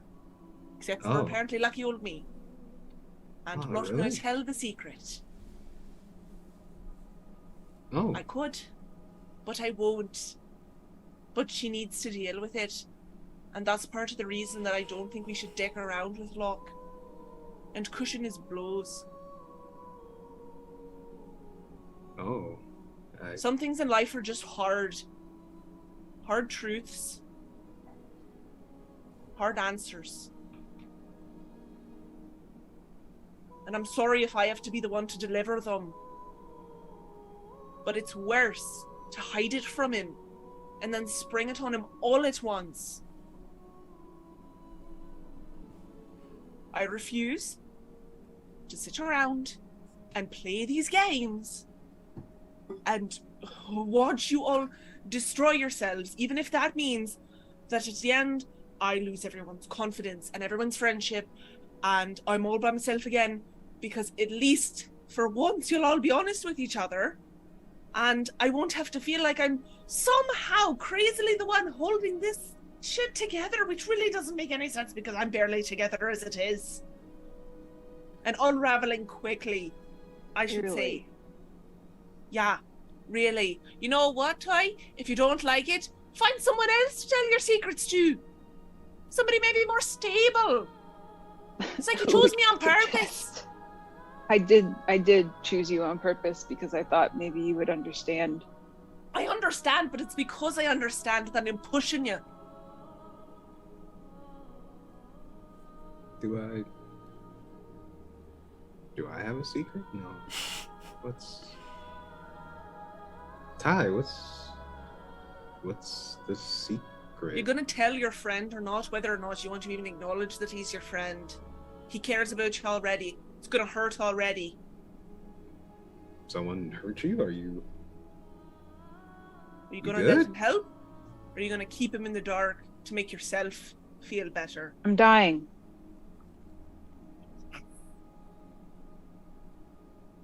Except for Oh. apparently lucky old me. And I'm Oh, not really? going to tell the secret. Oh, I could, but I won't. But she needs to deal with it. And that's part of the reason that I don't think we should dick around with Locke. And cushion his blows. oh. Some things in life are just hard. Hard truths. Hard answers. And I'm sorry if I have to be the one to deliver them. But it's worse to hide it from him and then spring it on him all at once. I refuse to sit around and play these games and watch you all destroy yourselves, even if that means that at the end I lose everyone's confidence and everyone's friendship and I'm all by myself again, because at least for once you'll all be honest with each other and I won't have to feel like I'm somehow crazily the one holding this shit together, which really doesn't make any sense because I'm barely together as it is. And unraveling quickly, I should Really? say. Yeah, really. You know what, Ty? If you don't like it, find someone else to tell your secrets to. Somebody maybe more stable. It's like you chose me on purpose. I did choose you on purpose because I thought maybe you would understand. I understand, but it's because I understand that I'm pushing you. Do I have a secret? No. Ty, what's the secret? You're gonna tell your friend or not, whether or not you want to even acknowledge that he's your friend. He cares about you already. It's gonna hurt already. Someone hurt you? Are you Are you gonna good? let him help? Or are you gonna keep him in the dark to make yourself feel better? I'm dying.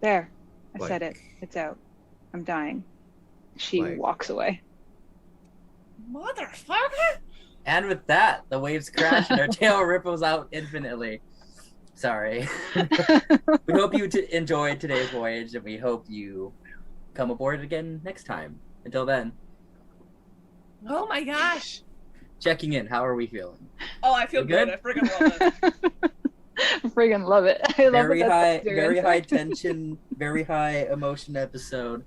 There. I said it. It's out. I'm dying. She Like- walks away. Motherfucker! And with that, the waves crash and our tail ripples out infinitely. Sorry. We hope you enjoyed today's voyage, and we hope you come aboard again next time. Until then, Oh my gosh! checking in. How are we feeling? Oh, I feel You good. good? I friggin' love it. I friggin' love it. I love Very it. high, very high tension, very high emotion episode.